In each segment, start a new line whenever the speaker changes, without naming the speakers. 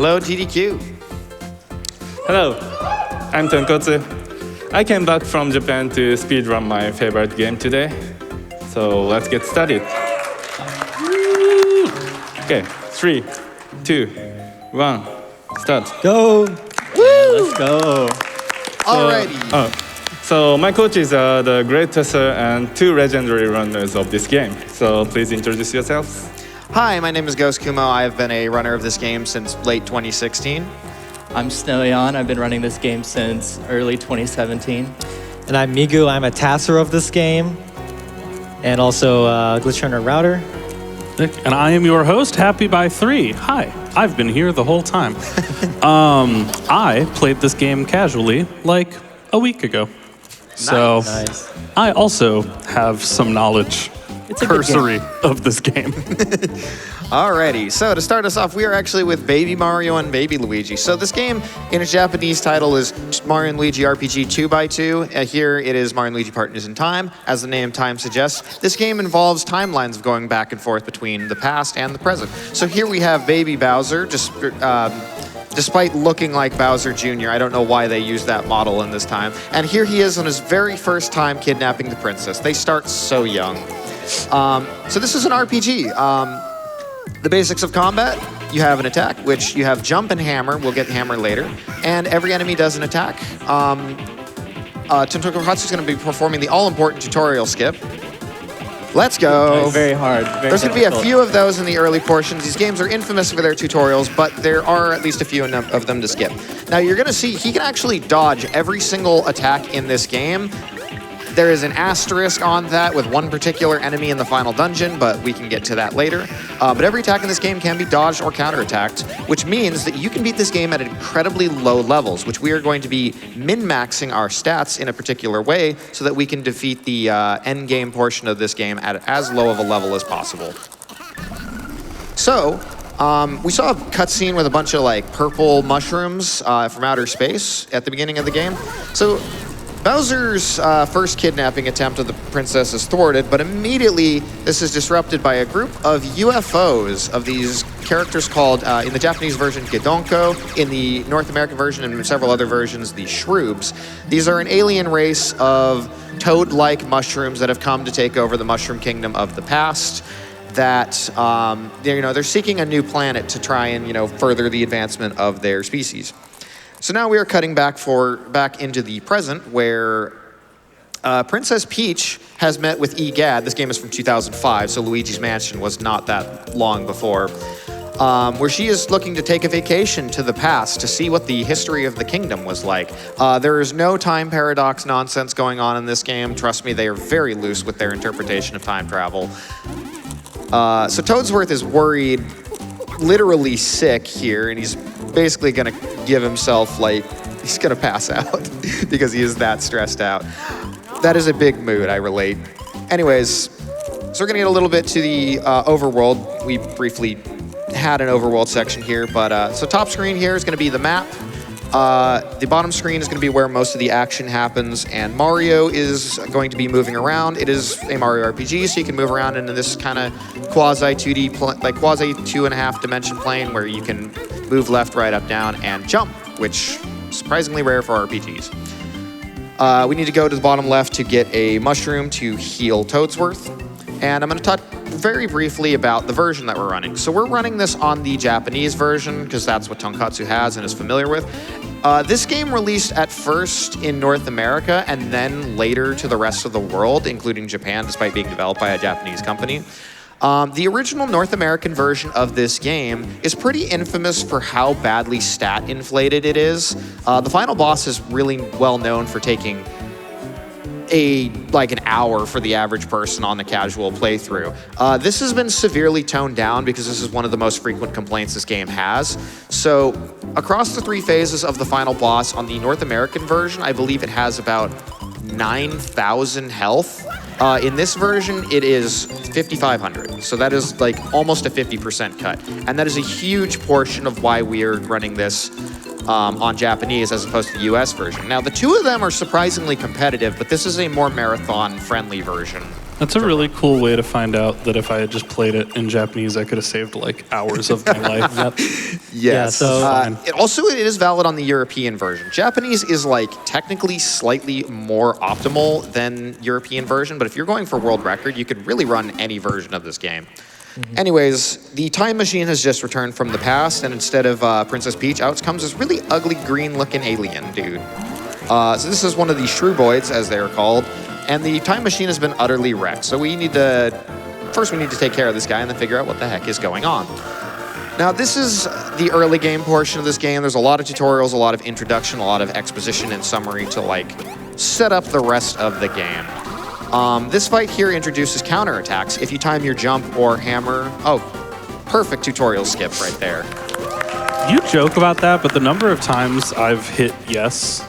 Hello, TDQ.
Hello, I'm Tonkotsu. I came back from Japan to speedrun my favorite game today. So let's get started. Okay, 3, 2, 1, start.
Go!
Let's go.
Alrighty.
So my coaches are the great tester and 2 legendary runners of this game. So please introduce yourselves.
Hi, my name is GhostKumo. I've been a runner of this game since late 2016.
I'm Snoion. I've been running this game since early 2017.
And I'm Migu. I'm a taster of this game and also a glitch runner router.
And I am your host, happybythree. Hi, I've been here the whole time. I played this game casually like a week ago. So
Nice.
I also have some knowledge,
It's a good
cursory, of this game.
Alrighty, so to start us off, we are actually with Baby Mario and Baby Luigi. So this game, in its Japanese title, is Mario and Luigi RPG 2x2. Here it is Mario and Luigi Partners in Time. As the name Time suggests, this game involves timelines of going back and forth between the past and the present. So here we have Baby Bowser, despite looking like Bowser Jr., I don't know why they used that model in this time. And here he is on his very first time kidnapping the princess. They start so young. So this is an RPG. The basics of combat, you have an attack, which you have jump and hammer. We'll get hammer later. And every enemy does an attack. Tonkotsu is going to be performing the all-important tutorial skip. Let's go.
Very hard.
There's going to be a few of those in the early portions. These games are infamous for their tutorials, but there are at least a few of them to skip. Now, you're going to see he can actually dodge every single attack in this game. There is an asterisk on that with one particular enemy in the final dungeon, but we can get to that later. But every attack in this game can be dodged or counterattacked, which means that you can beat this game at incredibly low levels, which we are going to be min-maxing our stats in a particular way so that we can defeat the end game portion of this game at as low of a level as possible. So, we saw a cutscene with a bunch of like purple mushrooms from outer space at the beginning of the game. So Bowser's first kidnapping attempt of the princess is thwarted, but immediately this is disrupted by a group of UFOs of these characters called, in the Japanese version, Gedonko, in the North American version and several other versions, the Shroobs. These are an alien race of toad-like mushrooms that have come to take over the Mushroom Kingdom of the past. That they're seeking a new planet to try and further the advancement of their species. So now we are cutting back into the present, where Princess Peach has met with Egad. This game is from 2005, so Luigi's Mansion was not that long before. Where she is looking to take a vacation to the past to see what the history of the kingdom was like. There is no time paradox nonsense going on in this game. Trust me, they are very loose with their interpretation of time travel. So Toadsworth is worried, literally sick here, and he's basically gonna give himself, he's gonna pass out because he is that stressed out. That is a big mood, I relate. Anyways, so we're gonna get a little bit to the overworld. We briefly had an overworld section here, but so top screen here is gonna be the map. The bottom screen is going to be where most of the action happens, and Mario is going to be moving around. It is a Mario RPG, so you can move around into this kind of quasi 2D, quasi 2.5 dimension plane where you can move left, right, up, down, and jump, which is surprisingly rare for RPGs. We need to go to the bottom left to get a mushroom to heal Toadsworth, and I'm going to talk very briefly about the version that we're running. So we're running this on the Japanese version because that's what Tonkotsu has and is familiar with. This game released at first in North America and then later to the rest of the world, including Japan, despite being developed by a Japanese company. The original North American version of this game is pretty infamous for how badly stat inflated it is. The final boss is really well known for taking an hour for the average person on the casual playthrough. This has been severely toned down because this is one of the most frequent complaints this game has. So across the 3 phases of the final boss on the North American version, I believe it has about 9,000 health. In this version, it is 5,500. So that is almost a 50% cut. And that is a huge portion of why we're running this on Japanese as opposed to the US version. Now, the two of them are surprisingly competitive, but this is a more marathon-friendly version.
That's a really cool way to find out that if I had just played it in Japanese, I could have saved like hours of my life.
Yep.
Yes.
so-
it is valid on the European version. Japanese is like technically slightly more optimal than European version, but if you're going for world record, you could really run any version of this game. Anyways, the time machine has just returned from the past, and instead of Princess Peach, out comes this really ugly green-looking alien dude. So this is one of the Shrooboids, as they are called, and the time machine has been utterly wrecked. So we need to take care of this guy and then figure out what the heck is going on. Now, this is the early game portion of this game. There's a lot of tutorials, a lot of introduction, a lot of exposition and summary to like set up the rest of the game. This fight here introduces counterattacks. If you time your jump or hammer, perfect tutorial skip right there.
You joke about that, but the number of times I've hit yes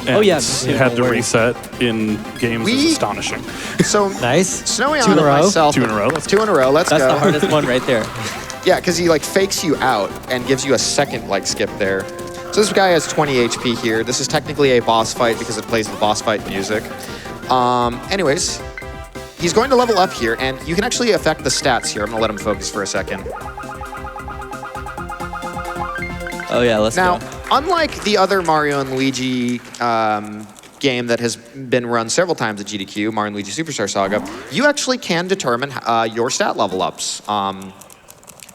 and had to reset in games is astonishing.
So
Nice.
Snoion
Two in a
and
row?
myself.
2 in a row.
Two in a row. Let's
That's
go.
the hardest one right there.
Yeah, because he like fakes you out and gives you a second like skip there. So this guy has 20 HP here. This is technically a boss fight because it plays the boss fight music. Anyways, he's going to level up here, and you can actually affect the stats here. I'm gonna let him focus for a second.
Oh yeah, let's
Now,
go.
unlike the other Mario and Luigi game that has been run several times at GDQ, Mario and Luigi Superstar Saga, you actually can determine your stat level ups.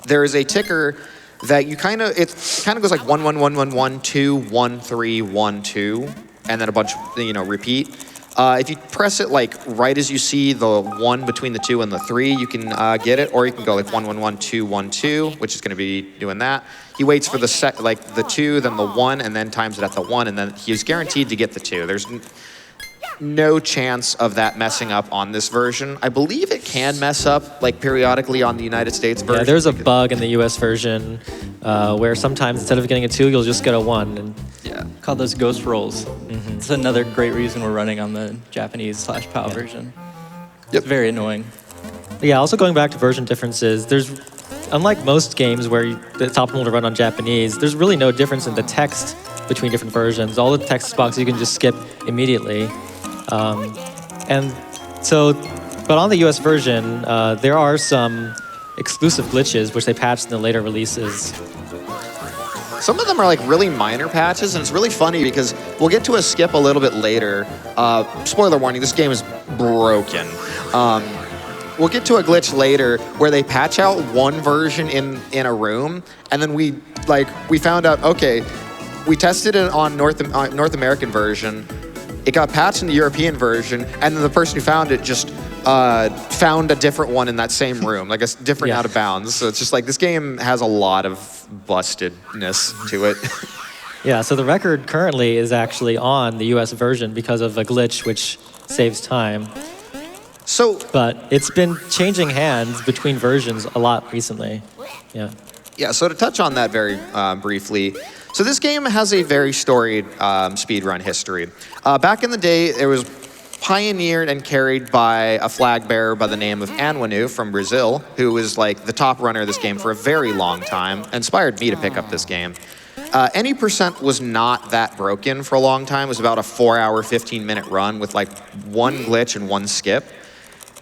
There is a ticker that it kind of goes like 1 1 1 1 1 2 1 3 1 2, and then a bunch repeat. If you press it like right as you see the 1 between the 2 and the 3, you can get it, or you can go like 1 1 1 2 1 2, which is going to be doing that. He waits for the 2, then the 1, and then times it at the 1, and then he's guaranteed to get the 2. There's no chance of that messing up on this version. I believe it can mess up like periodically on the United States version.
Yeah, there's a bug in the US version where sometimes instead of getting a 2, you'll just get a 1. And
Call those ghost rolls. It's another great reason we're running on the Japanese/PAL version. It's very annoying.
yeah, also going back to version differences, unlike most games where it's optimal to run on Japanese, there's really no difference in the text between different versions. All the text boxes you can just skip immediately. And so, but on the US version, there are some exclusive glitches which they patched in the later releases.
Some of them are like really minor patches, and it's really funny because we'll get to a skip a little bit later. Spoiler warning, this game is broken. We'll get to a glitch later where they patch out one version in a room, and then we found out, okay, we tested it on North American version. It got patched in the European version, and then the person who found it just found a different one in that same room, like a different out of bounds. So it's just like this game has a lot of bustedness to it.
Yeah, so the record currently is actually on the US version because of a glitch which saves time.
So,
But it's been changing hands between versions a lot recently. Yeah.
yeah, so to touch on that very briefly, so this game has a very storied speedrun history. Back in the day, it was pioneered and carried by a flag bearer by the name of Anwanu from Brazil, who was like the top runner of this game for a very long time, inspired me to pick up this game. Any percent was not that broken for a long time. It was about a 4-hour, 15-minute run with like one glitch and one skip.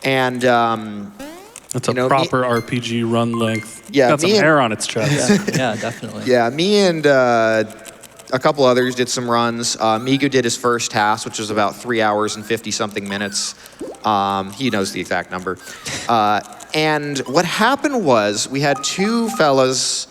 And
That's a proper RPG run length.
Yeah,
got some hair on its chest.
Yeah, definitely.
Yeah, me and a couple others did some runs. Migu did his first task, which was about 3 hours and 50-something minutes. He knows the exact number. And what happened was we had two fellas.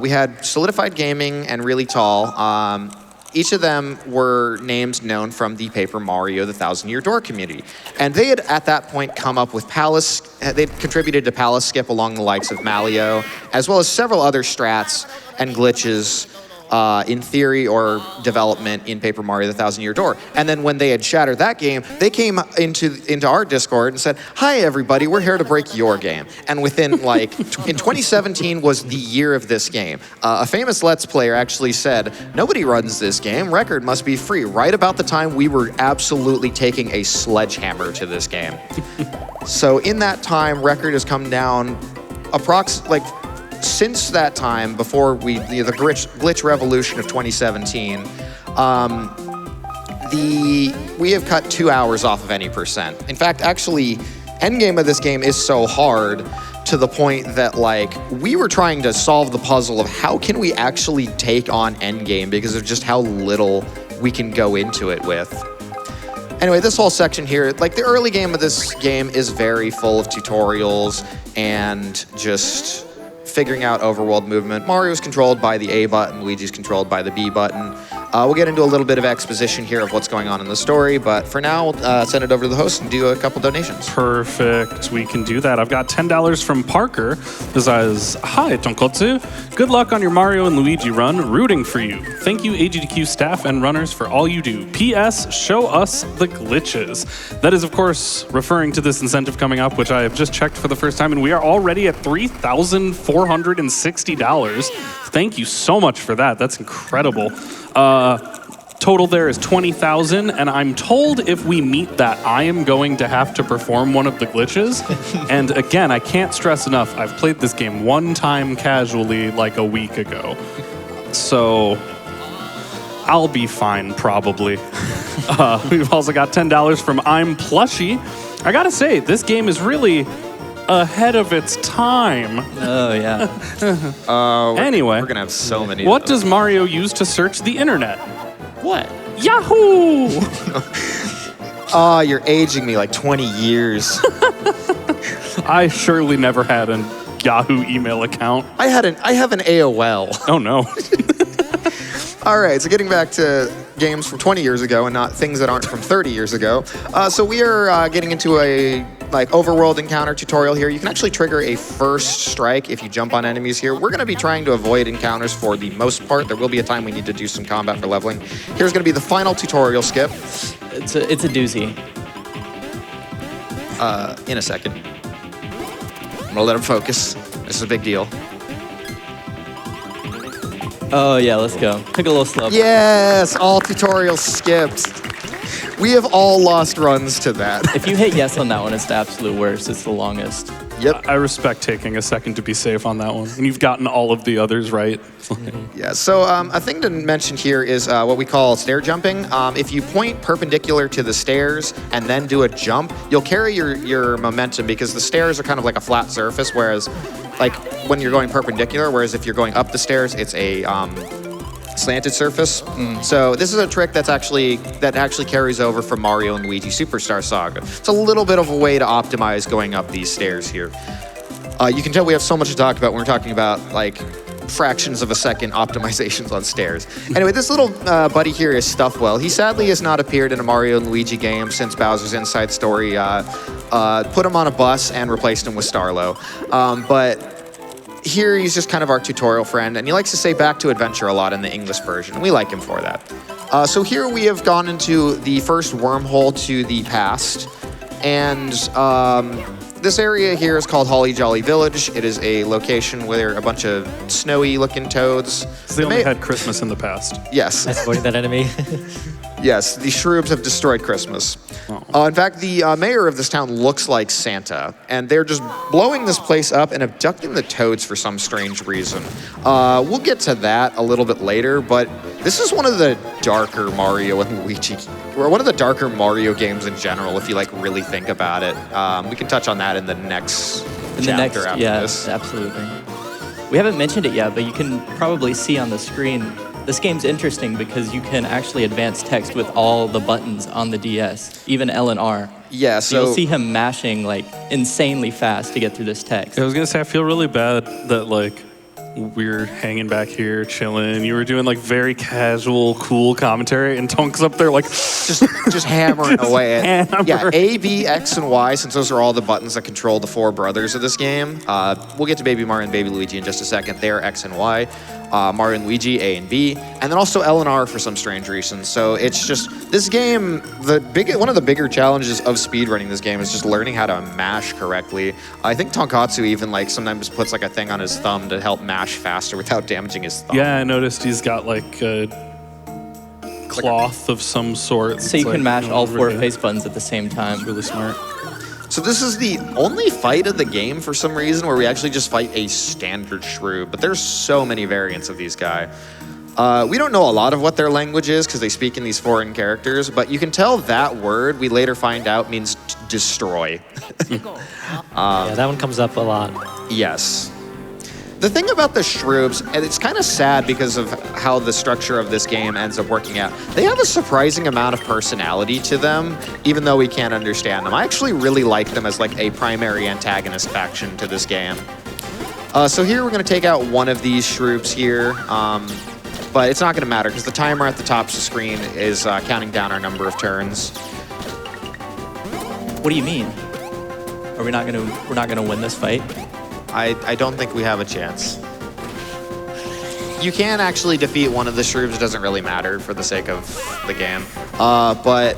We had Solidified Gaming and Really Tall. Each of them were names known from the Paper Mario: The Thousand-Year Door community. And they had, at that point, come up with Palace. They'd contributed to Palace Skip along the likes of Malio, as well as several other strats and glitches in theory or development in Paper Mario: The Thousand-Year Door. And then when they had shattered that game, they came into our Discord and said, "Hi, everybody, we're here to break your game." And within, in 2017 was the year of this game. A famous Let's Player actually said, "Nobody runs this game. Record must be free." Right about the time we were absolutely taking a sledgehammer to this game. So in that time, Record has come down since that time, before the glitch revolution of 2017, we have cut 2 hours off of any percent. In fact, actually, endgame of this game is so hard to the point that, like, we were trying to solve the puzzle of how can we actually take on endgame because of just how little we can go into it with. Anyway, this whole section here, like, the early game of this game is very full of tutorials and just figuring out overworld movement. Mario's controlled by the A button, Luigi's controlled by the B button. We'll get into a little bit of exposition here of what's going on in the story, but for now, send it over to the host and do a couple donations.
Perfect. We can do that. I've got $10 from Parker. This says, "Hi, Tonkotsu. Good luck on your Mario and Luigi run. Rooting for you. Thank you, AGDQ staff and runners, for all you do. P.S. Show us the glitches." That is, of course, referring to this incentive coming up, which I have just checked for the first time, and we are already at $3,460. Thank you so much for that. That's incredible. Total there is 20,000, and I'm told if we meet that, I am going to have to perform one of the glitches. And again, I can't stress enough, I've played this game one time casually like a week ago. So I'll be fine, probably. We've also got $10 from I'm Plushy. I gotta say, this game is really ahead of its time.
Oh, yeah.
Anyway,
We're gonna have so many.
what does Mario use to search the internet?
What?
Yahoo!
Oh, you're aging me like 20 years.
I surely never had a Yahoo email account.
I have an AOL.
Oh no.
All right, so getting back to games from 20 years ago and not things that aren't from 30 years ago. So we are getting into a overworld encounter tutorial here. You can actually trigger a first strike if you jump on enemies here. We're going to be trying to avoid encounters for the most part. There will be a time we need to do some combat for leveling. Here's going to be the final tutorial skip.
It's a doozy.
In a second. I'm going to let him focus. This is a big deal.
Oh, yeah, let's go. Take a little slow.
Yes, all tutorials skipped. We have all lost runs to that.
If you hit yes on that one, it's the absolute worst. It's the longest.
Yep.
I respect taking a second to be safe on that one. And you've gotten all of the others right.
Yeah, so a thing to mention here is what we call stair jumping. If you point perpendicular to the stairs and then do a jump, you'll carry your momentum because the stairs are kind of like a flat surface, whereas like when you're going perpendicular, whereas if you're going up the stairs, it's a slanted surface. So this is a trick that actually carries over from Mario and Luigi Superstar Saga. It's a little bit of a way to optimize going up these stairs here. You can tell we have so much to talk about when we're talking about like fractions of a second optimizations on stairs. Anyway, this little buddy here is Stuffwell. He sadly has not appeared in a Mario and Luigi game since Bowser's Inside Story put him on a bus and replaced him with Starlo. But here he's just kind of our tutorial friend, and he likes to say back to adventure a lot in the English version, and we like him for that. So here we have gone into the first wormhole to the past, and this area here is called Holly Jolly Village. It is a location where a bunch of snowy looking toads.
They only had Christmas in the past.
Yes.
Avoiding that enemy.
Yes, the Shroobs have destroyed Christmas. In fact, the mayor of this town looks like Santa, and they're just blowing this place up and abducting the toads for some strange reason. We'll get to that a little bit later, but this is one of the darker Mario and Luigi, or one of the darker Mario games in general, if you like really think about it. We can touch on that in the next chapter after this.
Absolutely. We haven't mentioned it yet, but you can probably see on the screen. This game's interesting because you can actually advance text with all the buttons on the DS, even L and R.
Yeah, so
you'll see him mashing like insanely fast to get through this text.
I was gonna say, I feel really bad that like we're hanging back here chilling. You were doing like very casual, cool commentary, and Tonk's up there like
just hammering away at
hammer.
A, B, X, and Y, since those are all the buttons that control the four brothers of this game. We'll get to Baby Mario and Baby Luigi in just a second. They're X and Y. Mario and Luigi, A and B, and then also L and R for some strange reason. So it's just, this game, one of the bigger challenges of speedrunning this game is just learning how to mash correctly. I think Tonkotsu even like sometimes puts like a thing on his thumb to help mash faster without damaging his thumb.
Yeah, I noticed he's got like a cloth of some sort.
So you can mash all four face buttons at the same time.
It's really smart.
So this is the only fight of the game for some reason where we actually just fight a standard Shrew, but there's so many variants of these guys. We don't know a lot of what their language is because they speak in these foreign characters, but you can tell that word we later find out means destroy.
Yeah, that one comes up a lot.
Yes. The thing about the Shrooms, and it's kind of sad because of how the structure of this game ends up working out, they have a surprising amount of personality to them, even though we can't understand them. I actually really like them as like a primary antagonist faction to this game. So here we're going to take out one of these Shrooms here, but it's not going to matter because the timer at the top of the screen is counting down our number of turns.
What do you mean? Are we not gonna win this fight?
I don't think we have a chance. You can actually defeat one of the Shrooms. It doesn't really matter for the sake of the game. But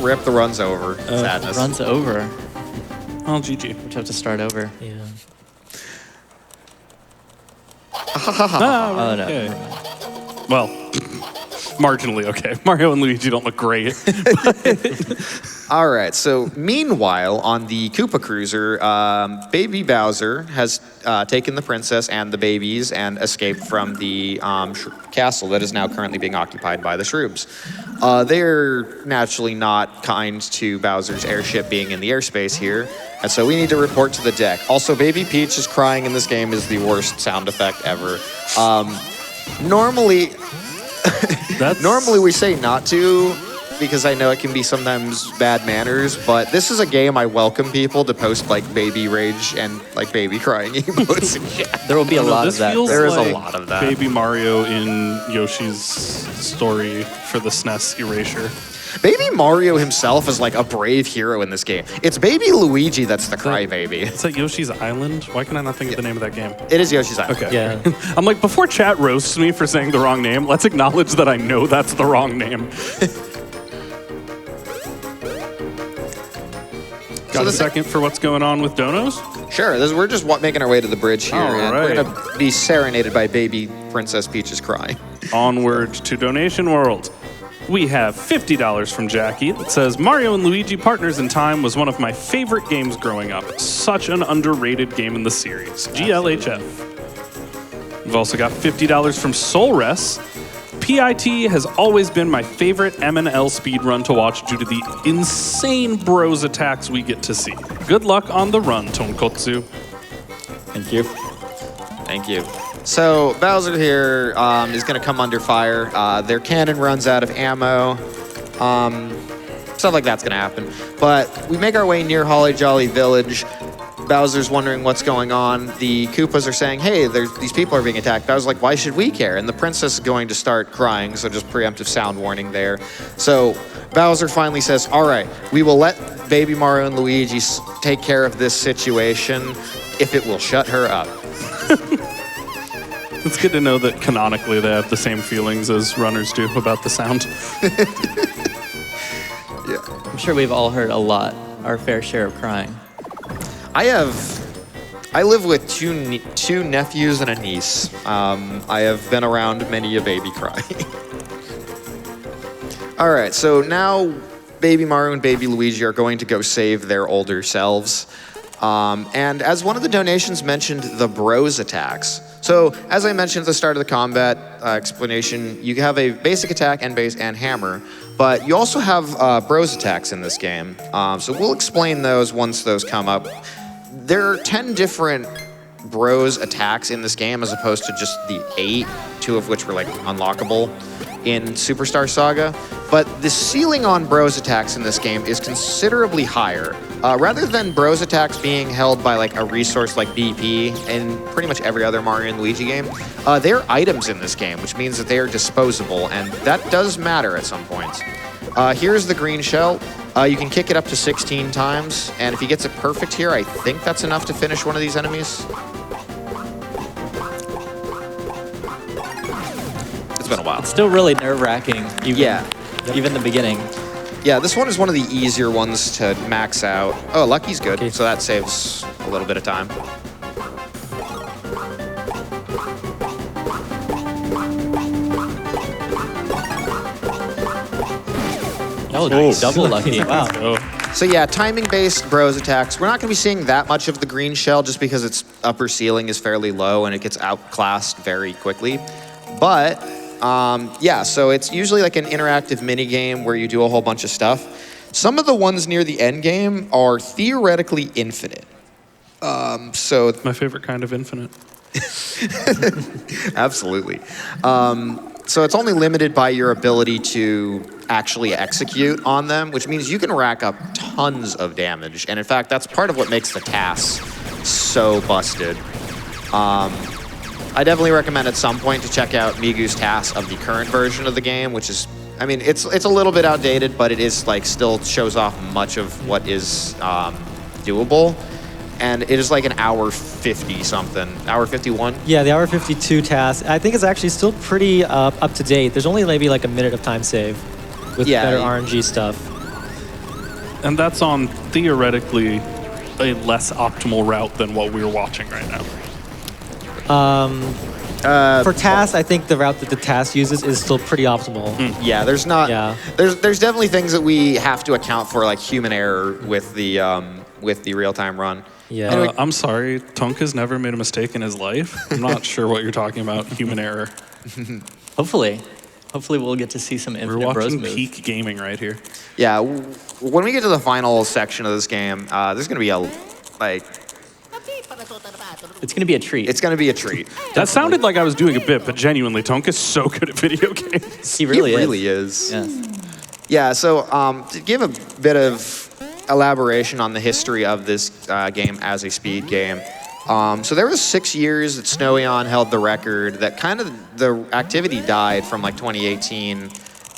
rip, the run's over. Sadness.
Run's over.
Oh, GG.
We have to start over.
Yeah.
Oh no.
Okay.
Never mind.
Well, marginally okay. Mario and Luigi don't look great.
All right, so meanwhile, on the Koopa Cruiser, Baby Bowser has taken the princess and the babies and escaped from the castle that is now currently being occupied by the Shrooms. They're naturally not kind to Bowser's airship being in the airspace here, and so we need to report to the deck. Also, Baby Peach is crying in this game is the worst sound effect ever. Normally we say not to, because I know it can be sometimes bad manners, but this is a game I welcome people to post like baby rage and like baby crying emotes and shit.
There will be a lot
This
of that.
feels
There is a
like
lot of that.
Baby Mario in Yoshi's story for the SNES erasure.
Baby Mario himself is like a brave hero in this game. It's Baby Luigi that's the crybaby.
Is that Yoshi's Island? Why can I not think of the name of that game?
It is Yoshi's Island.
Okay.
Yeah.
I'm like, before chat roasts me for saying the wrong name, let's acknowledge that I know that's the wrong name. Got a second for what's going on with Donos?
Sure, we're just making our way to the bridge here,
All
and we're
right.
gonna be serenaded by Baby Princess Peach's crying.
Onward to Donation World. We have $50 from Jackie that says, Mario and Luigi Partners in Time was one of my favorite games growing up. Such an underrated game in the series. GLHF. We've also got $50 from Solres. PIT has always been my favorite M&L speedrun to watch due to the insane bros attacks we get to see. Good luck on the run, Tonkotsu.
Thank you.
Thank you. So Bowser here is going to come under fire. Their cannon runs out of ammo. Stuff like that's going to happen. But we make our way near Holly Jolly Village. Bowser's wondering what's going on. The Koopas are saying, hey, these people are being attacked. Bowser's like, why should we care? And the princess is going to start crying, so just preemptive sound warning there. So Bowser finally says, all right, we will let Baby Mario and Luigi take care of this situation if it will shut her up.
It's good to know that canonically they have the same feelings as runners do about the sound.
I'm sure we've all heard our fair share of crying.
I live with two nephews and a niece. I have been around many a baby crying. All right, so now Baby Mario and Baby Luigi are going to go save their older selves. And as one of the donations mentioned, the bros attacks. So as I mentioned at the start of the combat explanation, you have a basic attack and base and hammer, but you also have bros attacks in this game. So we'll explain those once those come up. There are 10 different bros attacks in this game as opposed to just the 8, 2 of which were like unlockable in Superstar Saga. But the ceiling on bros attacks in this game is considerably higher. Rather than bros attacks being held by like a resource like BP in pretty much every other Mario and Luigi game, they're items in this game, which means that they are disposable, and that does matter at some points. Here's the green shell. You can kick it up to 16 times, and if he gets it perfect here, I think that's enough to finish one of these enemies. It's been a while.
It's still really nerve-wracking. Even the beginning.
Yeah, this one is one of the easier ones to max out. Oh, Lucky's good, so that saves a little bit of time.
Oh, nice. Double lucky. Wow.
So yeah, timing-based bros attacks. We're not going to be seeing that much of the green shell just because its upper ceiling is fairly low and it gets outclassed very quickly. But yeah, so it's usually like an interactive mini game where you do a whole bunch of stuff. Some of the ones near the end game are theoretically infinite. So
My favorite kind of infinite.
absolutely. So it's only limited by your ability to actually execute on them, which means you can rack up tons of damage. And in fact, that's part of what makes the TAS so busted. I definitely recommend at some point to check out Migu's TAS of the current version of the game, which is, I mean, it's a little bit outdated, but it is like still shows off much of what is doable. And it is like an hour 50 something, hour 51.
Yeah, the hour 52 task, I think is actually still pretty up to date. There's only maybe like a minute of time save with better RNG stuff.
And that's on theoretically a less optimal route than what we're watching right now.
For TAS, I think the route that the TAS uses is still pretty optimal.
Yeah, there's not.
Yeah.
There's definitely things that we have to account for, like human error with the real-time run.
Yeah.
Anyway,
I'm sorry, Tonka's never made a mistake in his life. I'm not sure what you're talking about, human error.
Hopefully we'll get to see some
We're
Infinite Bros
watching
moves.
peak gaming right here.
Yeah, when we get to the final section of this game, there's gonna be
It's going to be a treat.
it's gonna be a treat.
That sounded like I was doing a bit, but genuinely, Tonka's so good at video games.
he really
He
is.
really is.
Yes.
Yeah, so to give a bit of elaboration on the history of this game as a speed game. So there was 6 years that Snoion held the record, that kind of the activity died from like 2018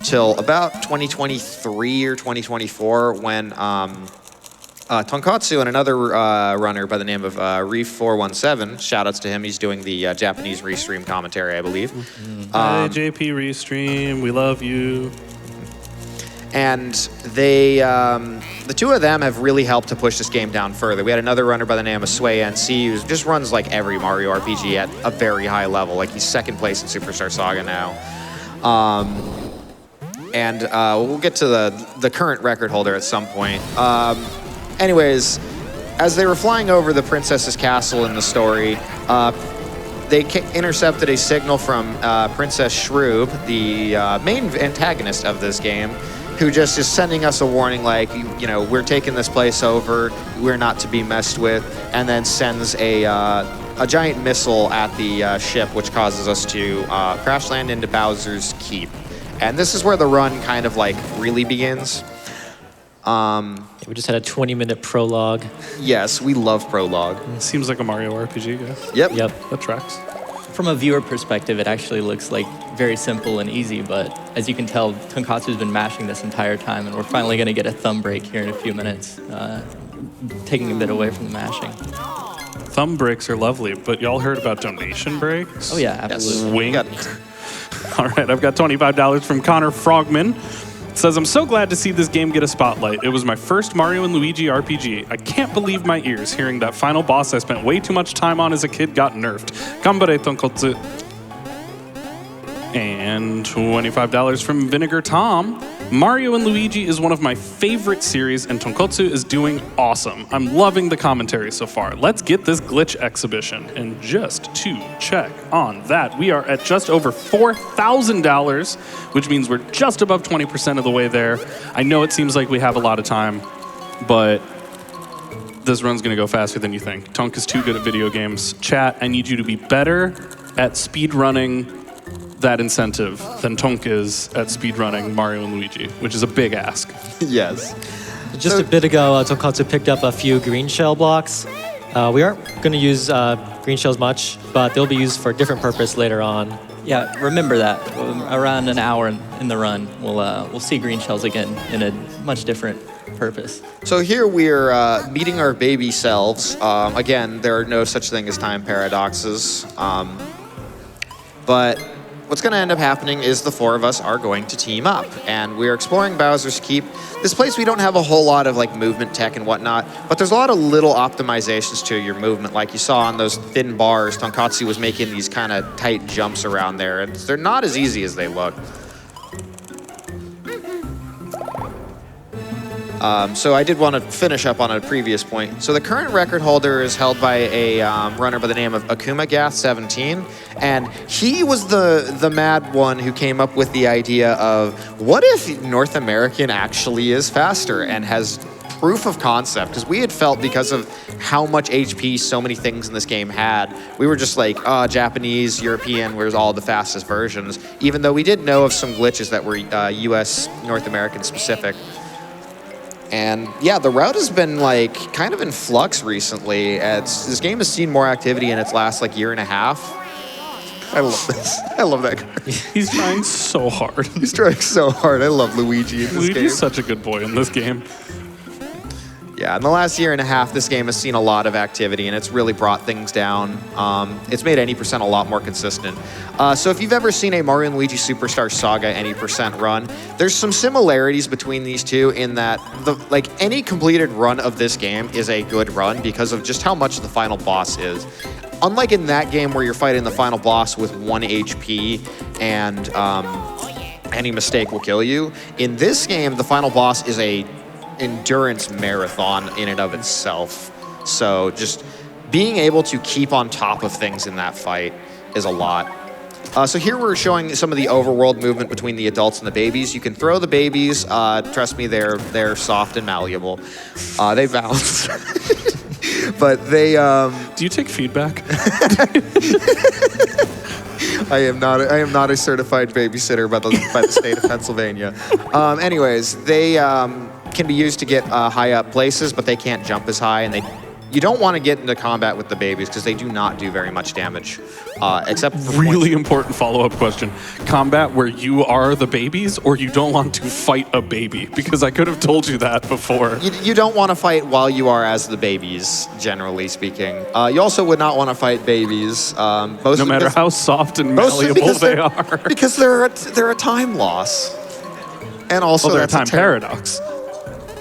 till about 2023 or 2024 when Tonkotsu and another runner by the name of Reef417, shoutouts to him, he's doing the Japanese restream commentary, I believe.
Hi, JP Restream, we love you.
And they, the two of them have really helped to push this game down further. We had another runner by the name of Snoion who just runs like every Mario RPG at a very high level. Like he's second place in Superstar Saga now. And we'll get to the current record holder at some point. Anyways, as they were flying over the princess's castle in the story, they intercepted a signal from Princess Shroob, the main antagonist of this game, who just is sending us a warning like, you know, we're taking this place over, we're not to be messed with, and then sends a giant missile at the ship, which causes us to crash land into Bowser's Keep. And this is where the run kind of like really begins.
We just had a 20-minute prologue.
Yes, we love prologue.
Seems like a Mario RPG, guys.
Yep.
That tracks.
From a viewer perspective, it actually looks like very simple and easy, but as you can tell, Tonkotsu's been mashing this entire time, and we're finally going to get a thumb break here in a few minutes, taking a bit away from the mashing.
Thumb breaks are lovely, but y'all heard about donation breaks?
Oh yeah, absolutely.
Wink. All right, I've got $25 from Connor Frogman. It says, I'm so glad to see this game get a spotlight. It was my first Mario and Luigi RPG. I can't believe my ears hearing that final boss I spent way too much time on as a kid got nerfed. Gambare Tonkotsu. And $25 from Vinegar Tom. Mario and Luigi is one of my favorite series, and Tonkotsu is doing awesome. I'm loving the commentary so far. Let's get this glitch exhibition. And just to check on that, we are at just over $4,000, which means we're just above 20% of the way there. I know it seems like we have a lot of time, but this run's gonna go faster than you think. Tonk is too good at video games. Chat, I need you to be better at speedrunning that incentive than Tonk is at speedrunning Mario and Luigi, which is a big ask.
Yes.
Just a bit ago, Tonkotsu picked up a few green shell blocks. We aren't going to use green shells much, but they'll be used for a different purpose later on.
Yeah, remember that. Around an hour in the run, we'll see green shells again in a much different purpose.
So here we're meeting our baby selves. Again, there are no such thing as time paradoxes. But what's going to end up happening is the four of us are going to team up, and we're exploring Bowser's Keep. This place, we don't have a whole lot of like movement tech and whatnot, but there's a lot of little optimizations to your movement. Like you saw on those thin bars, Tonkotsu was making these kind of tight jumps around there, and they're not as easy as they look. So I did want to finish up on a previous point. So the current record holder is held by a runner by the name of AkumaGath17, and he was the mad one who came up with the idea of, what if North American actually is faster and has proof of concept? Because we had felt, because of how much HP so many things in this game had, we were just like, Japanese, European, where's all the fastest versions, even though we did know of some glitches that were US, North American specific. And yeah, the route has been like kind of in flux recently. This game has seen more activity in its last like year and a half. I love this. I love that guy.
He's trying so hard.
He's trying so hard. I love Luigi in this game.
Luigi's such a good boy in this game.
Yeah, in the last year and a half, this game has seen a lot of activity, and it's really brought things down. It's made any percent a lot more consistent. So if you've ever seen a Mario & Luigi Superstar Saga any percent run, there's some similarities between these two in that any completed run of this game is a good run because of just how much the final boss is. Unlike in that game where you're fighting the final boss with 1 HP and any mistake will kill you, in this game, the final boss is a endurance marathon in and of itself. So just being able to keep on top of things in that fight is a lot. So here we're showing some of the overworld movement between the adults and the babies. You can throw the babies. Trust me, they're soft and malleable. They bounce. But they...
Do you take feedback?
I am not a certified babysitter by the state of Pennsylvania. Anyways, they can be used to get high up places, but they can't jump as high, and you don't want to get into combat with the babies because they do not do very much damage, except for
really important follow-up question. Combat where you are the babies, or you don't want to fight a baby? Because I could have told you that before.
You don't want to fight while you are as the babies, generally speaking. You also would not want to fight babies.
No matter how soft and malleable they are.
Because they're a time loss. And also
they're a time paradox.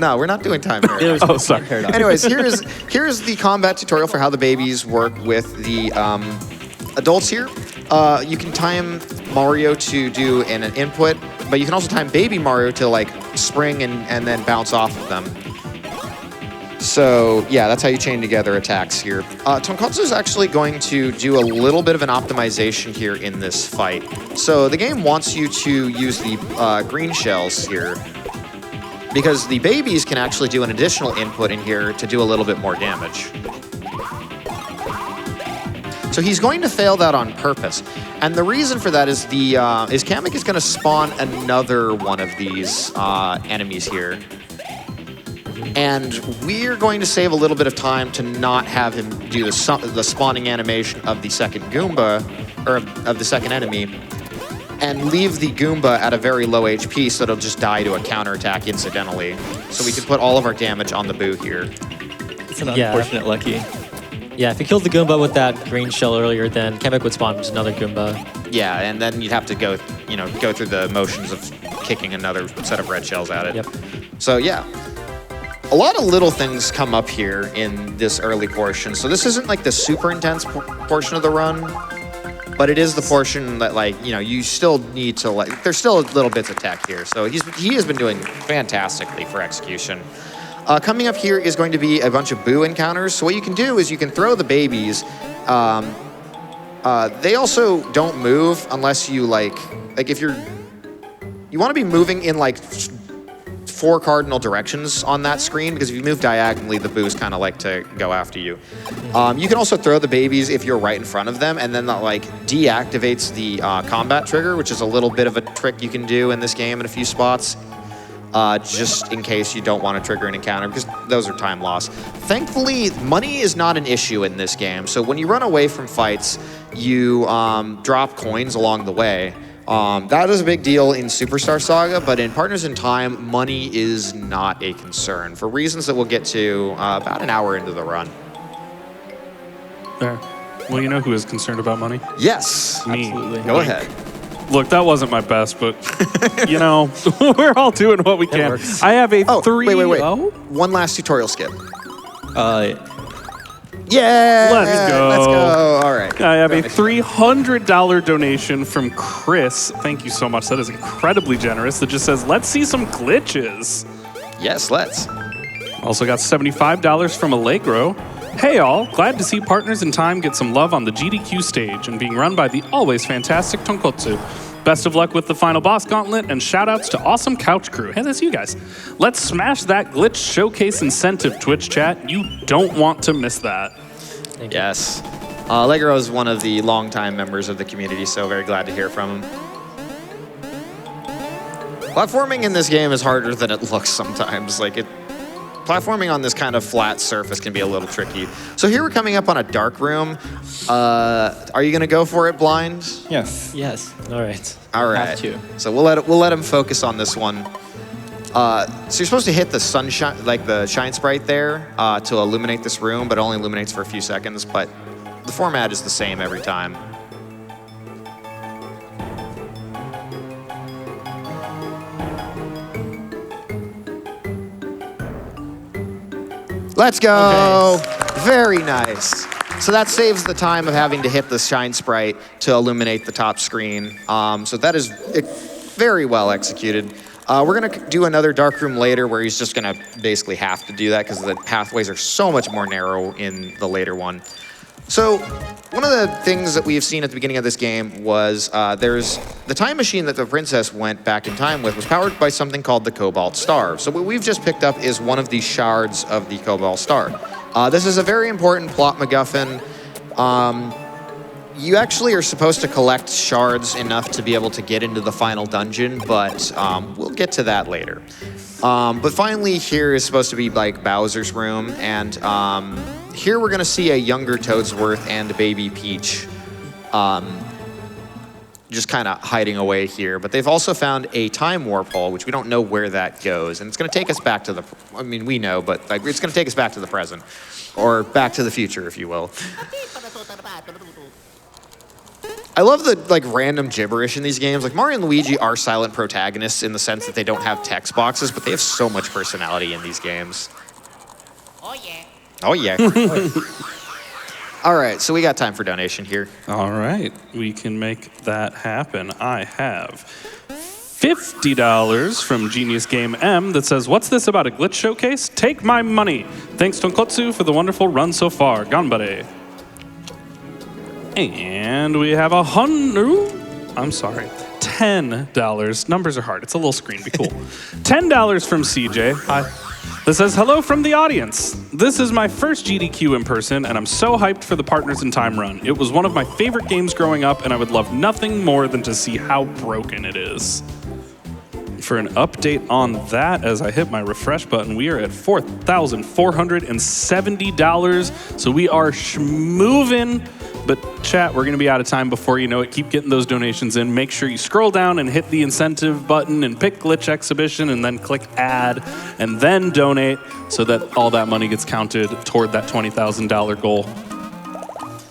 No, we're not doing time paradox.
Oh, sorry.
Anyways, here's the combat tutorial for how the babies work with the adults here. You can time Mario to do an input, but you can also time baby Mario to like spring and then bounce off of them. So yeah, that's how you chain together attacks here. Tonkotsu is actually going to do a little bit of an optimization here in this fight. So the game wants you to use the green shells here, because the babies can actually do an additional input in here to do a little bit more damage. So he's going to fail that on purpose. And the reason for that is Kamek is going to spawn another one of these enemies here. And we're going to save a little bit of time to not have him do the spawning animation of the second Goomba, or of the second enemy, and leave the Goomba at a very low HP so it'll just die to a counterattack incidentally. So we can put all of our damage on the Boo here.
It's an unfortunate lucky.
Yeah, if you killed the Goomba with that green shell earlier, then Kamek would spawn just another Goomba.
Yeah, and then you'd have to go through the motions of kicking another set of red shells at it.
Yep.
So yeah, a lot of little things come up here in this early portion. So this isn't like the super intense portion of the run, but it is the portion that, like, you still need to, like, there's still little bits of tech here. So he has been doing fantastically for execution. Coming up here is going to be a bunch of Boo encounters. So what you can do is you can throw the babies. They also don't move unless you, like if you want to be moving in, like, 4 cardinal directions on that screen, because if you move diagonally, the Boos kind of like to go after you. You can also throw the babies if you're right in front of them, and then that like deactivates the combat trigger, which is a little bit of a trick you can do in this game in a few spots, just in case you don't want to trigger an encounter, because those are time loss. Thankfully, money is not an issue in this game, so when you run away from fights, you drop coins along the way. That is a big deal in Superstar Saga, but in Partners in Time, money is not a concern, for reasons that we'll get to about an hour into the run.
There. Well, you know who is concerned about money?
Yes.
Me.
Absolutely.
Go ahead.
Look, that wasn't my best, but, we're all doing what we can.
Works.
I have a
Wait.
Oh?
One last tutorial skip.
Yeah!
Let's go. All right.
I have a $300 donation from Chris. Thank you so much. That is incredibly generous. That just says, let's see some glitches.
Yes, let's.
Also got $75 from Allegro. Hey all, glad to see Partners in Time get some love on the GDQ stage and being run by the always fantastic Tonkotsu. Best of luck with the final boss gauntlet and shout outs to awesome couch crew. Hey, that's you guys. Let's smash that glitch showcase incentive, Twitch chat. You don't want to miss that.
Yes. Allegro is one of the longtime members of the community, so very glad to hear from him. Platforming in this game is harder than it looks sometimes. Platforming on this kind of flat surface can be a little tricky. So here we're coming up on a dark room. Are you gonna go for it, Blind?
Yes.
Yes.
All right.
All right.
Have to.
So we'll let him focus on this one. So you're supposed to hit the sunshine, like the shine sprite there, to illuminate this room, but it only illuminates for a few seconds. But the format is the same every time. Let's go. Okay. Very nice. So that saves the time of having to hit the shine sprite to illuminate the top screen. So that is very well executed. We're gonna do another dark room later where he's just gonna basically have to do that because the pathways are so much more narrow in the later one. So one of the things that we've seen at the beginning of this game was there's the time machine that the princess went back in time with was powered by something called the Cobalt Star. So what we've just picked up is one of the shards of the Cobalt Star. This is a very important plot MacGuffin. You actually are supposed to collect shards enough to be able to get into the final dungeon, but we'll get to that later. But finally, here is supposed to be like Bowser's room, and here we're gonna see a younger Toadsworth and a baby Peach just kind of hiding away here. But they've also found a time warp hole, which we don't know where that goes. And it's gonna take us back to the, I mean, we know, but like, it's gonna take us back to the present. Or back to the future, if you will. I love the like random gibberish in these games. Like Mario and Luigi are silent protagonists in the sense that they don't have text boxes, but they have so much personality in these games.
Oh yeah.
Oh yeah. All right, so we got time for donation here.
All right, we can make that happen. I have $50 from Genius Game M that says, "What's this about a glitch showcase? Take my money. Thanks Tonkotsu for the wonderful run so far. Ganbare." And we have $10. Numbers are hard. It's a little screen. Be cool. $10 from CJ. Hi. That says, "Hello from the audience. This is my first GDQ in person, and I'm so hyped for the Partners in Time run. It was one of my favorite games growing up, and I would love nothing more than to see how broken it is." For an update on that, as I hit my refresh button, we are at $4,470. So we are schmovin'. But chat, we're gonna be out of time before you know it. Keep getting those donations in. Make sure you scroll down and hit the incentive button and pick Glitch Exhibition and then click add and then donate so that all that money gets counted toward that $20,000 goal.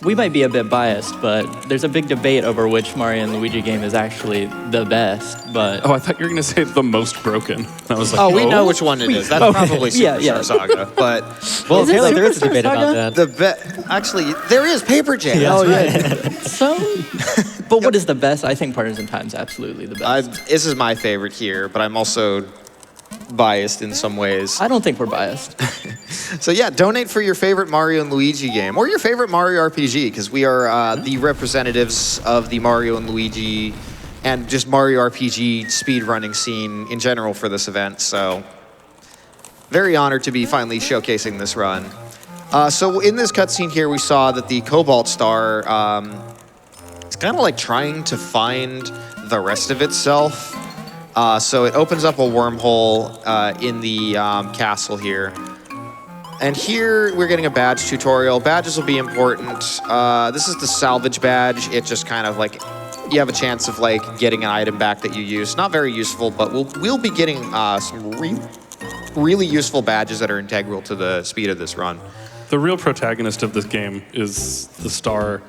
We might be a bit biased, but there's a big debate over which Mario and Luigi game is actually the best, but...
Oh, I thought you were going to say the most broken. I was like,
oh, we know which one it is. That's probably Superstar Saga, but...
Well, apparently there is a debate about that.
Actually, there is Paper Jam.
Yeah.
Oh,
yeah.
So, but what is the best? I think Partners in Time is absolutely the best.
This is my favorite here, but I'm also biased in some ways.
I don't think we're biased.
So yeah, donate for your favorite Mario and Luigi game, or your favorite Mario RPG, because we are the representatives of the Mario and Luigi and just Mario RPG speedrunning scene in general for this event, so very honored to be finally showcasing this run. So in this cutscene here, we saw that the Cobalt Star is kind of like trying to find the rest of itself. So it opens up a wormhole in the castle here. And here we're getting a badge tutorial. Badges will be important. This is the salvage badge. It just kind of like, you have a chance of like getting an item back that you use. Not very useful, but we'll be getting some really useful badges that are integral to the speed of this run.
The real protagonist of this game is the star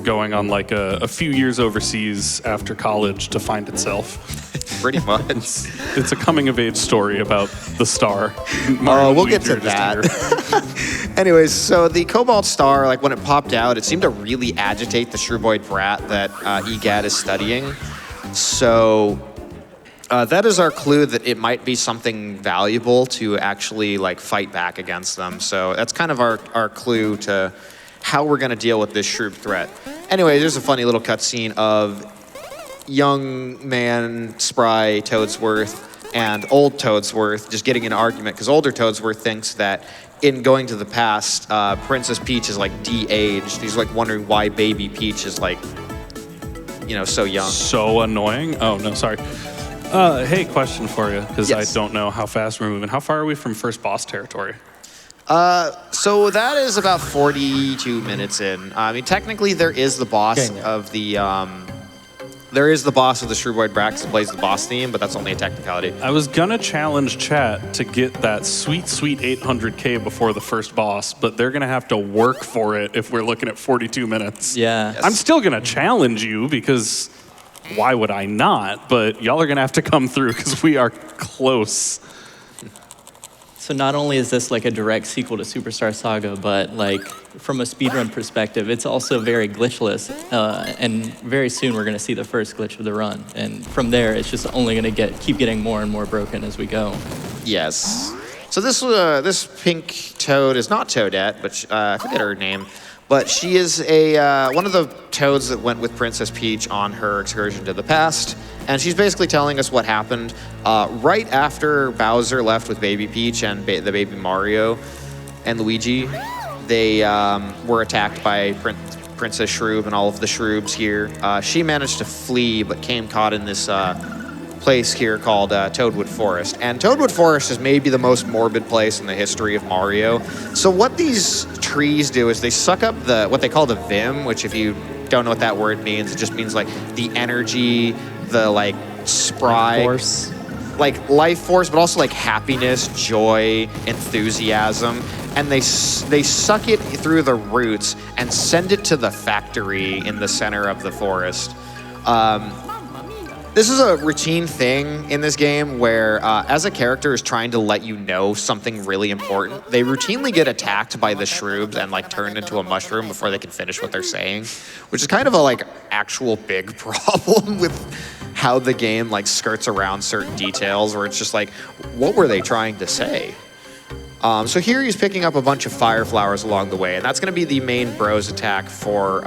going on like a few years overseas after college to find itself.
Pretty much.
It's a coming-of-age story about the star.
Oh, we'll get to that. Anyways, so the Cobalt Star, like when it popped out, it seemed to really agitate the Shrewboid Brat that EGAD is studying. So that is our clue that it might be something valuable to actually like fight back against them. So that's kind of our clue to how we're going to deal with this shroob threat. Anyway, there's a funny little cutscene of young man Spry Toadsworth and old Toadsworth just getting in an argument because older Toadsworth thinks that in going to the past, Princess Peach is like de-aged. He's like wondering why baby Peach is like, you know, so young.
So annoying. Oh, no, sorry. Hey, question for you, because
Yes.
I don't know how fast we're moving. How far are we from first boss territory?
So that is about 42 minutes in. I mean, technically there is the boss
Okay, yeah.
of the, there is the boss of the Shrooboid Brax that plays the boss theme, but that's only a technicality.
I was gonna challenge chat to get that sweet, sweet 800K before the first boss, but they're gonna have to work for it if we're looking at 42 minutes.
Yeah.
Yes.
I'm still gonna challenge you because why would I not? But y'all are gonna have to come through because we are close.
So not only is this like a direct sequel to Superstar Saga, but like from a speedrun perspective, it's also very glitchless. And very soon we're going to see the first glitch of the run. And from there, it's just only going to keep getting more and more broken as we go.
Yes. So this pink toad is not Toadette, but I forget her name. But she is one of the toads that went with Princess Peach on her excursion to the past. And she's basically telling us what happened right after Bowser left with Baby Peach and the baby Mario and Luigi. They were attacked by Princess Shroob and all of the Shroobs here. She managed to flee, but came caught in this place here called Toadwood Forest. And Toadwood Forest is maybe the most morbid place in the history of Mario. So what these trees do is they suck up what they call the Vim, which if you don't know what that word means, it just means like the energy, the like spry,
Force.
like life force, but also like happiness, joy, enthusiasm. And they suck it through the roots and send it to the factory in the center of the forest. This is a routine thing in this game where as a character is trying to let you know something really important, they routinely get attacked by the Shroobs and like turned into a mushroom before they can finish what they're saying, which is kind of a like actual big problem with how the game like skirts around certain details where it's just like, what were they trying to say? So here he's picking up a bunch of fire flowers along the way, and that's going to be the main bros attack for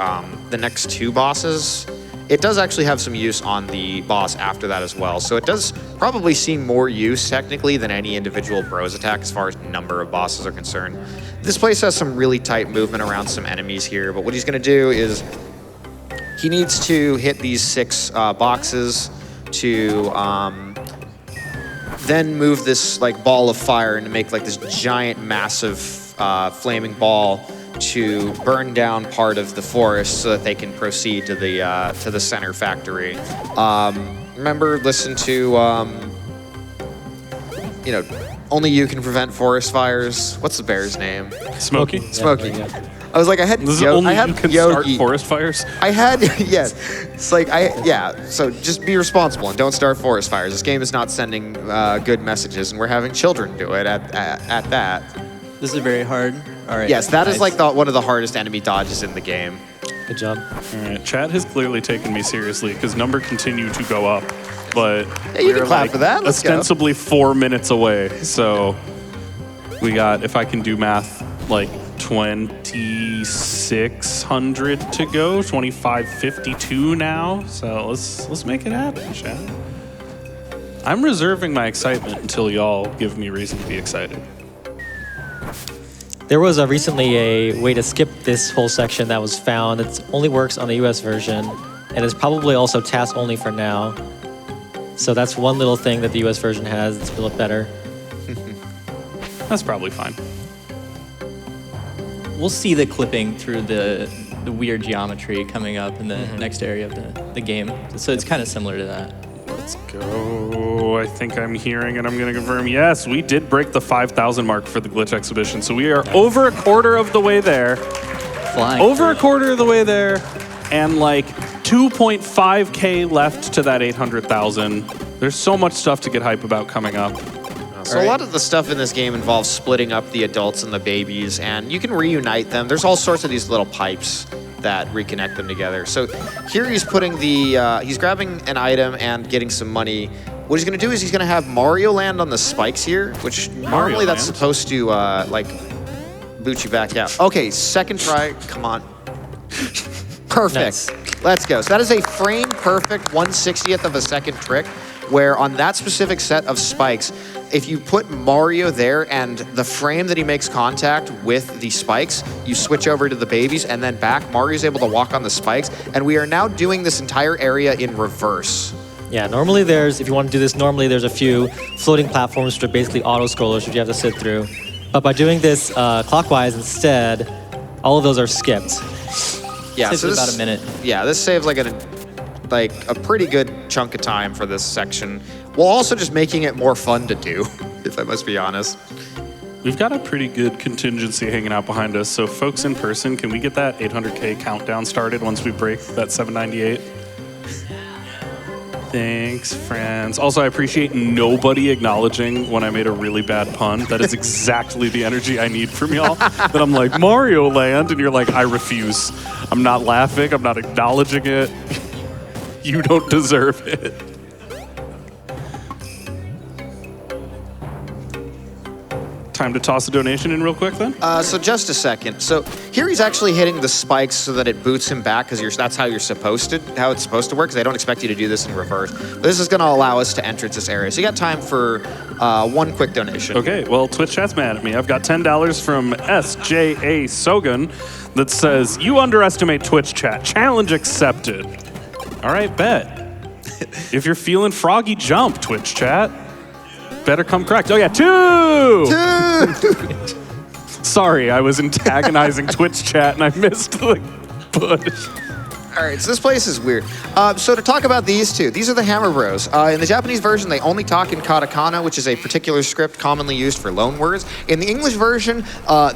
the next two bosses. It does actually have some use on the boss after that as well, so it does probably see more use technically than any individual bros attack as far as number of bosses are concerned. This place has some really tight movement around some enemies here, but what he's going to do is he needs to hit these 6 boxes to then move this like ball of fire and make like this giant massive flaming ball to burn down part of the forest so that they can proceed to the center factory. Remember, listen to only you can prevent forest fires. What's the bear's name?
Smokey?
Smokey.
Yeah.
I was like, I had
This is only
I had
you can
Yogi.
start forest fires?
I had, yes. It's like, so just be responsible and don't start forest fires. This game is not sending good messages, and we're having children do it at that.
This is very hard. All right.
Yes, that is
nice.
like one of the hardest enemy dodges in the game.
Good job.
All right, chat has clearly taken me seriously because number continue to go up, but
Yeah, you can
we're,
clap
like,
for that. Let's go.
ostensibly 4 minutes away. So we got, if I can do math, like 2,600 to go, 2,552 now. So let's make it happen, chat. I'm reserving my excitement until y'all give me reason to be excited.
There was recently a way to skip this whole section that was found. It only works on the US version, and is probably also task only for now. So that's one little thing that the US version has. It's a little better.
That's probably fine.
We'll see the clipping through the weird geometry coming up in the next area of the game. So it's kind of similar to that.
Let's go. I think I'm hearing and I'm going to confirm. Yes, we did break the 5,000 mark for the glitch exhibition. So we are over a quarter of the way there.
Flying.
Over a quarter of the way there. And like 2.5K left to that 800,000. There's so much stuff to get hype about coming up.
So a lot of the stuff in this game involves splitting up the adults and the babies, and you can reunite them. There's all sorts of these little pipes that reconnect them together. So here he's putting he's grabbing an item and getting some money What he's going to do is he's going to have Mario land on the spikes here, which normally that's
land?
supposed to, like, boot you back out. Okay, second try. Come on. Perfect.
Nice.
Let's go. So that is a frame perfect 1/60th of a second trick, where on that specific set of spikes, if you put Mario there and the frame that he makes contact with the spikes, you switch over to the babies and then back, Mario's able to walk on the spikes. And we are now doing this entire area in reverse.
Yeah, normally if you want to do this, normally there's a few floating platforms which are basically auto-scrollers which you have to sit through. But by doing this clockwise instead, all of those are skipped.
Yeah,
Saves
so this,
about a minute.
Yeah, this saves like a pretty good chunk of time for this section, while also just making it more fun to do, if I must be honest.
We've got a pretty good contingency hanging out behind us. So folks in person, can we get that 800K countdown started once we break that 798? Thanks, friends. Also, I appreciate nobody acknowledging when I made a really bad pun. That is exactly the energy I need from y'all. That I'm like, Mario Land, and you're like, I refuse. I'm not laughing. I'm not acknowledging it. You don't deserve it. Time to toss a donation in real quick then?
So just a second. So here he's actually hitting the spikes so that it boots him back, because that's how it's supposed to work, because they don't expect you to do this in reverse. But this is going to allow us to enter this area. So you got time for one quick donation.
Okay, well, Twitch chat's mad at me. I've got $10 from SJA Sogan that says, you underestimate Twitch chat. Challenge accepted. All right, bet. If you're feeling froggy, jump, Twitch chat. Better come correct. Oh, yeah, 2! Sorry, I was antagonizing Twitch chat and I missed the push.
All right, so this place is weird. So to talk about these two, these are the Hammer Bros. In the Japanese version, they only talk in katakana, which is a particular script commonly used for loan words. In the English version,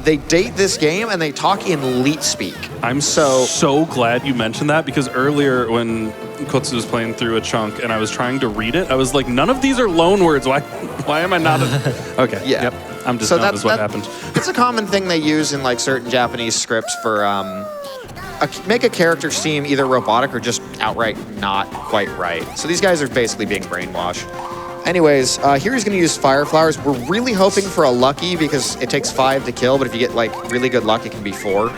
they date this game and they talk in leet speak.
I'm so glad you mentioned that, because earlier when Kotsu was playing through a chunk and I was trying to read it, I was like, none of these are loan words. Why am I not? Okay,
Yeah.
Yep. I'm just dumb is what happened.
It's a common thing they use in like certain Japanese scripts for make a character seem either robotic or just outright not quite right. So these guys are basically being brainwashed. Anyways, here he's going to use Fire Flowers. We're really hoping for a Lucky, because it takes 5 to kill, but if you get like really good luck, it can be 4.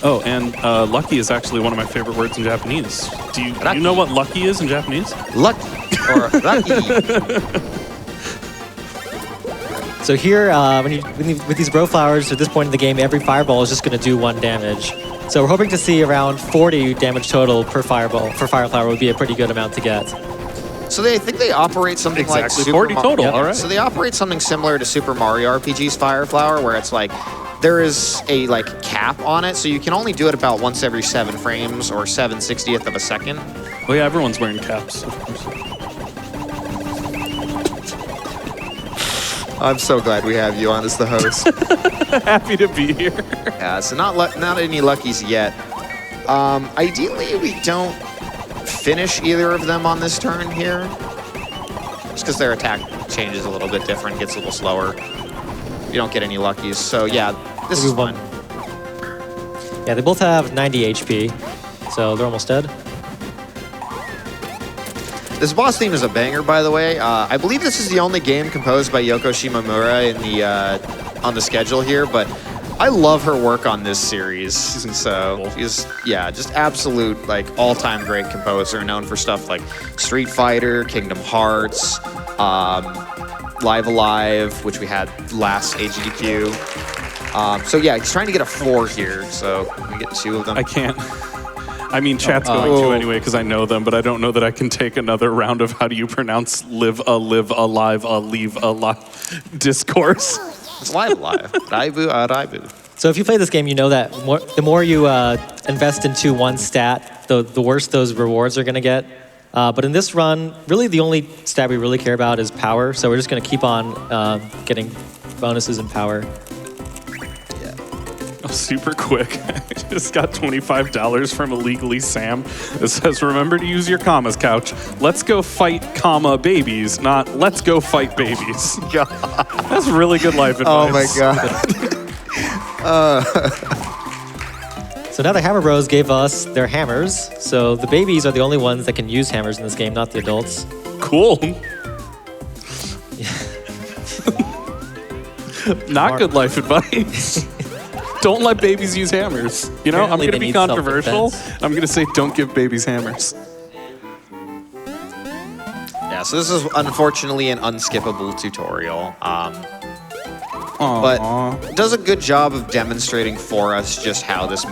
Oh, and lucky is actually one of my favorite words in Japanese. Do you know what lucky is in Japanese?
Lucky or lucky.
So here, with these bro flowers, at this point in the game, every fireball is just going to do 1 damage. So we're hoping to see around 40 damage total per fireball. For fire flower would be a pretty good amount to get.
So I think they operate something like
Exactly,
Super
40 total,
Yep.
all right.
So they operate something similar to Super Mario RPG's Fire Flower, where it's like there is a like cap on it, so you can only do it about once every 7 frames or 7/60th of a second.
Oh yeah, everyone's wearing caps, of course.
I'm so glad we have you on as the host.
Happy to be here.
Yeah, so not any Luckies yet. Ideally, we don't finish either of them on this turn here, just because their attack changes a little bit different, gets a little slower. You don't get any Luckies, so yeah, this is fun.
Yeah, they both have 90 HP, so they're almost dead.
This boss theme is a banger, by the way. I believe this is the only game composed by Yoko Shimomura in the on the schedule here, but I love her work on this series. So she's just absolute like all-time great composer, known for stuff like Street Fighter, Kingdom Hearts, Live Alive, which we had last AGDQ. So yeah, he's trying to get a 4 here, so we get 2 of them.
I can't. I mean, chat's going to anyway because I know them, but I don't know that I can take another round of how do you pronounce live alive, leave alive discourse.
It's Live Alive. Raibu.
So if you play this game, you know that the more you invest into one stat, the worse those rewards are going to get. But in this run, really the only stat we really care about is power. So we're just going to keep on getting bonuses in power.
Oh, super quick. I just got $25 from Illegally Sam. It says, remember to use your commas, couch. Let's go fight, comma, babies, not let's go fight babies.
God.
That's really good life advice.
Oh my god.
So now the Hammer Bros gave us their hammers. So the babies are the only ones that can use hammers in this game, not the adults.
Cool. Not good life advice. Don't let babies use hammers. You know,
Apparently
I'm going
they
to be
need
controversial.
self-defense.
I'm going to say don't give babies hammers.
Yeah, so this is unfortunately an unskippable tutorial. But it does a good job of demonstrating for us just how this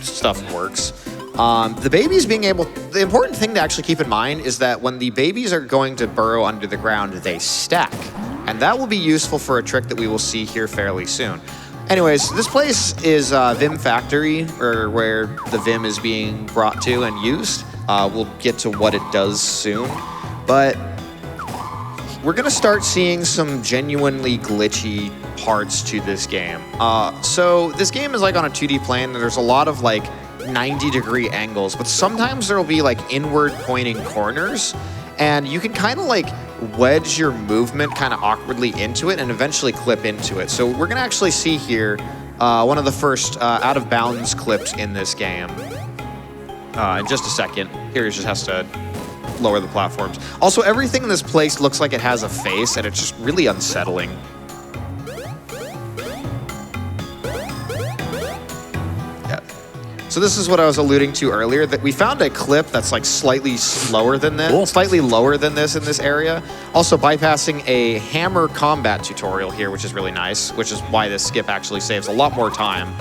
stuff works. The babies being able, the important thing to actually keep in mind is that when the babies are going to burrow under the ground, they stack. And that will be useful for a trick that we will see here fairly soon. Anyways, this place is Vim Factory, or where the Vim is being brought to and used. We'll get to what it does soon. But we're going to start seeing some genuinely glitchy parts to this game. So this game is like on a 2D plane, and there's a lot of like 90-degree angles, but sometimes there will be like inward pointing corners, and you can kind of like wedge your movement kind of awkwardly into it and eventually clip into it. So we're going to actually see here one of the first out-of-bounds clips in this game. In just a second. Here, he just has to lower the platforms. Also, everything in this place looks like it has a face, and it's just really unsettling. Yeah. So this is what I was alluding to earlier, that we found a clip that's like slightly slower than this, slightly lower than this in this area. Also bypassing a hammer combat tutorial here, which is really nice, which is why this skip actually saves a lot more time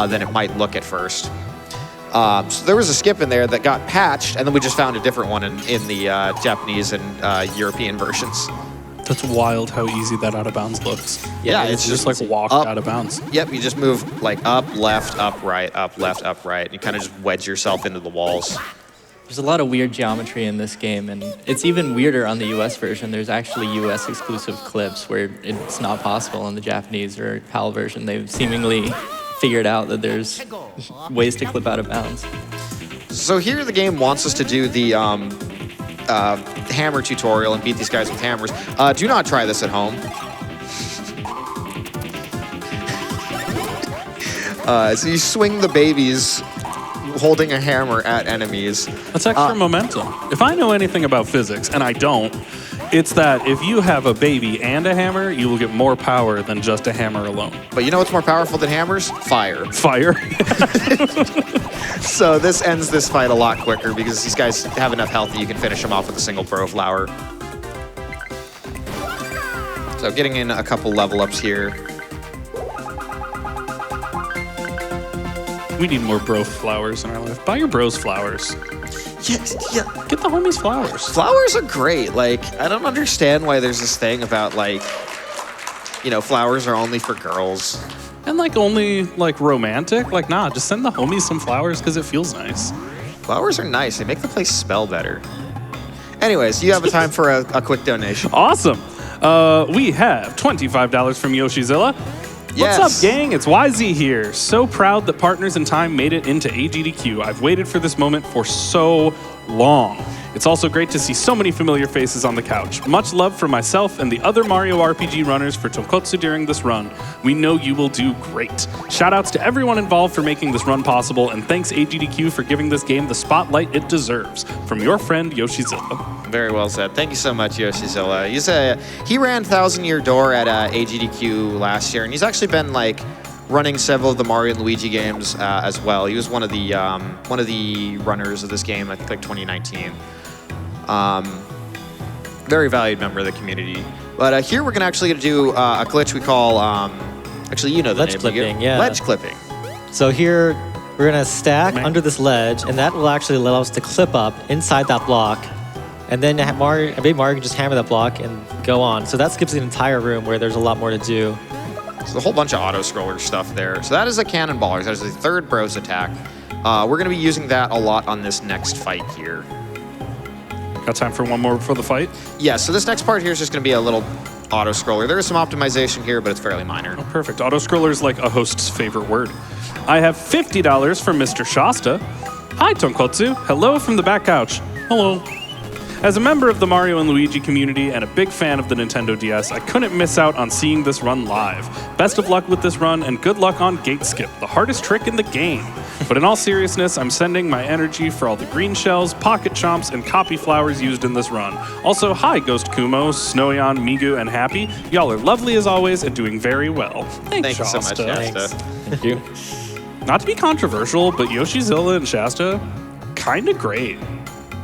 than it might look at first. So there was a skip in there that got patched, and then we just found a different one in the Japanese and European versions.
That's wild how easy that out of bounds looks.
Yeah,
it's just like walk
up,
out of bounds.
Yep, you just move like up, left, up, right, up, left, up, right. You kind of just wedge yourself into the walls.
There's a lot of weird geometry in this game, and it's even weirder on the US version. There's actually US exclusive clips where it's not possible in the Japanese or PAL version. They've seemingly figured out that there's ways to clip out of bounds.
So here the game wants us to do the hammer tutorial and beat these guys with hammers. Do not try this at home. So you swing the babies holding a hammer at enemies.
That's extra momentum. If I know anything about physics, and I don't, it's that if you have a baby and a hammer, you will get more power than just a hammer alone.
But you know what's more powerful than hammers? Fire.
Fire.
So this ends this fight a lot quicker because these guys have enough health that you can finish them off with a single bro flower. So getting in a couple level ups here.
We need more bro flowers in our life. Buy your bros flowers.
Yeah.
Get the homies flowers.
Flowers are great. Like, I don't understand why there's this thing about like, you know, flowers are only for girls.
And like only like romantic? Like, nah, just send the homies some flowers because it feels nice.
Flowers are nice. They make the place smell better. Anyways, you have a time for a quick donation.
Awesome. We have $25 from Yoshizilla.
Yes.
What's up, gang? It's YZ here. So proud that Partners in Time made it into AGDQ. I've waited for this moment for so long. It's also great to see so many familiar faces on the couch. Much love for myself and the other Mario RPG runners for Tonkotsu during this run. We know you will do great. Shoutouts to everyone involved for making this run possible, and thanks AGDQ for giving this game the spotlight it deserves. From your friend, Yoshizilla.
Very well said. Thank you so much, Yoshizilla. He ran Thousand Year Door at AGDQ last year, and he's actually been like running several of the Mario and Luigi games as well. He was one of the runners of this game, I think like 2019. Very valued member of the community. But here we're gonna actually do a glitch we call, actually you know the
ledge
name.
clipping, yeah.
Ledge clipping.
So here we're gonna stack under this ledge, and that will actually allow us to clip up inside that block. And then Baby Mario can just hammer that block and go on. So that skips the entire room where there's a lot more to do.
So a whole bunch of auto-scroller stuff there. So that is a cannonballer. That is the third bros attack. We're gonna be using that a lot on this next fight here.
Got time for one more before the fight?
Yeah, so this next part here is just going to be a little auto-scroller. There is some optimization here, but it's fairly minor.
Oh, perfect. Auto-scroller is like a host's favorite word. I have $50 from Mr. Shasta. Hi, Tonkotsu. Hello from the back couch. Hello. As a member of the Mario and Luigi community and a big fan of the Nintendo DS, I couldn't miss out on seeing this run live. Best of luck with this run, and good luck on Gate Skip, the hardest trick in the game. But in all seriousness, I'm sending my energy for all the green shells, pocket chomps, and copy flowers used in this run. Also, hi GhostKumo, Snoion, Migu, and Happy. Y'all are lovely as always and doing very well. Thanks,
Thank you so much,
Shasta.
Shasta.
Thank you.
Not to be controversial, but Yoshizilla and Shasta, kind of great.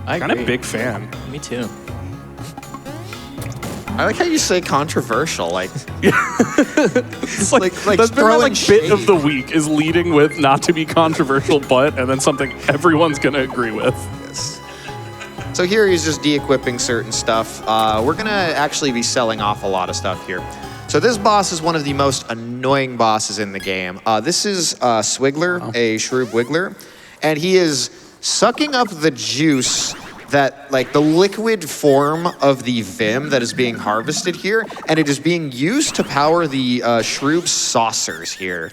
I
Kind of
agree.
big fan.
Me too.
I like how you say controversial. Like,
It's like,
like
that's been my
throwing
like bit of
shade.
the week is leading with not to be controversial, but and then something everyone's gonna agree with.
so here he's just de-equipping certain stuff. We're gonna actually be selling off a lot of stuff here. So this boss is one of the most annoying bosses in the game. This is Swiggler, a Shroob Wiggler, and he is sucking up the juice that, like, the liquid form of the Vim that is being harvested here, and it is being used to power the Shroob saucers here,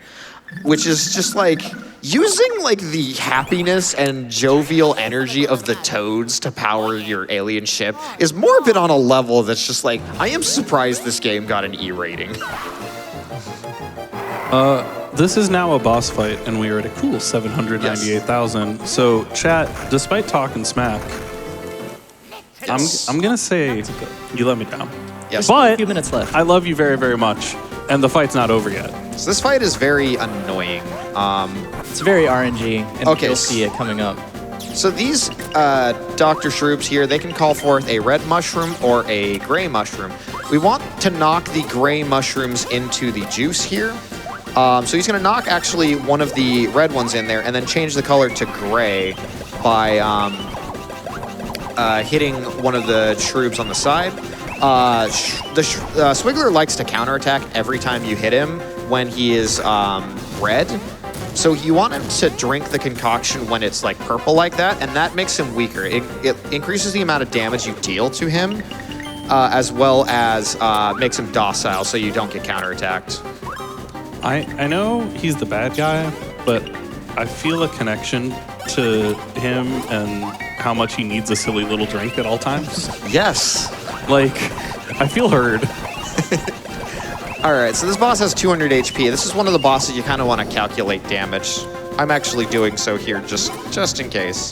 which is just like using like the happiness and jovial energy of the toads to power your alien ship is morbid on a level that's just like, I am surprised this game got an E rating.
This is now a boss fight, and we are at a cool 798,000. So, chat, despite talking smack, I'm gonna say you let me down.
Yes.
But
A few minutes left.
I love you very, very much, and the fight's not over yet.
So this fight is very annoying.
It's very RNG, and
Okay,
you'll see it coming up.
So these Dr. Shroobs here, they can call forth a red mushroom or a gray mushroom. We want to knock the gray mushrooms into the juice here. So he's going to knock actually one of the red ones in there and then change the color to gray by hitting one of the Shroobs on the side. Swiggler likes to counterattack every time you hit him when he is red. So you want him to drink the concoction when it's like purple like that, and that makes him weaker. It increases the amount of damage you deal to him, as well as makes him docile so you don't get counterattacked.
I know he's the bad guy, but I feel a connection to him and how much he needs a silly little drink at all times.
Yes.
Like, I feel heard.
All right, so this boss has 200 HP. This is one of the bosses you kind of want to calculate damage. I'm actually doing so here just in case.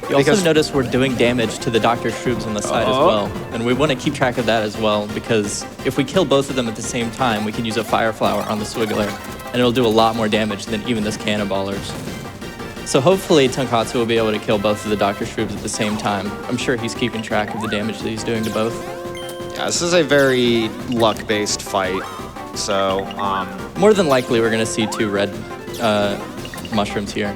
You also
Because-
notice we're doing damage to the Dr. Shroobs on the side as well. And we want to keep track of that as well, because if we kill both of them at the same time, we can use a Fire Flower on the Swiggler, and it'll do a lot more damage than even this Cannonballers. So hopefully Tonkotsu will be able to kill both of the Dr. Shroobs at the same time. I'm sure he's keeping track of the damage that he's doing to both.
Yeah, this is a very luck-based fight. So,
More than likely, we're going to see 2 red mushrooms here.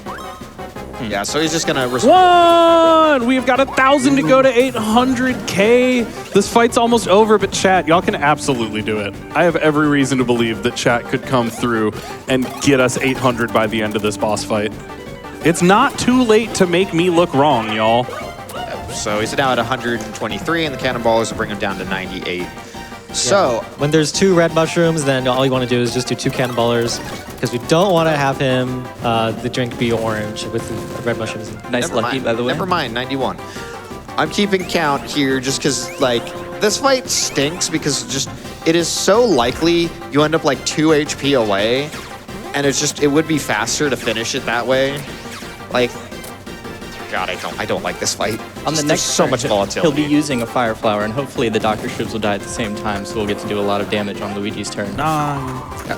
yeah, so he's just gonna
One! We've got 1,000 to go to 800K. This fight's almost over, but chat, y'all can absolutely do it. I have every reason to believe that chat could come through and get us 800 by the end of this boss fight. It's not too late to make me look wrong, y'all.
So he's now at 123, and the Cannonballers will bring him down to 98. So,
When there's 2 red mushrooms, then all you want to do is just do 2 Cannonballers, because we don't want to have him, the drink be orange with the red mushrooms.
Nice
never
lucky,
mind.
by the way.
Never mind, 91. I'm keeping count here just because, like, this fight stinks because just it is so likely you end up like 2 HP away, and it would be faster to finish it that way. Like, God, I don't like this fight.
On the
Just,
next
there's so
turn,
much
He'll
volatility.
be using a Fire Flower, and hopefully the Dr. Shroobs will die at the same time, so we'll get to do a lot of damage on Luigi's turn.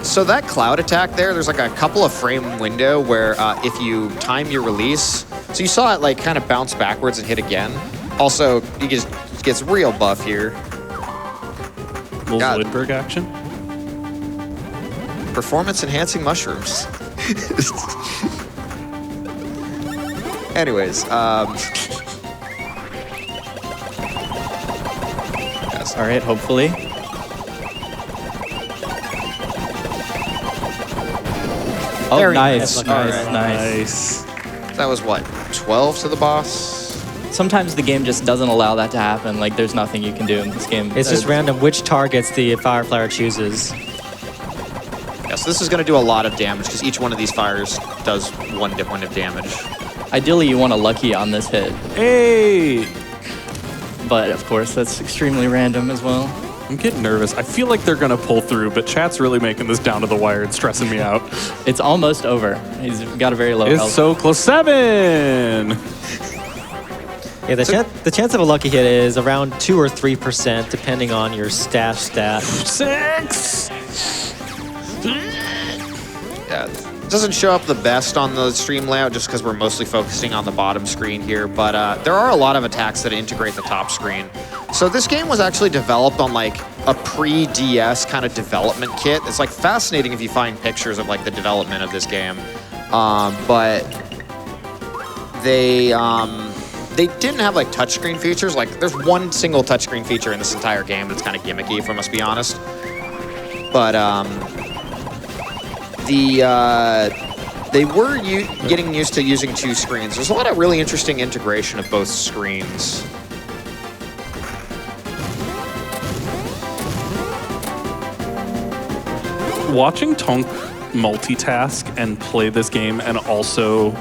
So that cloud attack there's like a couple of frame window where if you time your release, so you saw it like kind of bounce backwards and hit again. Also, he just gets real buff here.
Little
God.
Zoidberg action.
Performance enhancing mushrooms. Anyways, yes.
All right, hopefully. Oh,
Very
nice,
nice.
nice,
All right.
nice.
That was what, 12 to the boss?
Sometimes the game just doesn't allow that to happen. Like, there's nothing you can do in this game.
It's just random which targets the Fire Flower chooses.
Yes, this is going to do a lot of damage because each one of these fires does one point of damage.
Ideally, you want a lucky on this hit,
Hey!
but of course, that's extremely random as well.
I'm getting nervous. I feel like they're gonna pull through, but chat's really making this down to the wire and stressing me out.
It's almost over. He's got a very low
It's
health.
so close. 7!
Yeah, the chance of a lucky hit is around 2 or 3%, depending on your stash stat.
6!
Yeah, it doesn't show up the best on the stream layout just because we're mostly focusing on the bottom screen here, but there are a lot of attacks that integrate the top screen. So this game was actually developed on like a pre-DS kind of development kit. It's like fascinating if you find pictures of like the development of this game, but they didn't have like touchscreen features. Like there's one single touchscreen feature in this entire game that's kind of gimmicky, if I must be honest. But they were getting used to using 2 screens. There's a lot of really interesting integration of both screens.
Watching Tonk multitask and play this game and also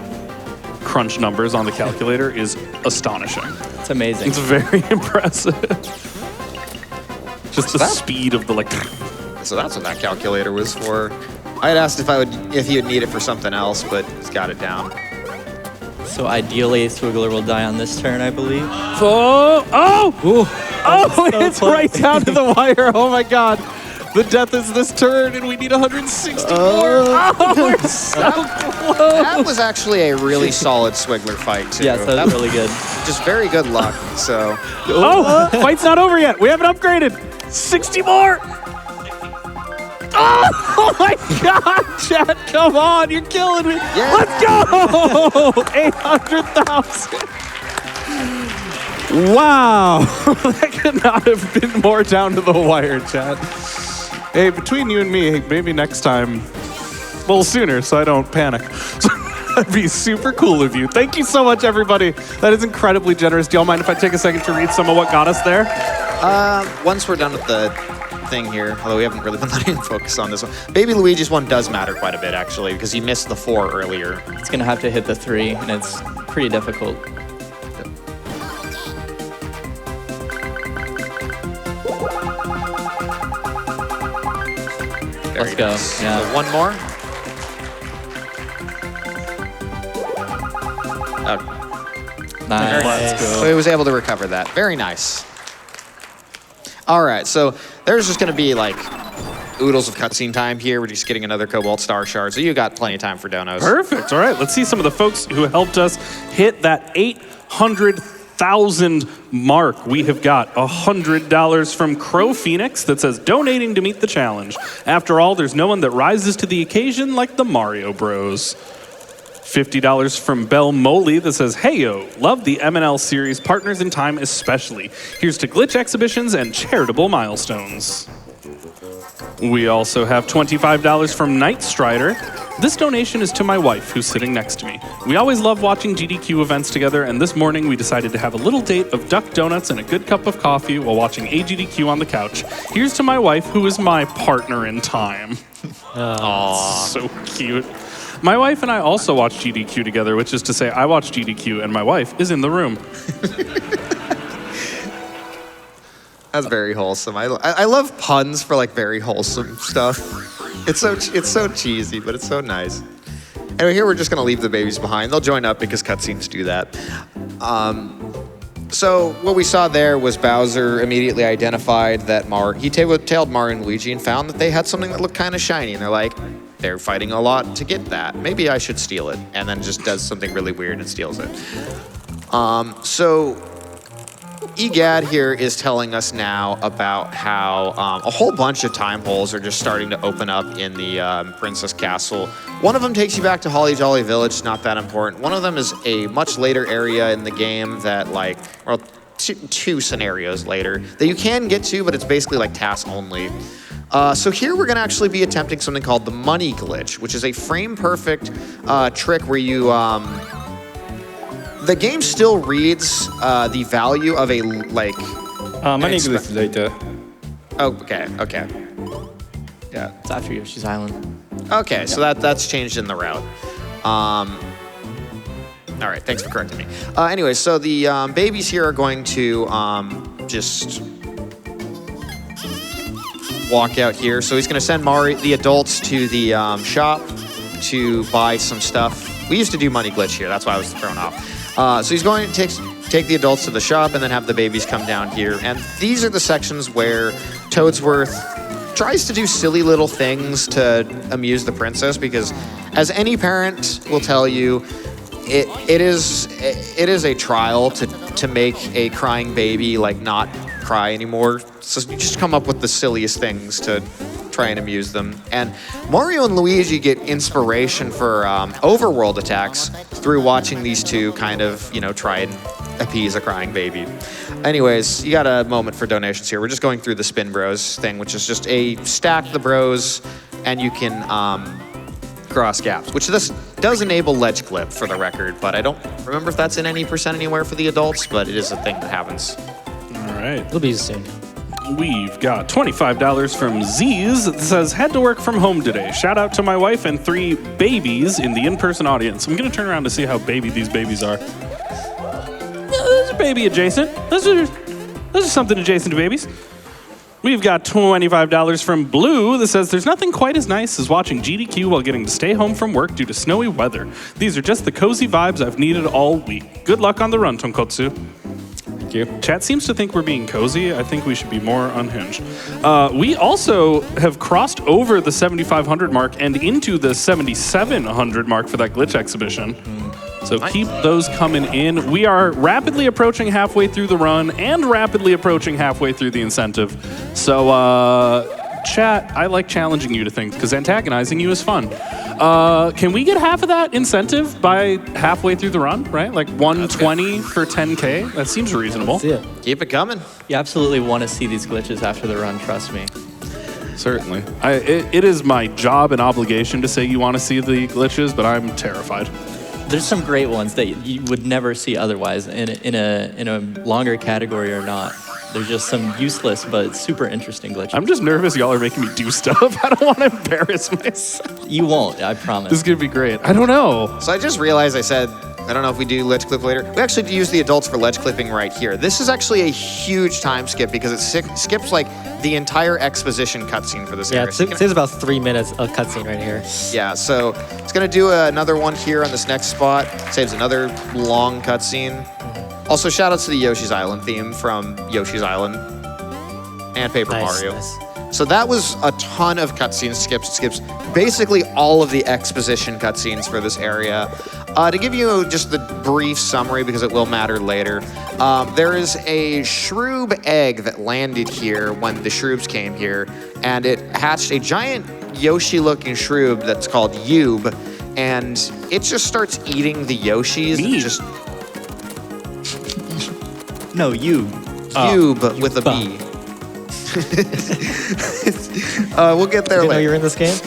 crunch numbers on the calculator is astonishing.
It's amazing.
It's very impressive. Just the speed of the like.
So that's what that calculator was for. I had asked if he would need it for something else, but he's got it down.
So ideally, Swiggler will die on this turn, I believe.
Oh! It's
close.
right down to the wire. Oh my god. The death is this turn, and we need 160 more. Oh, we're so close.
That was actually a really solid Swiggler fight, too.
Yes, that was really good.
Just very good luck, so.
Oh, fight's not over yet. We haven't upgraded. 60 more. Oh my god, Chad, come on. You're killing me.
Yeah.
Let's go. 800,000. Wow. That could not have been more down to the wire, Chad. Hey, between you and me, maybe next time, a little sooner so I don't panic. That'd be super cool of you. Thank you so much, everybody. That is incredibly generous. Do y'all mind if I take a second to read some of what got us there?
Once we're done with the thing here, although we haven't really been letting him focus on this one. Baby Luigi's one does matter quite a bit, actually, because he missed the 4 earlier.
It's going to have to hit the 3, and it's pretty difficult. Let's go. Yeah.
So one more.
Nice.
Let's go.
So he was able to recover that. Very nice. All right, so there's just going to be like oodles of cutscene time here. We're just getting another Cobalt Star Shard, so you got plenty of time for donos.
Perfect. All right, let's see some of the folks who helped us hit that 800,000 mark. We have got $100 from Crow Phoenix that says, donating to meet the challenge. After all, there's no one that rises to the occasion like the Mario Bros. $50 from Bell Moley that says, hey yo, love the MNL series, Partners in Time especially. Here's to glitch exhibitions and charitable milestones. We also have $25 from Night Strider. This donation is to my wife, who's sitting next to me. We always love watching GDQ events together, and this morning we decided to have a little date of duck donuts and a good cup of coffee while watching AGDQ on the couch. Here's to my wife, who is my partner in time. Aww. So cute. My wife and I also watch GDQ together, which is to say I watch GDQ and my wife is in the room.
That's very wholesome. I love puns for like very wholesome stuff. It's so cheesy, but it's so nice. Anyway, here we're just gonna leave the babies behind. They'll join up because cutscenes do that. So what we saw there was Bowser immediately identified that he tailed Mario and Luigi and found that they had something that looked kind of shiny, and they're like, they're fighting a lot to get that. Maybe I should steal it, and then just does something really weird and steals it. So EGAD here is telling us now about how a whole bunch of time holes are just starting to open up in the Princess Castle. One of them takes you back to Holly Jolly Village, it's not that important. One of them is a much later area in the game that two scenarios later that you can get to, but it's basically like task only. So here we're gonna actually be attempting something called the money glitch, which is a frame-perfect trick where you, the game still reads the value of a, like...
money glitch later.
Oh, okay.
Yeah, it's after Yoshi's Island.
Okay, so that's changed in the route. All right, thanks for correcting me. Anyway, so the babies here are going to just walk out here. So he's going to send the adults to the shop to buy some stuff. We used to do money glitch here. That's why I was thrown off. So he's going to take the adults to the shop and then have the babies come down here. And these are the sections where Toadsworth tries to do silly little things to amuse the princess, because as any parent will tell you, it is a trial to make a crying baby like not cry anymore. So you just come up with the silliest things to try and amuse them. And Mario and Luigi get inspiration for overworld attacks through watching these two kind of, try and appease a crying baby. Anyways, you got a moment for donations here. We're just going through the Spin Bros thing, which is just a stack the bros, and you can cross gaps, which this does enable ledge clip for the record, but I don't remember if that's in any percent anywhere for the adults, but it is a thing that happens.
All right.
It'll be soon.
We've got $25 from Z's that says, had to work from home today. Shout out to my wife and 3 babies in the in-person audience. I'm going to turn around to see how baby these babies are. Those are baby adjacent. Those are something adjacent to babies. We've got $25 from Blue that says, there's nothing quite as nice as watching GDQ while getting to stay home from work due to snowy weather. These are just the cozy vibes I've needed all week. Good luck on the run, Tonkotsu. Thank you. Chat seems to think we're being cozy. I think we should be more unhinged. We also have crossed over the 7,500 mark and into the 7,700 mark for that glitch exhibition. So keep those coming in. We are rapidly approaching halfway through the run and rapidly approaching halfway through the incentive. So, chat, I like challenging you to things because antagonizing you is fun. Can we get half of that incentive by halfway through the run, right? Like 120 for 10K? That seems reasonable.
See it.
Keep it coming.
You absolutely want to see these glitches after the run, trust me.
Certainly. It is my job and obligation to say you want to see the glitches, but I'm terrified.
There's some great ones that you would never see otherwise in a longer category or not. There's just some useless but super interesting glitches.
I'm just nervous y'all are making me do stuff. I don't want to embarrass myself.
You won't, I promise.
This is going to be great. I don't know.
So I just realized I said, I don't know if we do ledge clip later. We actually use the adults for ledge clipping right here. This is actually a huge time skip because it skips like the entire exposition cutscene for this
Yeah,
area.
it saves about 3 minutes of cutscene right here.
Yeah, so it's gonna do another one here on this next spot. Saves another long cutscene. Also, shout outs to the Yoshi's Island theme from Yoshi's Island and Paper Mario.
Nice.
So that was a ton of cutscenes. Skips basically all of the exposition cutscenes for this area. To give you just the brief summary, because it will matter later, there is a shroob egg that landed here when the shroobs came here, and it hatched a giant Yoshi-looking shroob that's called Yube, and it just starts eating the Yoshis.
Me?
And just
No, you.
Yube with a B. We'll get there
You know
later.
you're in this game?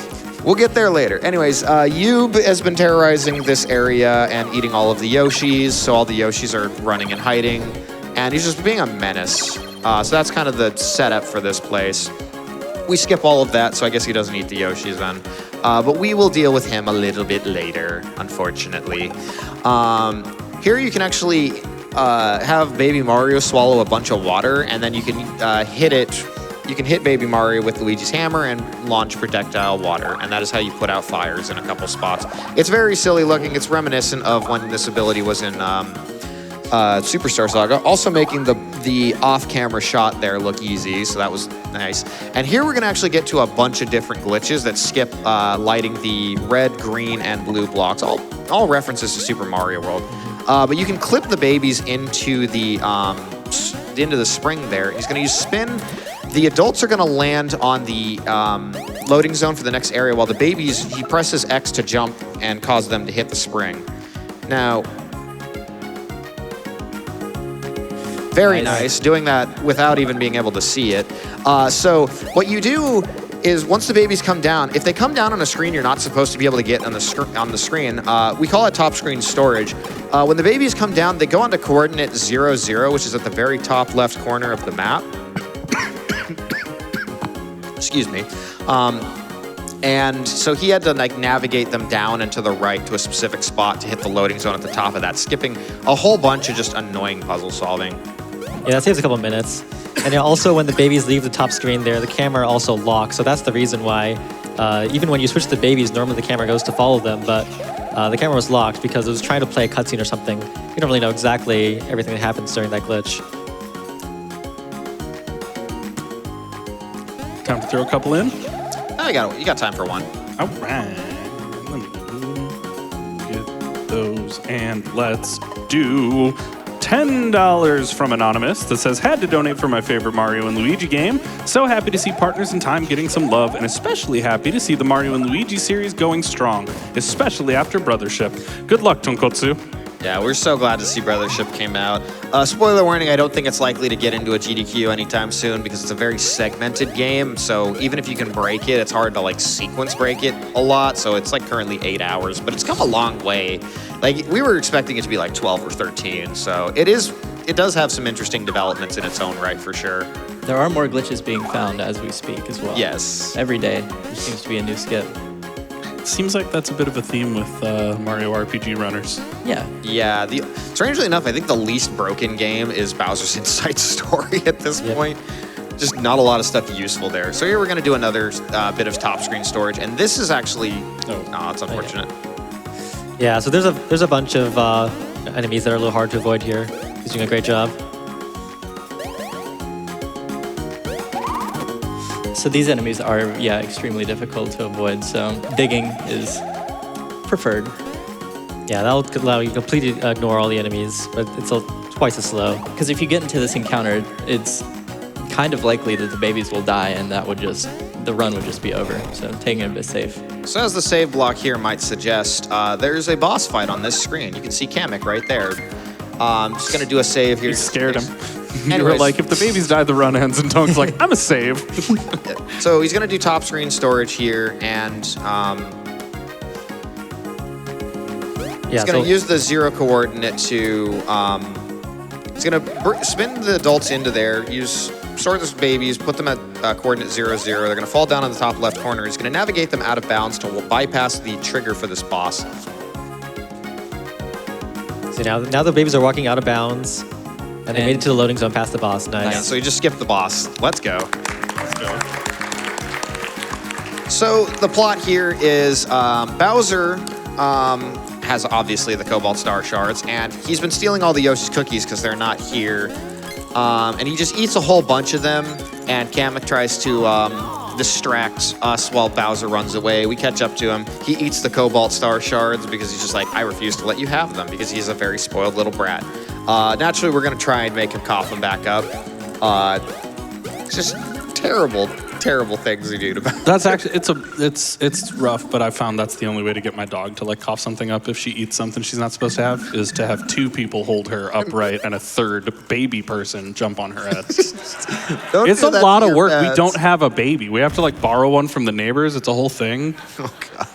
We'll get there later. Anyways, Yube has been terrorizing this area and eating all of the Yoshis, so all the Yoshis are running and hiding, and he's just being a menace. So that's kind of the setup for this place. We skip all of that, so I guess he doesn't eat the Yoshis then. But we will deal with him a little bit later, unfortunately. Here you can actually have Baby Mario swallow a bunch of water, and then you can hit it. You can hit Baby Mario with Luigi's hammer and launch projectile water, and that is how you put out fires in a couple spots. It's very silly looking. It's reminiscent of when this ability was in Superstar Saga, also making the off-camera shot there look easy, so that was nice. And here we're gonna actually get to a bunch of different glitches that skip lighting the red, green, and blue blocks, all references to Super Mario World. But you can clip the babies into the spring there. He's gonna use spin. The adults are gonna land on the loading zone for the next area, while the babies, he presses X to jump and cause them to hit the spring. Now, very nice, doing that without even being able to see it. So what you do is once the babies come down, if they come down on a screen you're not supposed to be able to get on the screen, we call it top screen storage. When the babies come down, they go onto coordinate 0, 0, which is at the very top left corner of the map. Excuse me. And so he had to like navigate them down and to the right to a specific spot to hit the loading zone at the top of that, skipping a whole bunch of just annoying puzzle solving.
Yeah, that saves a couple minutes. And then also when the babies leave the top screen there, the camera also locks. So that's the reason why, even when you switch the babies, normally the camera goes to follow them, but the camera was locked because it was trying to play a cutscene or something. You don't really know exactly everything that happens during that glitch.
Time to throw a couple in.
Oh, you got time for one.
All right. Let me get those, and let's do $10 from Anonymous that says, had to donate for my favorite Mario and Luigi game. So happy to see Partners in Time getting some love, and especially happy to see the Mario and Luigi series going strong, especially after Brothership. Good luck, Tonkotsu.
Yeah, we're so glad to see Brothership came out. Spoiler warning, I don't think it's likely to get into a GDQ anytime soon because it's a very segmented game. So even if you can break it, it's hard to like sequence break it a lot. So it's like currently 8 hours, but it's come a long way. Like we were expecting it to be like 12 or 13. So it does have some interesting developments in its own right for sure.
There are more glitches being found as we speak as well.
Yes.
Every day there seems to be a new skip.
Seems like that's a bit of a theme with Mario RPG runners.
Yeah.
Yeah, strangely enough, I think the least broken game is Bowser's Inside Story at this point. Just not a lot of stuff useful there. So here we're going to do another bit of top screen storage, and this is actually... Oh, it's unfortunate.
Yeah, so there's a bunch of enemies that are a little hard to avoid here. He's doing a great job.
So these enemies are, extremely difficult to avoid. So digging is preferred.
Yeah, that'll allow you to completely ignore all the enemies, but it's twice as slow.
Because if you get into this encounter, it's kind of likely that the babies will die, and the run would just be over. So taking it a bit safe.
So as the save block here might suggest, there's a boss fight on this screen. You can see Kamek right there. Just going to do a save here.
You scared him. You
Anyways.
were like, if the babies die, the run ends, and Tonk's like, I'm a save.
So he's going to do top screen storage here, and he's going to use the 0 coordinate to... he's going to spin the adults into there, store those babies, put them at coordinate 0, 0. They're going to fall down on the top left corner. He's going to navigate them out of bounds to bypass the trigger for this boss.
So now the babies are walking out of bounds, and they made it to the loading zone past the boss. Nice.
Yeah, so he just skipped the boss. Let's go. So the plot here is Bowser has obviously the Cobalt Star shards, and he's been stealing all the Yoshi's cookies because they're not here. And he just eats a whole bunch of them, and Kamek tries to distract us while Bowser runs away. We catch up to him. He eats the Cobalt Star shards because he's just like, I refuse to let you have them, because he's a very spoiled little brat. Naturally, we're going to try and make him cough them back up. Just terrible things he do to Bowser.
That's actually, it's rough, but I found that's the only way to get my dog to like cough something up if she eats something she's not supposed to have, is to have 2 people hold her upright and a 3rd baby person jump on her head. It's a lot of work. We don't have a baby. We have to like borrow one from the neighbors. It's a whole thing.
Oh, God.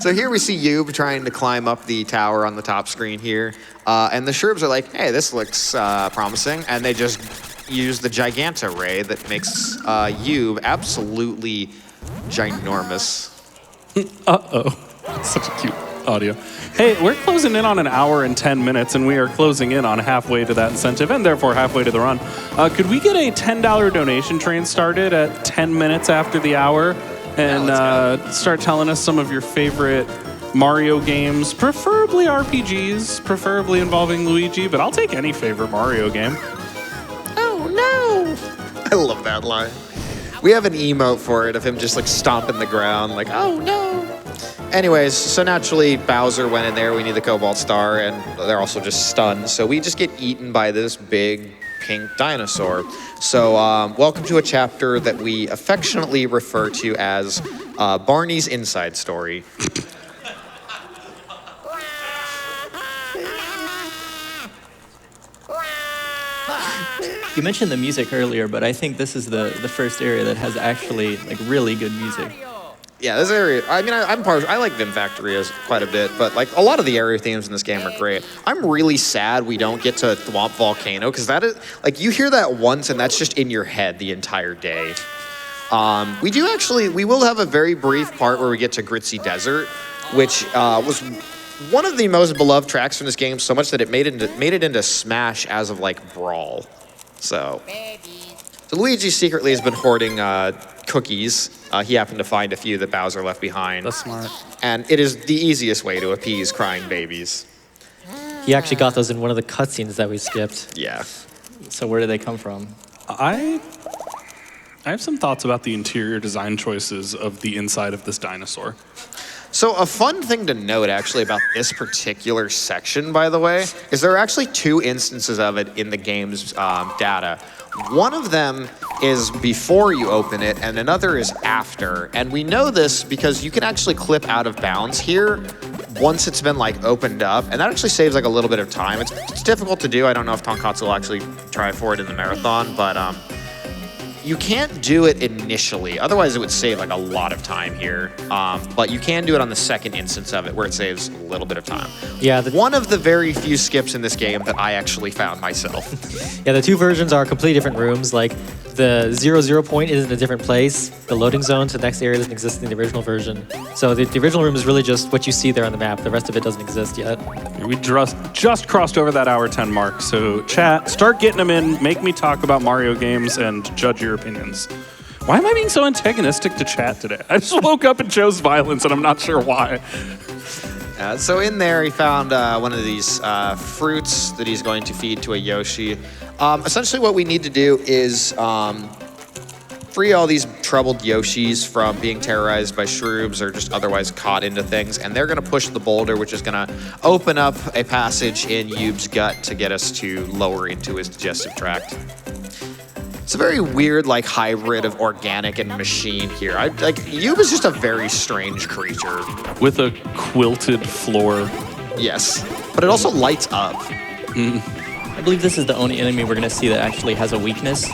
So here we see Yub trying to climb up the tower on the top screen here. And the Sherbs are like, hey, this looks promising. And they just use the Giganta Ray that makes Yub absolutely ginormous.
Uh-oh. Such a cute audio. Hey, we're closing in on an hour and 10 minutes, and we are closing in on halfway to that incentive, and therefore halfway to the run. Could we get a $10 donation train started at 10 minutes after the hour? And start telling us some of your favorite Mario games, preferably RPGs, preferably involving Luigi, but I'll take any favorite Mario game.
Oh, no. I love that line. We have an emote for it of him just like stomping the ground like, oh, no. Anyways, so naturally Bowser went in there. We need the Cobalt Star, and they're also just stunned. So we just get eaten by this big pink dinosaur. So welcome to a chapter that we affectionately refer to as Barney's Inside Story.
You mentioned the music earlier, but I think this is the first area that has actually like really good music.
Yeah, this area, I mean, I like Vim Factory quite a bit, but like a lot of the area themes in this game are great. I'm really sad we don't get to Thwomp Volcano, because that is, like, you hear that once and that's just in your head the entire day. We will have a very brief part where we get to Gritzy Desert, which was one of the most beloved tracks from this game, so much that it made it into Smash as of like Brawl. So, So Luigi secretly has been hoarding cookies. He happened to find a few that Bowser left behind.
That's smart.
And it is the easiest way to appease crying babies.
He actually got those in one of the cutscenes that we skipped.
Yeah.
So where do they come from?
I have some thoughts about the interior design choices of the inside of this dinosaur.
So a fun thing to note actually about this particular section, by the way, is there are actually 2 instances of it in the game's data. One of them is before you open it, and another is after. And we know this because you can actually clip out of bounds here once it's been like opened up, and that actually saves like a little bit of time. It's difficult to do. I don't know if Tonkotsu will actually try for it in the marathon, but you can't do it initially. Otherwise, it would save like a lot of time here. But you can do it on the second instance of it, where it saves a little bit of time.
Yeah,
One of the very few skips in this game that I actually found myself.
Yeah, the 2 versions are completely different rooms. Like the 0 point is in a different place. The loading zone to the next area doesn't exist in the original version. So the original room is really just what you see there on the map. The rest of it doesn't exist yet.
We just crossed over that hour 10 mark. So chat, start getting them in. Make me talk about Mario games and judge your opinions. Why am I being so antagonistic to chat today? I just woke up and chose violence, and I'm not sure why.
So in there, he found one of these fruits that he's going to feed to a Yoshi. Essentially, what we need to do is free all these troubled Yoshis from being terrorized by shrooms or just otherwise caught into things. And they're going to push the boulder, which is going to open up a passage in Yube's gut to get us to lower into his digestive tract. It's a very weird, like, hybrid of organic and machine here. Yube is just a very strange creature.
With a quilted floor.
Yes, but it also lights up.
I believe this is the only enemy we're going to see that actually has a weakness.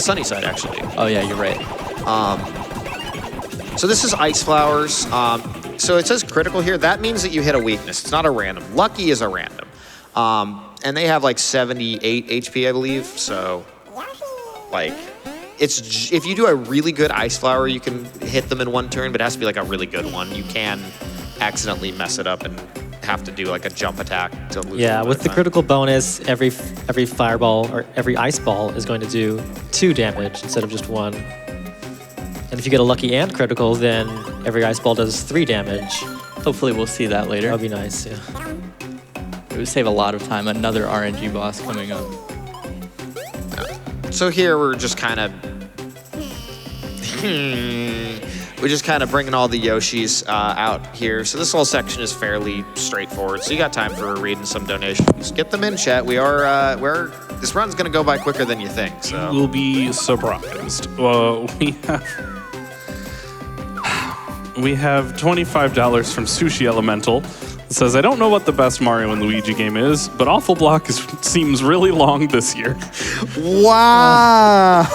Sunnyside, actually.
Oh yeah, you're right.
So this is Ice Flowers. So it says critical here. That means that you hit a weakness. It's not a random. Lucky is a random. And they have like 78 HP, I believe. So, like, if you do a really good Ice Flower, you can hit them in one turn, but it has to be like a really good one. You can accidentally mess it up and have to do like a jump attack to lose.
Yeah, with the critical bonus, every fireball or every ice ball is going to do 2 damage instead of just 1. And if you get a lucky and critical, then every ice ball does 3 damage.
Hopefully we'll see that later.
That'd be nice, yeah.
It would save a lot of time. Another RNG boss coming up.
So here we're just kind of bringing all the Yoshis out here. So this whole section is fairly straightforward. So you got time for reading some donations. Get them in, chat. This run's gonna go by quicker than you think. So
We'll be surprised. We have $25 from Sushi Elemental. It says, I don't know what the best Mario and Luigi game is, but Awful Block seems really long this year.
wow!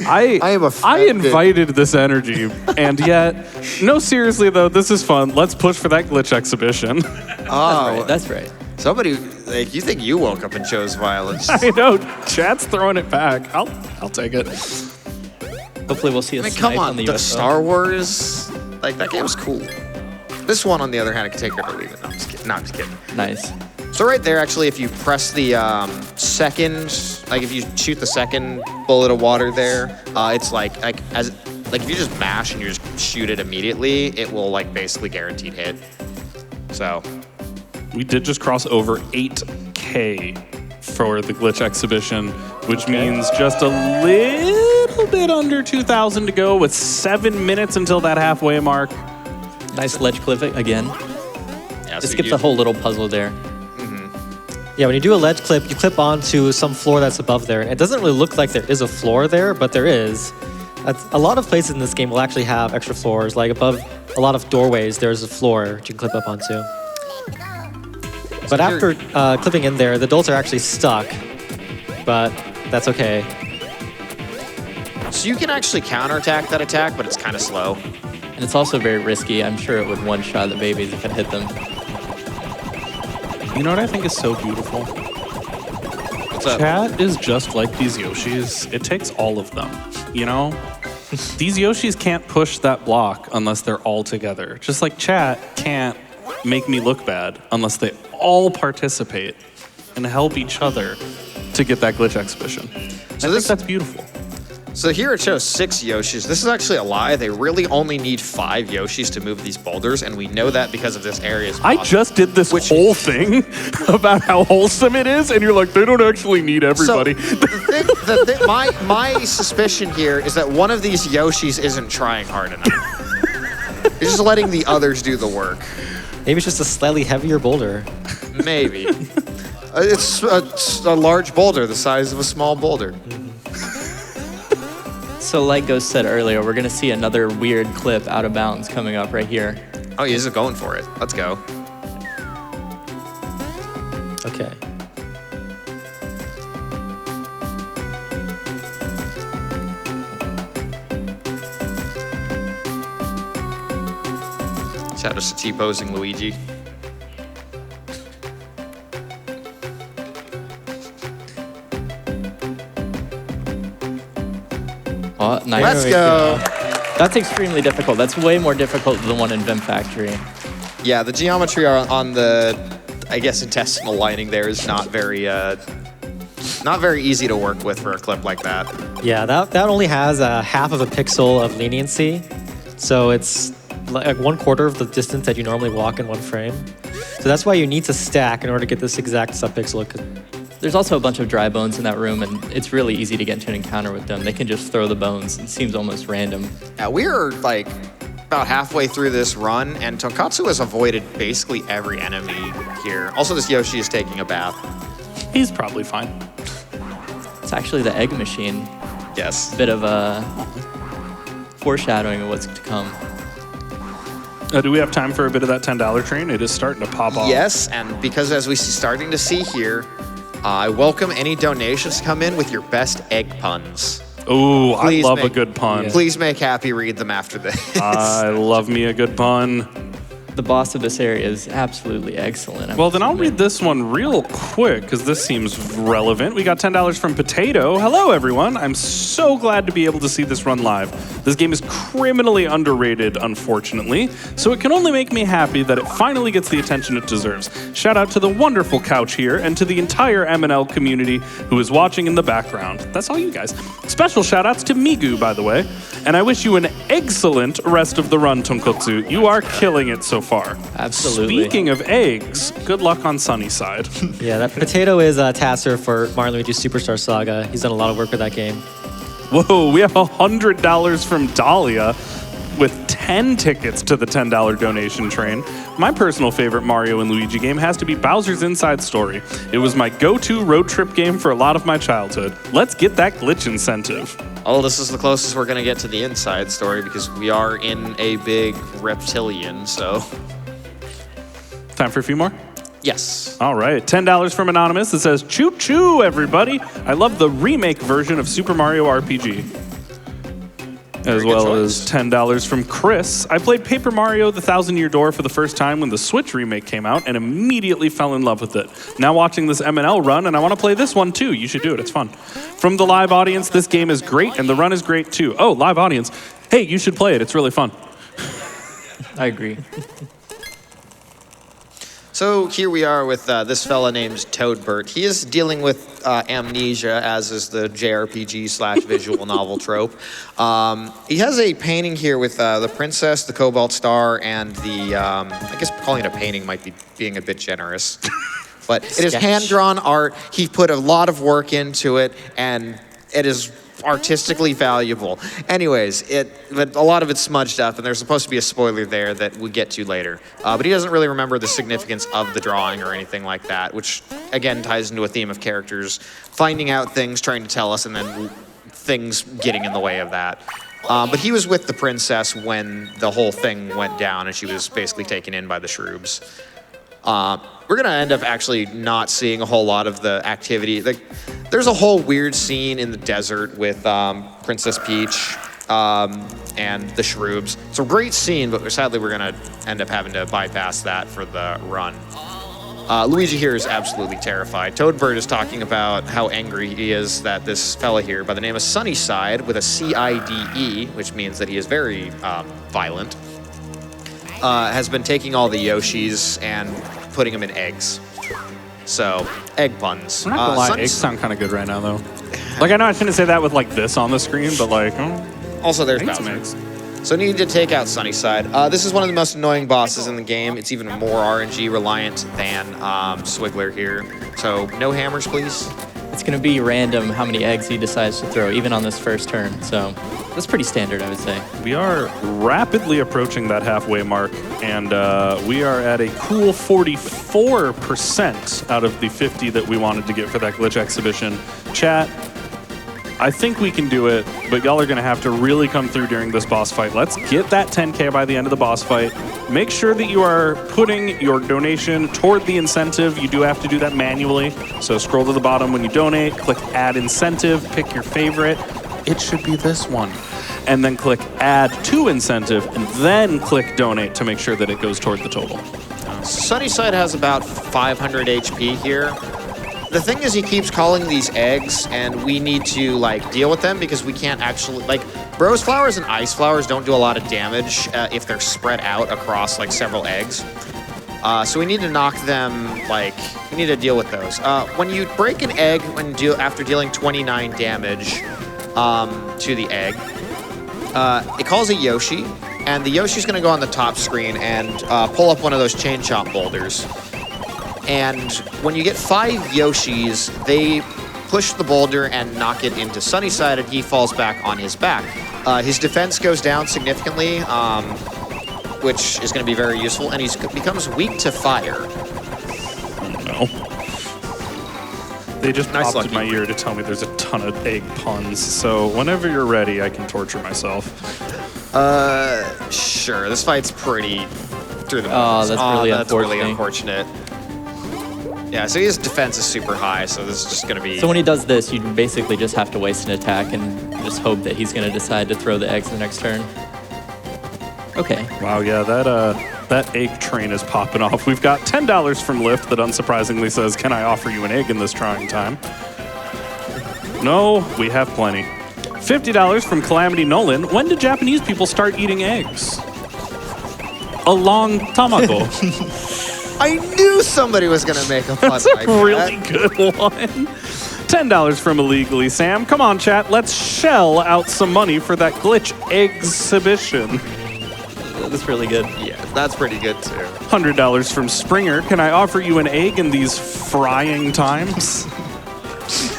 I am offended.
I invited this energy, and yet, no, seriously though, this is fun. Let's push for that glitch exhibition.
Oh,
That's right.
somebody like you think you woke up and chose violence?
I know, chat's throwing it back. I'll take it.
Hopefully we'll see a
I mean,
snipe
come on,
on the
the
UFO.
Star Wars, like that game was cool. This one, on the other hand, I can take it or leave it. No, I'm just kidding. No, I'm just kidding.
Nice.
So right there, actually, if you press the second, like if you shoot the second bullet of water there, it's like if you just mash and you just shoot it immediately, it will like basically guaranteed hit. So
We did just cross over 8K for the glitch exhibition, which means just a little bit under 2,000 to go with 7 minutes until that halfway mark.
Nice ledge clip again.
yeah,
Just
so
skip
you-
the whole little puzzle there.
Yeah, when you do a ledge clip, you clip onto some floor that's above there. And it doesn't really look like there is a floor there, but there is. A lot of places in this game will actually have extra floors. Like above a lot of doorways, there's a floor you can clip up onto. But after clipping in there, the adults are actually stuck. But that's okay.
So you can actually counterattack that attack, but it's kind of slow.
And it's also very risky. I'm sure it would one-shot the babies if it hit them.
You know what I think is so beautiful?
What's up?
Chat is just like these Yoshis. It takes all of them, you know? These Yoshis can't push that block unless they're all together. Just like chat can't make me look bad unless they all participate and help each other to to get that glitch exhibition.
So
I think that's beautiful.
So here it shows 6 Yoshis. This is actually a lie. They really only need 5 Yoshis to move these boulders, and we know that because of this area's
I just did this whole thing about how wholesome it is, and you're like, they don't actually need everybody.
So my suspicion here is that one of these Yoshis isn't trying hard enough. They're just letting the others do the work.
Maybe it's just a slightly heavier boulder.
Maybe. It's a large boulder the size of a small boulder.
So like Ghost said earlier, we're going to see another weird clip out of bounds coming up right here.
Oh, he's going for it. Let's go.
Okay.
Shout out to T-posing Luigi.
Oh, nice.
Let's go.
That's extremely difficult. That's way more difficult than the one in Vim Factory.
Yeah, the geometry on the, I guess, intestinal lining there is not very easy to work with for a clip like that.
Yeah, that only has a half of a pixel of leniency. So it's like 1/4 of the distance that you normally walk in one frame. So that's why you need to stack in order to get this exact subpixel.
There's also a bunch of dry bones in that room, and it's really easy to get into an encounter with them. They can just throw the bones. It seems almost random.
Yeah, we're like about halfway through this run, and Tonkotsu has avoided basically every enemy here. Also, this Yoshi is taking a bath.
He's probably fine.
It's actually the egg machine.
Yes.
Bit of a foreshadowing of what's to come.
Do we have time for a bit of that $10 train? It is starting to pop off.
Yes, and because as we starting to see here, I welcome any donations to come in with your best egg puns.
Ooh, I
Please
love a
make-
good pun.
Please make Happy read them after this.
I love me a good pun.
The boss of this area is absolutely excellent.
Well, then I'll read this one real quick because this seems relevant. We got $10 from Potato. Hello, everyone. I'm so glad to be able to see this run live. This game is criminally underrated, unfortunately, so it can only make me happy that it finally gets the attention it deserves. Shout out to the wonderful couch here and to the entire MNL community who is watching in the background. That's all you guys. Special shout outs to Migu, by the way. And I wish you an excellent rest of the run, Tonkotsu. You are killing it so far.
Absolutely.
Speaking of eggs, good luck on Sunnyside.
Yeah, that Potato is Tasser for Mario & Luigi Superstar Saga. He's done a lot of work with that game.
Whoa, we have $100 from Dahlia with 10 tickets to the $10 donation train. My personal favorite Mario & Luigi game has to be Bowser's Inside Story. It was my go-to road trip game for a lot of my childhood. Let's get that glitch incentive.
Oh, this is the closest we're going to get to the inside story because we are in a big reptilian, so...
Time for a few more?
Yes.
All right, $10 from Anonymous. It says, choo choo, everybody. I love the remake version of Super Mario RPG. As well as $10 from Chris. I played Paper Mario The 1,000-Year Door for the first time when the Switch remake came out and immediately fell in love with it. Now watching this MNL run, and I want to play this one too. You should do it, it's fun. From the live audience, this game is great and the run is great too. Oh, live audience. Hey, you should play it, it's really fun.
I agree.
So here we are with this fella named Toadbert. He is dealing with amnesia, as is the JRPG/visual novel trope. He has a painting here with the princess, the Cobalt Star, and the, I guess calling it a painting might be being a bit generous. But it is hand-drawn art. He put a lot of work into it, and it is artistically valuable. Anyways, but a lot of it's smudged up, and there's supposed to be a spoiler there that we get to later. But he doesn't really remember the significance of the drawing or anything like that, which again ties into a theme of characters finding out things, trying to tell us, and then things getting in the way of that. But he was with the princess when the whole thing went down, and she was basically taken in by the Shroobs. We're gonna end up actually not seeing a whole lot of the activity. Like, there's a whole weird scene in the desert with Princess Peach and the Shroobs. It's a great scene, but sadly we're gonna end up having to bypass that for the run. Luigi here is absolutely terrified. Toadbird is talking about how angry he is that this fella here by the name of Sunnyside with a C-I-D-E, which means that he is very violent, has been taking all the Yoshis and putting them in eggs. So, egg puns.
I'm not gonna lie,
Sunny-
eggs sound kind of good right now, though. Like, I know I shouldn't say that with, like, this on the screen, but, like,
Also, there's
I need some
Bowser.
eggs.
So need to take out Sunnyside. This is one of the most annoying bosses in the game. It's even more RNG reliant than Swiggler here. So no hammers, please.
It's going to be random how many eggs he decides to throw, even on this first turn. So that's pretty standard, I would say.
We are rapidly approaching that halfway mark, and we are at a cool 44% out of the 50 that we wanted to get for that glitch exhibition. Chat, I think we can do it, but y'all are going to have to really come through during this boss fight. Let's get that 10K by the end of the boss fight. Make sure that you are putting your donation toward the incentive. You do have to do that manually. So scroll to the bottom when you donate, click Add Incentive, pick your favorite. It should be this one. And then click Add to Incentive, and then click Donate to make sure that it goes toward the total.
Sunnyside has about 500 HP here. The thing is, he keeps calling these eggs, and we need to like deal with them because we can't actually like Rose Flowers and Ice Flowers don't do a lot of damage if they're spread out across like several eggs. So we need to knock them. Like we need to deal with those. When you break an egg after dealing 29 damage to the egg, it calls a Yoshi, and the Yoshi's going to go on the top screen and pull up one of those chain chomp boulders. And when you get 5 Yoshis, they push the boulder and knock it into Sunnyside, and he falls back on his back. His defense goes down significantly, which is going to be very useful, and he becomes weak to fire.
No. They just
Nice
popped in my
lucky.
ear to tell me there's a ton of egg puns. So whenever you're ready, I can torture myself.
Sure. This fight's pretty through the
Oh,
moons.
that's really
that's really
unfortunate.
unfortunate. Yeah, so his defense is super high, so this is just going to be...
So when he does this, you basically just have to waste an attack and just hope that he's going to decide to throw the eggs the next turn. Okay.
Wow, yeah, that egg train is popping off. We've got $10 from Lyft that unsurprisingly says, "Can I offer you an egg in this trying time?" No, we have plenty. $50 from Calamity Nolan. When did Japanese people start eating eggs? A long time ago.
I knew somebody was going to make a pun
That's
like
a really
that.
good one. $10 from Illegally Sam. Come on, chat. Let's shell out some money for that glitch exhibition.
That's really good.
Yeah, that's pretty good, too.
$100 from Springer. Can I offer you an egg in these frying times?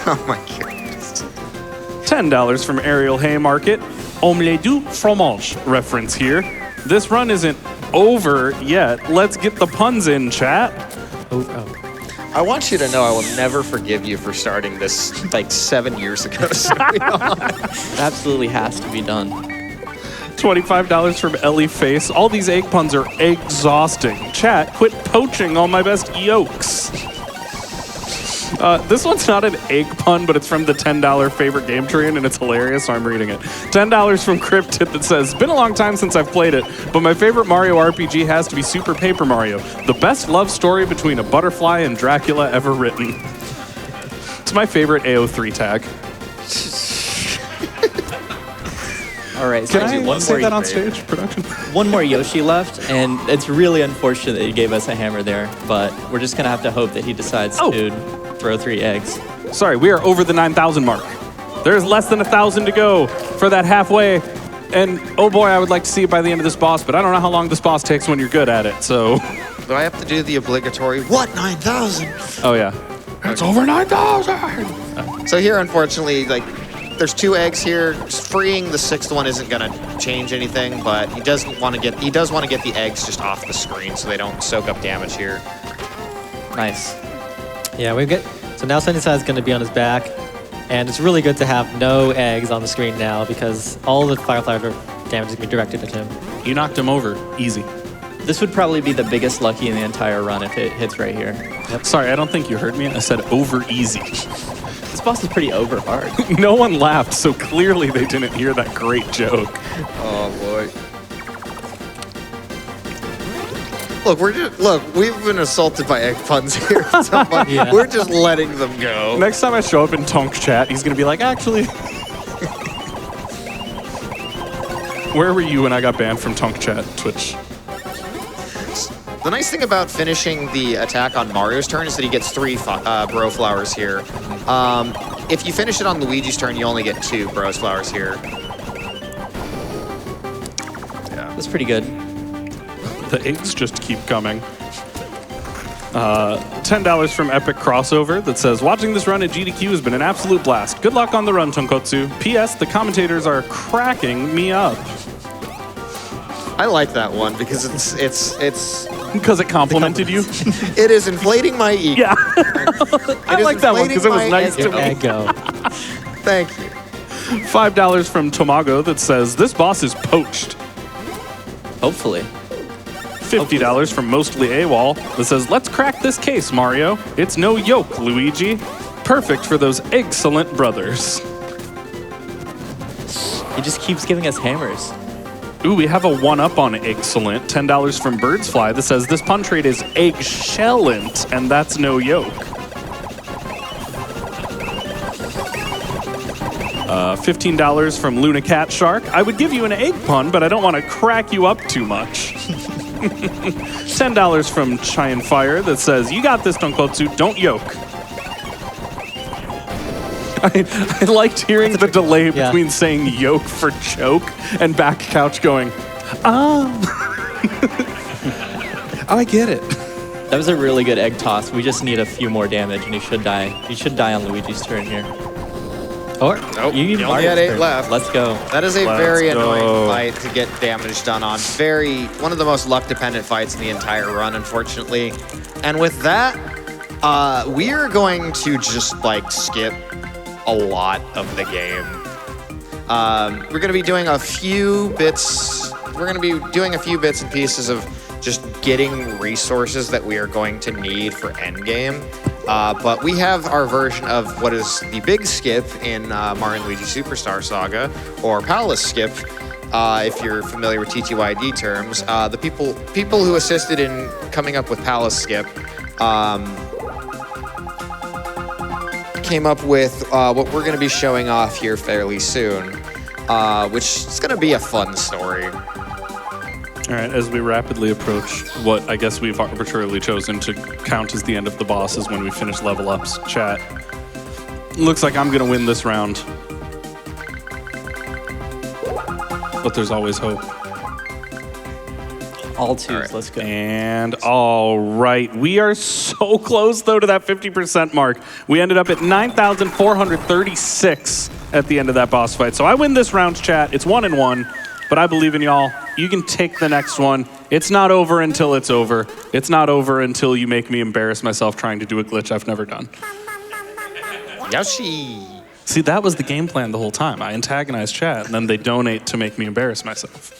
Oh, my goodness.
$10 from Ariel Haymarket. Omelette du fromage reference here. This run isn't over yet. Let's get the puns in, chat.
I want you to know I will never forgive you for starting this like 7 years ago. So
Absolutely has to be done.
$25 from Ellie Face. All these egg puns are exhausting. Chat, quit poaching all my best yolks. This one's not an egg pun, but it's from the $10 favorite game train, and it's hilarious, so I'm reading it. $10 from Cryptid that says, "Been a long time since I've played it, but my favorite Mario RPG has to be Super Paper Mario, the best love story between a butterfly and Dracula ever written." It's my favorite AO3 tag.
All right, so
Can I
one
say
more,
that on stage, production?
one more Yoshi left, and it's really unfortunate that he gave us a hammer there, but we're just going to have to hope that he decides to throw 3 eggs.
Sorry, we are over the 9,000 mark. There's less than 1,000 to go for that halfway. And oh boy, I would like to see it by the end of this boss, but I don't know how long this boss takes when you're good at it, so.
do I have to do the obligatory, what, 9,000?
Oh yeah. It's over 9,000!
So here, unfortunately, like, there's 2 eggs here. Just freeing the 6th one isn't gonna change anything, but he does want to get the eggs just off the screen so they don't soak up damage here.
Nice.
Yeah, so now Sunnyside's going to be on his back, and it's really good to have no eggs on the screen now because all the Firefly damage is going to be directed at him.
You knocked him over. Easy.
This would probably be the biggest lucky in the entire run if it hits right here.
Sorry, I don't think you heard me. I said over easy.
This boss is pretty over hard.
No one laughed, so clearly they didn't hear that great joke.
Oh boy. Look, we've been assaulted by egg puns here so much.
Yeah.
We're just letting them go.
Next time I show up in Tonk chat, he's gonna be like, actually. Where were you when I got banned from Tonk chat, Twitch?
The nice thing about finishing the attack on Mario's turn is that he gets 3 Bro Flowers here. If you finish it on Luigi's turn, you only get 2 Bros Flowers here.
That's pretty good.
The eggs just keep coming. $10 from Epic Crossover that says, watching this run at GDQ has been an absolute blast. Good luck on the run, Tonkotsu. P.S. The commentators are cracking me up.
I like that one because it's
Because it complimented you?
it is inflating my ego.
Yeah. I like that one because it was nice to me.
Ego.
Thank you.
$5 from Tomago that says, this boss is poached.
Hopefully.
$50 from Mostly AWOL that says, let's crack this case, Mario. It's no yoke, Luigi. Perfect for those excellent brothers.
He just keeps giving us hammers.
Ooh, we have a one-up on excellent. $10 from Birdsfly that says, this pun trade is eggshellent, and that's no yoke. $15 from Luna Cat Shark. I would give you an egg pun, but I don't want to crack you up too much. $10 from Cheyenne Fire that says, you got this, Tonkotsu, don't yoke. I liked hearing the delay between saying yoke for choke and back couch going, I get it.
That was a really good egg toss. We just need a few more damage, and he should die. He should die on Luigi's turn here.
Or
Nope.
You
You only had 8
turn.
left.
Let's go.
That is a
Let's
very
go.
annoying fight to get damage done on. One of the most luck-dependent fights in the entire run, unfortunately. And with that, we are going to just like skip a lot of the game. We're going to be doing a few bits. We're going to be doing a few bits and pieces of just getting resources that we are going to need for endgame. But we have our version of what is the big skip in Mario & Luigi Superstar Saga, or Palace Skip, if you're familiar with TTYD terms. The people who assisted in coming up with Palace Skip came up with what we're going to be showing off here fairly soon, which is going to be a fun story.
All right, as we rapidly approach what I guess we've arbitrarily chosen to count as the end of the boss is when we finish level ups, chat. Looks like I'm going to win this round. But there's always hope.
All twos.
right.
Let's go.
And all right, we are so close though to that 50% mark. We ended up at 9,436 at the end of that boss fight. So I win this round, chat. It's 1-1, but I believe in y'all. You can take the next one. It's not over until it's over. It's not over until you make me embarrass myself trying to do a glitch I've never done.
Yoshi!
See, that was the game plan the whole time. I antagonize chat, and then they donate to make me embarrass myself.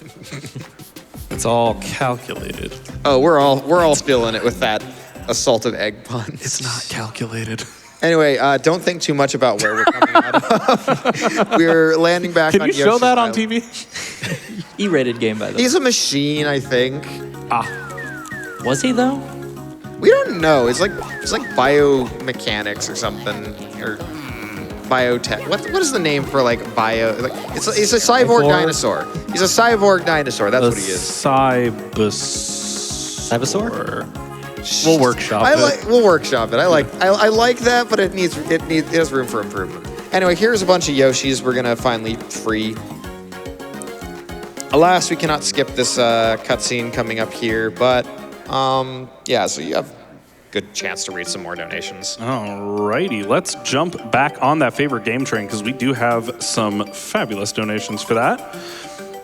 It's all calculated.
Oh, we're all feeling it with that assault of egg pun.
It's not calculated.
Anyway, don't think too much about where we're coming out of. We're landing back
Can
on
you show
Yoshi's
that on
Island.
TV?
E-rated game, by the way.
He's a machine, I think.
Was he, though?
We don't know. It's like biomechanics or something, or biotech. What is the name for like bio? Like it's a cyborg dinosaur. He's a cyborg dinosaur. That's what he is.
Cybosaur?
We'll workshop it.
We'll workshop it. I like that, but it has room for improvement. Anyway, here's a bunch of Yoshis we're gonna finally free. Alas, we cannot skip this cutscene coming up here, but yeah, so you have a good chance to read some more donations.
Alrighty, let's jump back on that favorite game train because we do have some fabulous donations for that.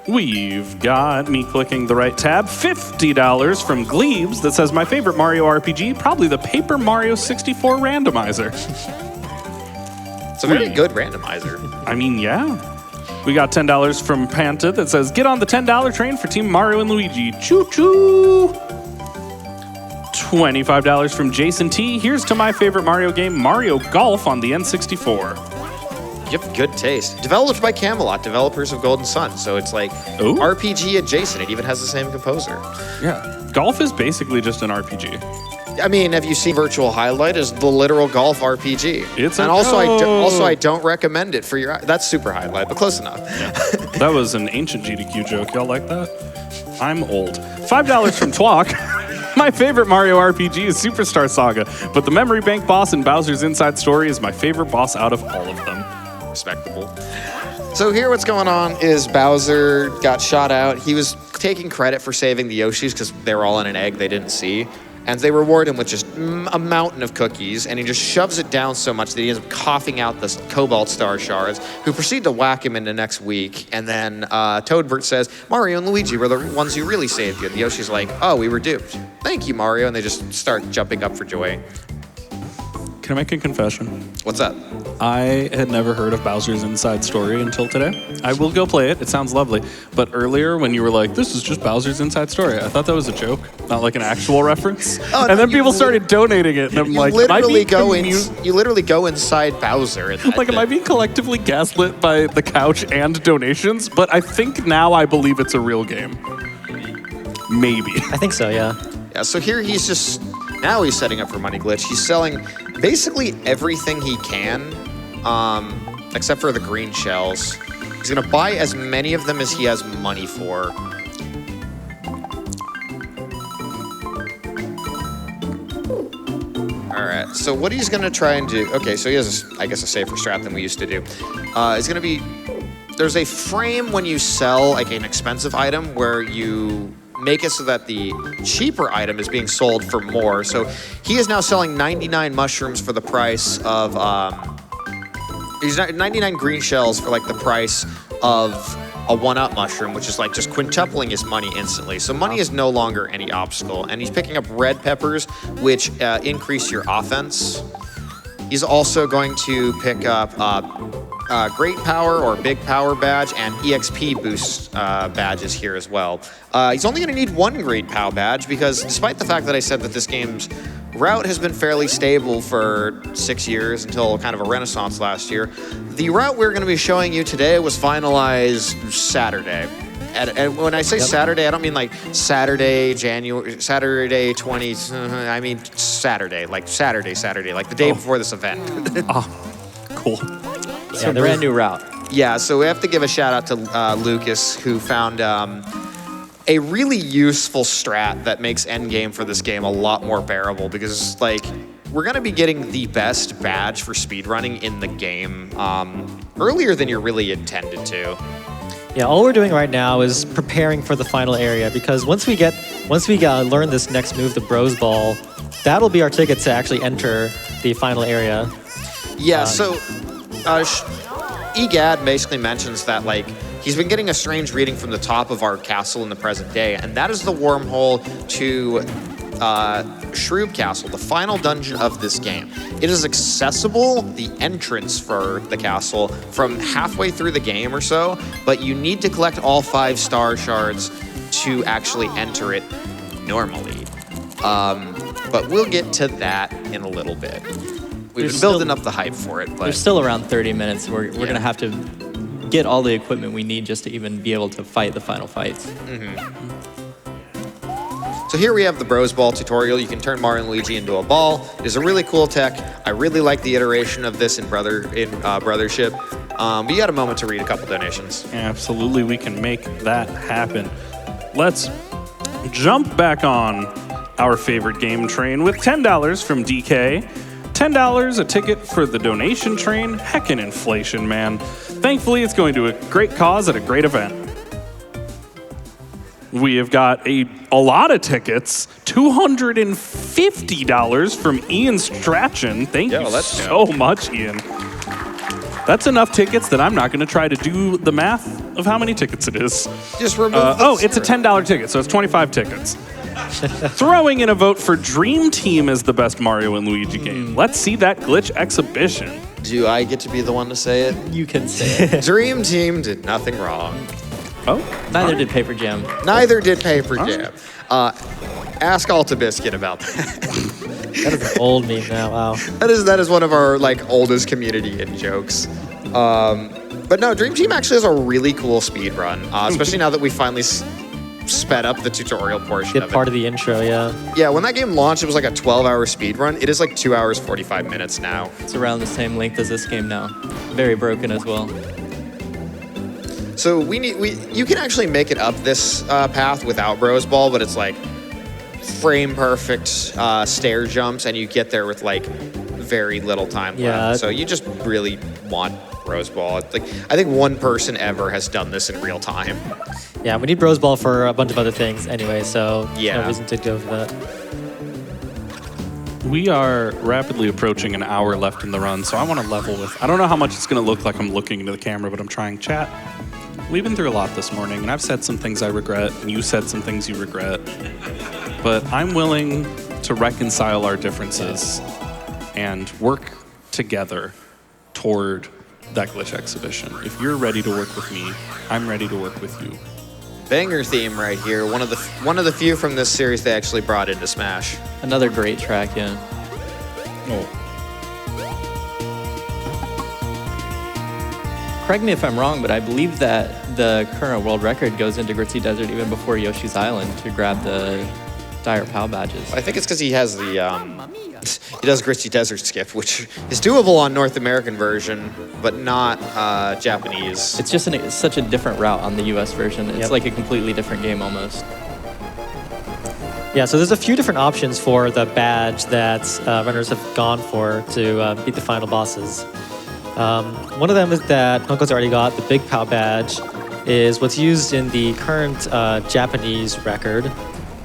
We've got me clicking the right tab, $50 from Glebes that says, my favorite Mario RPG, probably the Paper Mario 64 randomizer.
It's a very good randomizer.
I mean, yeah. We got $10 from Panta that says, get on the $10 train for Team Mario and Luigi. Choo-choo! $25 from Jason T. Here's to my favorite Mario game, Mario Golf on the N64.
You have good taste. Developed by Camelot, developers of Golden Sun. So it's like RPG adjacent. It even has the same composer.
Yeah. Golf is basically just an RPG.
I mean, have you seen Virtual Highlight as the literal golf RPG?
It's
and also I don't recommend it for your. That's Super Highlight, but close enough.
Yeah. That was an ancient GDQ joke. Y'all like that? I'm old. $5 from Twalk My favorite Mario RPG is Superstar Saga, but the Memory Bank boss in Bowser's Inside Story is my favorite boss out of all of them.
Respectable. So here what's going on is Bowser got shot out. He was taking credit for saving the Yoshis because they were all in an egg they didn't see. And they reward him with just a mountain of cookies, and he just shoves it down so much that he ends up coughing out the Cobalt Star shards, who proceed to whack him into next week. And then Toadbert says, Mario and Luigi were the ones who really saved you. And the Yoshi's like, oh, we were duped. Thank you, Mario. And they just start jumping up for joy.
Can I make a confession?
What's up?
I had never heard of Bowser's Inside Story until today. I will go play it. It sounds lovely. But earlier, when you were like, this is just Bowser's Inside Story, I thought that was a joke, not like an actual reference.
Oh,
and
no,
then people
you
started donating it, and I'm
You
like,
literally go inside Bowser.
Like, am I being collectively gaslit by the couch and donations? But I think now I believe it's a real game. Maybe.
I think so, yeah.
Yeah, so here he's just, now he's setting up for Money Glitch. He's selling basically everything he can, except for the green shells. He's gonna buy as many of them as he has money for. All right, so what he's gonna try and do, okay, so he has, I guess, a safer strat than we used to do. It's gonna be, there's a frame when you sell like an expensive item where you make it so that the cheaper item is being sold for more. So he is now selling 99 mushrooms for the price of, he's 99 green shells for like the price of a one-up mushroom, which is like just quintupling his money instantly. So money is no longer any obstacle. And he's picking up red peppers, which increase your offense. He's also going to pick up Great Power or Big Power badge and EXP boost badges here as well. He's only going to need one Great Power badge because despite the fact that I said that this game's route has been fairly stable for 6 years until kind of a renaissance last year, the route we're going to be showing you today was finalized Saturday. And when I say Saturday, I don't mean like Saturday, Saturday 20, I mean Saturday, like Saturday, like the day before this event.
Cool.
It's a brand new route.
Yeah, so we have to give a shout out to Lucas, who found a really useful strat that makes endgame for this game a lot more bearable because, like, we're going to be getting the best badge for speedrunning in the game earlier than you're really intended to.
Yeah, all we're doing right now is preparing for the final area because once we learn this next move, the Bros Ball, that'll be our ticket to actually enter the final area.
Yeah, so Egad basically mentions that, like, he's been getting a strange reading from the top of our castle in the present day, and that is the wormhole to Shroob Castle, the final dungeon of this game. It is accessible, the entrance for the castle, from halfway through the game or so, but you need to collect all 5 star shards to actually enter it normally. But we'll get to that in a little bit. We've been building up the hype for it, but
There's still around 30 minutes. We're going to have to get all the equipment we need just to even be able to fight the final fights.
So here we have the Bros Ball tutorial. You can turn Mario and Luigi into a ball. It is a really cool tech. I really like the iteration of this in Brothership. But you got a moment to read a couple donations.
Absolutely, we can make that happen. Let's jump back on our favorite game train with $10 from DK. $10 a ticket for the donation train. Heckin' inflation, man. Thankfully, it's going to a great cause at a great event. We have got a lot of tickets. $250 from Ian Strachan. Thank you so much, Ian. That's enough tickets that I'm not going to try to do the math of how many tickets it is.
Just remove
it's a $10 ticket, so it's 25 tickets. Throwing in a vote for Dream Team as the best Mario and Luigi game. Let's see that glitch exhibition.
Do I get to be the one to say it?
You can say it.
Dream Team did nothing wrong.
Oh,
Neither did Paper Jam.
Neither did Paper Jam. Ask Alta Biscuit about that.
That is an old meme now, wow.
That is one of our oldest community in jokes. But no, Dream Team actually has a really cool speed run, especially now that we finally sped up the tutorial portion of it.
Part of the intro, yeah.
Yeah, when that game launched, it was like a 12-hour speed run. It is like 2 hours 45 minutes now.
It's around the same length as this game now. Very broken as well.
So you can actually make it up this path without Bros Ball, but it's like frame perfect stair jumps, and you get there with like very little time left. So you just really want Rose Ball. Like, I think one person ever has done this in real time.
Yeah, we need Rose Ball for a bunch of other things anyway, so
yeah.
No reason to go for that.
We are rapidly approaching an hour left in the run, so I want to level with. I don't know how much it's going to look like I'm looking into the camera, but I'm trying. Chat, we've been through a lot this morning, and I've said some things I regret, and you said some things you regret. But I'm willing to reconcile our differences and work together toward that glitch exhibition. If you're ready to work with me, I'm ready to work with you.
Banger theme right here. One of the few from this series they actually brought into Smash.
Another great track, yeah.
Oh.
Correct me if I'm wrong, but I believe that the current world record goes into Gritzy Desert even before Yoshi's Island to grab the Dire POW badges.
I think it's because he has the he does Gritzy Desert skip, which is doable on North American version, but not Japanese.
It's just such a different route on the US version. It's like a completely different game almost.
Yeah, so there's a few different options for the badge that runners have gone for to beat the final bosses. One of them is that Tonkotsu already got, the Big POW badge, is what's used in the current Japanese record.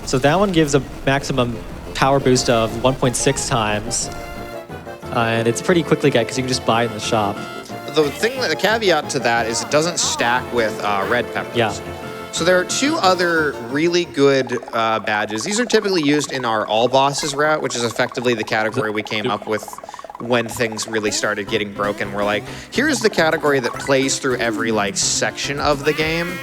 So that one gives a maximum power boost of 1.6 times, and it's pretty quickly get because you can just buy it in the shop.
The caveat to that is it doesn't stack with red peppers.
Yeah.
So there are two other really good badges. These are typically used in our all bosses route, which is effectively the category we came up with when things really started getting broken. We're like, here's the category that plays through every like section of the game.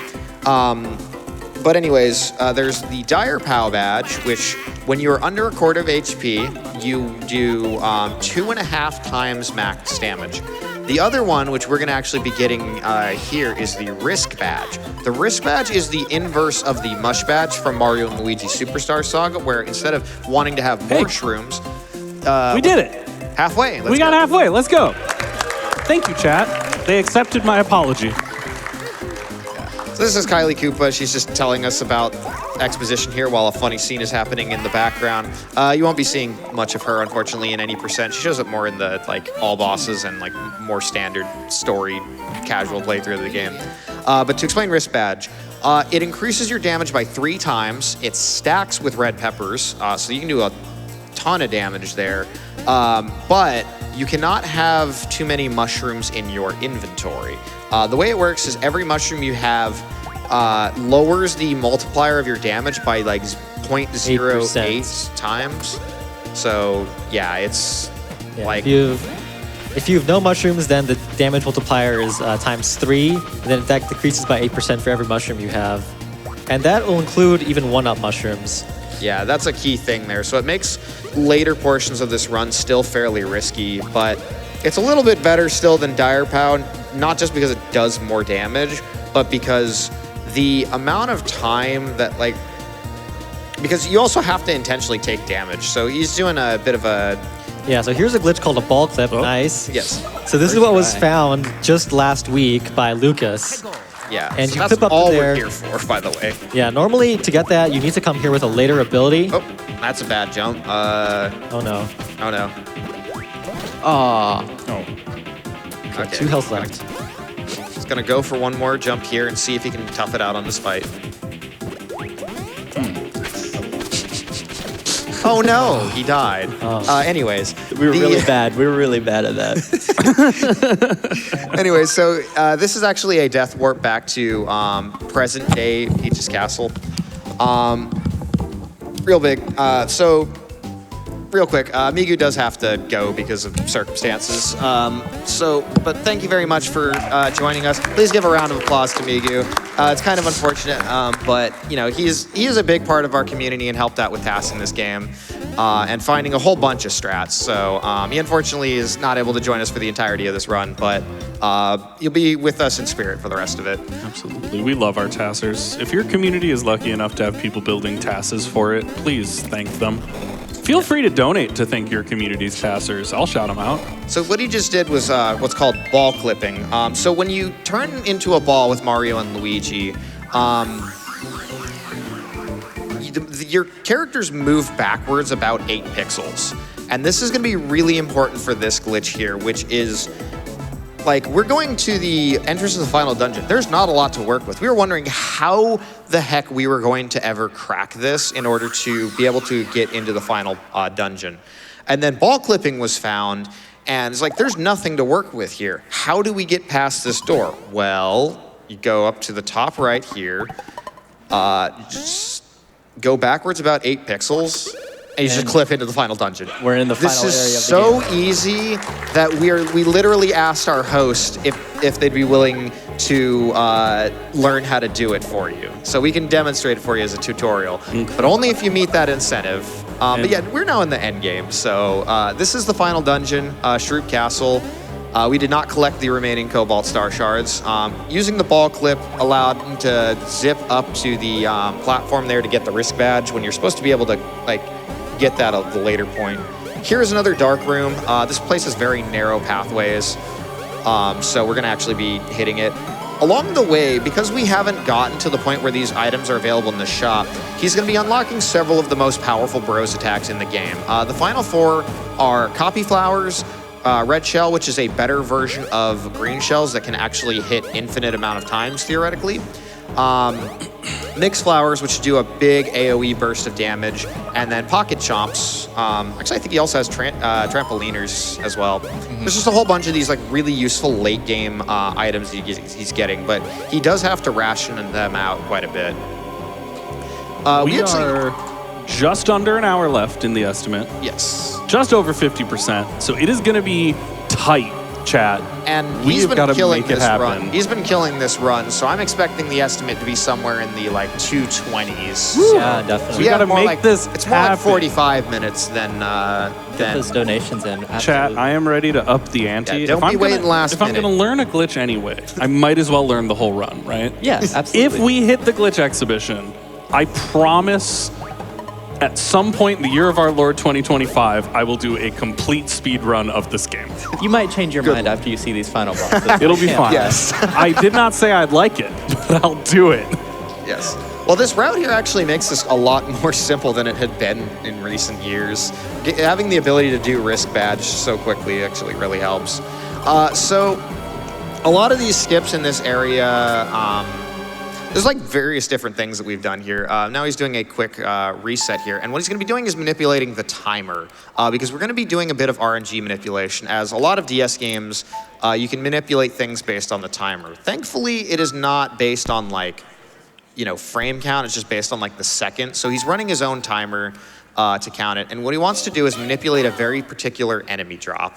But anyways, there's the Dire POW badge, which when you're under a quarter of HP, you do 2.5 times max damage. The other one, which we're going to actually be getting here, is the Risk badge. The Risk badge is the inverse of the Mush badge from Mario & Luigi Superstar Saga, where instead of wanting to have more shrooms...
we did it!
Halfway.
We got halfway. Let's go. Thank you, chat. They accepted my apology.
So this is Kylie Koopa. She's just telling us about exposition here while a funny scene is happening in the background. You won't be seeing much of her, unfortunately, in any percent. She shows up more in the like all bosses and like more standard story, casual playthrough of the game. But to explain Risk badge, it increases your damage by 3 times. It stacks with red peppers, so you can do a ton of damage there. But you cannot have too many mushrooms in your inventory. The way it works is every mushroom you have lowers the multiplier of your damage by like 0.08 times. So yeah, it's like...
If you have no mushrooms, then the damage multiplier is times 3, and then that decreases by 8% for every mushroom you have. And that will include even 1-up mushrooms.
Yeah, that's a key thing there. So it makes later portions of this run still fairly risky, but it's a little bit better still than Dire POW, not just because it does more damage, but because the amount of time that, like, because you also have to intentionally take damage. So he's doing a bit of a...
Yeah, so here's a glitch called a ball clip. Oh. Nice.
Yes.
So this is what was found just last week by Lucas.
Yeah,
and
so
you
that's
clip up
all
there.
We're here for, by the way.
Yeah, normally to get that, you need to come here with a later ability.
Oh, that's a bad jump.
Oh no.
Oh no.
Oh.
Okay.
2 health left.
He's gonna go for one more jump here and see if he can tough it out on this fight. Oh no, he died. Anyways.
We were really bad. We were really bad at that.
Anyway, so this is actually a death warp back to present day Peach's Castle. Real big. So, real quick, Migu does have to go because of circumstances. But thank you very much for joining us. Please give a round of applause to Migu. It's kind of unfortunate, but you know he is a big part of our community and helped out with passing this game and finding a whole bunch of strats. So he unfortunately is not able to join us for the entirety of this run, but you'll be with us in spirit for the rest of it.
Absolutely. We love our tassers. If your community is lucky enough to have people building tasses for it, please thank them. Feel free to donate to thank your community's tassers. I'll shout them out.
So what he just did was what's called ball clipping. So when you turn into a ball with Mario and Luigi, your characters move backwards about 8 pixels. And this is going to be really important for this glitch here, which is, like, we're going to the entrance of the final dungeon. There's not a lot to work with. We were wondering how the heck we were going to ever crack this in order to be able to get into the final dungeon. And then ball clipping was found, and it's like, there's nothing to work with here. How do we get past this door? Well, you go up to the top right here, just go backwards about 8 pixels, and you just clip into the final dungeon.
We're in the final area of the game.
This is so easy that we literally asked our host if they'd be willing to learn how to do it for you. So we can demonstrate it for you as a tutorial, but only if you meet that incentive. But yeah, we're now in the end game. So this is the final dungeon, Shroop Castle. We did not collect the remaining Cobalt Star Shards. Using the ball clip allowed him to zip up to the platform there to get the risk badge when you're supposed to be able to, like, get that at the later point. Here's another dark room. This place has very narrow pathways, so we're gonna actually be hitting it. Along the way, because we haven't gotten to the point where these items are available in the shop, he's gonna be unlocking several of the most powerful bros attacks in the game. The final 4 are Copy Flowers, Red Shell, which is a better version of Green Shells that can actually hit infinite amount of times, theoretically. Mixed Flowers, which do a big AoE burst of damage, and then Pocket Chomps. Actually, I think he also has Trampoliners as well. There's just a whole bunch of these, like, really useful late game items he's getting, but he does have to ration them out quite a bit.
We are just under an hour left in the estimate.
Yes.
Just over 50%. So it is going to be tight, chat.
And
We've
he's been
gotta
killing
make it
this
happen.
run. He's been killing this run, so I'm expecting the estimate to be somewhere in the, like, 220s.
Yeah, definitely.
We gotta
more
make
like,
this
It's more like
happen.
45 minutes than
Get those donations in.
Chat,
Absolutely.
I am ready to up the ante.
Yeah, don't be waiting last
If I'm
minute.
going to learn a glitch anyway, I might as well learn the whole run, right?
Yeah, absolutely.
If we hit the glitch exhibition, I promise at some point in the year of our Lord 2025, I will do a complete speed run of this game.
You might change your mind after you see these final bosses.
It'll be fine.
Yes.
I did not say I'd like it, but I'll do it.
Yes. Well, this route here actually makes this a lot more simple than it had been in recent years. Having the ability to do risk badge so quickly actually really helps. So a lot of these skips in this area, there's like various different things that we've done here. Now he's doing a quick reset here. And what he's going to be doing is manipulating the timer because we're going to be doing a bit of RNG manipulation. As a lot of DS games, you can manipulate things based on the timer. Thankfully, it is not based on, like, you know, frame count. It's just based on, like, the second. So he's running his own timer to count it. And what he wants to do is manipulate a very particular enemy drop.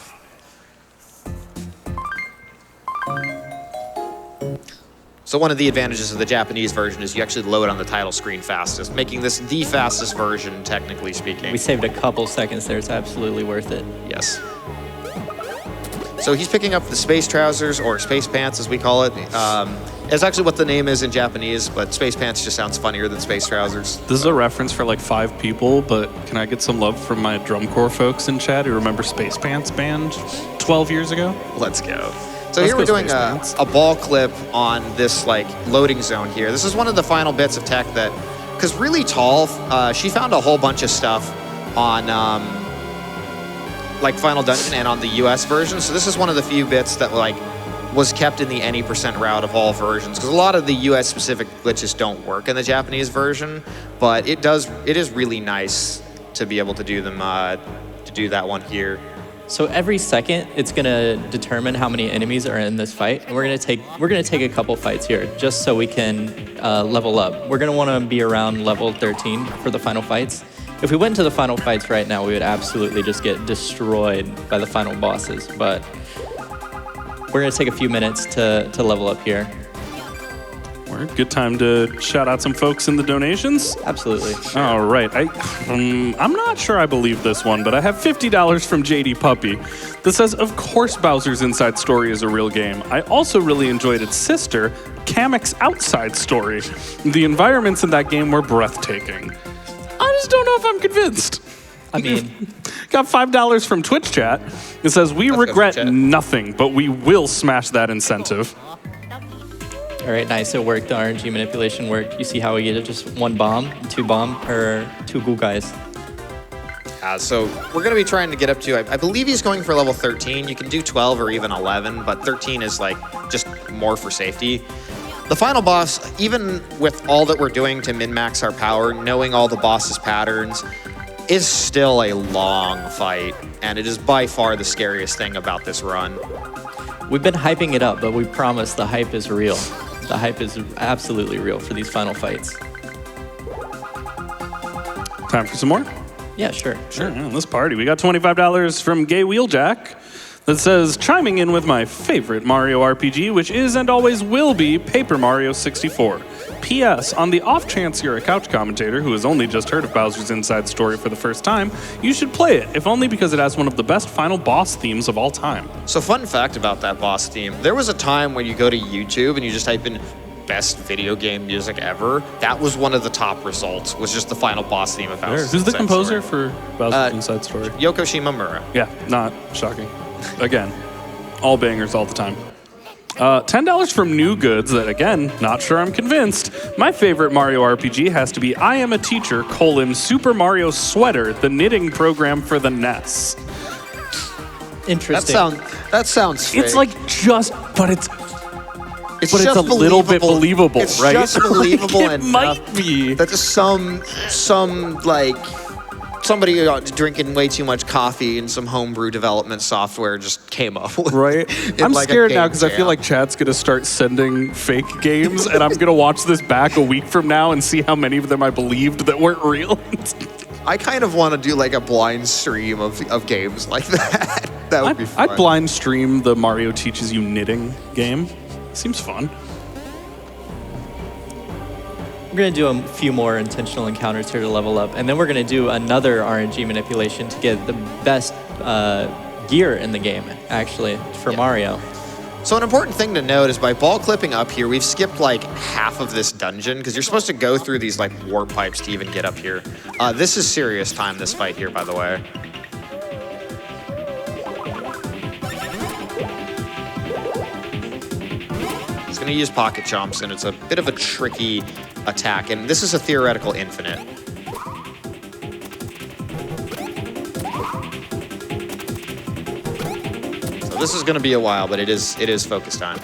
So one of the advantages of the Japanese version is you actually load on the title screen fastest, making this the fastest version, technically speaking.
We saved a couple seconds there. It's absolutely worth it.
Yes. So he's picking up the space trousers, or space pants as we call it. It's actually what the name is in Japanese, but space pants just sounds funnier than space trousers.
This is a reference for like 5 people, but can I get some love from my drum corps folks in chat who remember Space Pants Band 12 years ago?
Let's go. So
Let's
here we're
go
doing
Space Pants.
a ball clip on this, like, loading zone here. This is one of the final bits of tech that, because Really Tall, she found a whole bunch of stuff on like Final Dungeon and on the US version. So this is one of the few bits that, like, was kept in the any % route of all versions, because a lot of the US specific glitches don't work in the Japanese version, but it is really nice to be able to do them, to do that one here.
So every second, it's gonna determine how many enemies are in this fight, and we're gonna take a couple fights here just so we can level up. We're gonna want to be around level 13 for the final fights. If we went to the final fights right now, we would absolutely just get destroyed by the final bosses. But we're gonna take a few minutes to level up here.
Good time to shout out some folks in the donations.
Absolutely.
All right. I'm not sure I believe this one, but I have $50 from JD Puppy that says, of course Bowser's Inside Story is a real game. I also really enjoyed its sister, Kamek's Outside Story. The environments in that game were breathtaking. I just don't know if I'm convinced.
I mean,
Got $5 from Twitch chat. It says, we
Let's go,
regret
chat.
nothing, but we will smash that incentive.
All right, nice. It worked. The RNG manipulation worked. You see how we get just one bomb, two ghoul guys.
So we're going to be trying to get up to, I believe he's going for level 13. You can do 12 or even 11, but 13 is like just more for safety. The final boss, even with all that we're doing to min-max our power, knowing all the boss's patterns, is still a long fight, and it is by far the scariest thing about this run.
We've been hyping it up, but we promise the hype is real. The hype is absolutely real for these final fights.
Time for some more?
Yeah, sure.
Sure. Yeah, let's party. We got $25 from Gay Wheeljack that says, chiming in with my favorite Mario RPG, which is and always will be Paper Mario 64. P.S. On the off chance you're a couch commentator who has only just heard of Bowser's Inside Story for the first time, you should play it, if only because it has one of the best final boss themes of all time.
So fun fact about that boss theme, there was a time when you go to YouTube and you just type in best video game music ever, that was one of the top results, was just the final boss theme of Bowser's
Who's the
Inside
composer
Story.
for Bowser's Inside Story?
Yoko Shimomura.
Yeah, not shocking. Again, all bangers all the time. $10 from New Goods that, again, not sure I'm convinced. My favorite Mario RPG has to be I Am a Teacher, Super Mario Sweater, the knitting program for the NES.
Interesting.
That sounds fake.
It's like but it's
just
a little bit believable,
it's
right?
It's just believable
It
enough
might be.
that some like somebody drinking way too much coffee and some homebrew development software just came up with.
Right? I'm
like
scared
a
now
game
because I feel
jam.
like chat's going to start sending fake games, and I'm going to watch this back a week from now and see how many of them I believed that weren't real.
I kind of want to do like a blind stream of games like that. That would be fun.
I'd blind stream the Mario Teaches You Knitting game. Seems fun.
We're going to do a few more intentional encounters here to level up, and then we're going to do another RNG manipulation to get the best gear in the game, actually, for Mario.
So an important thing to note is by ball clipping up here, we've skipped like half of this dungeon because you're supposed to go through these like warp pipes to even get up here. This is serious time, this fight here, by the way. He's going to use pocket chomps, and it's a bit of a tricky attack, and this is a theoretical infinite. So this is going to be a while, but it is focus time.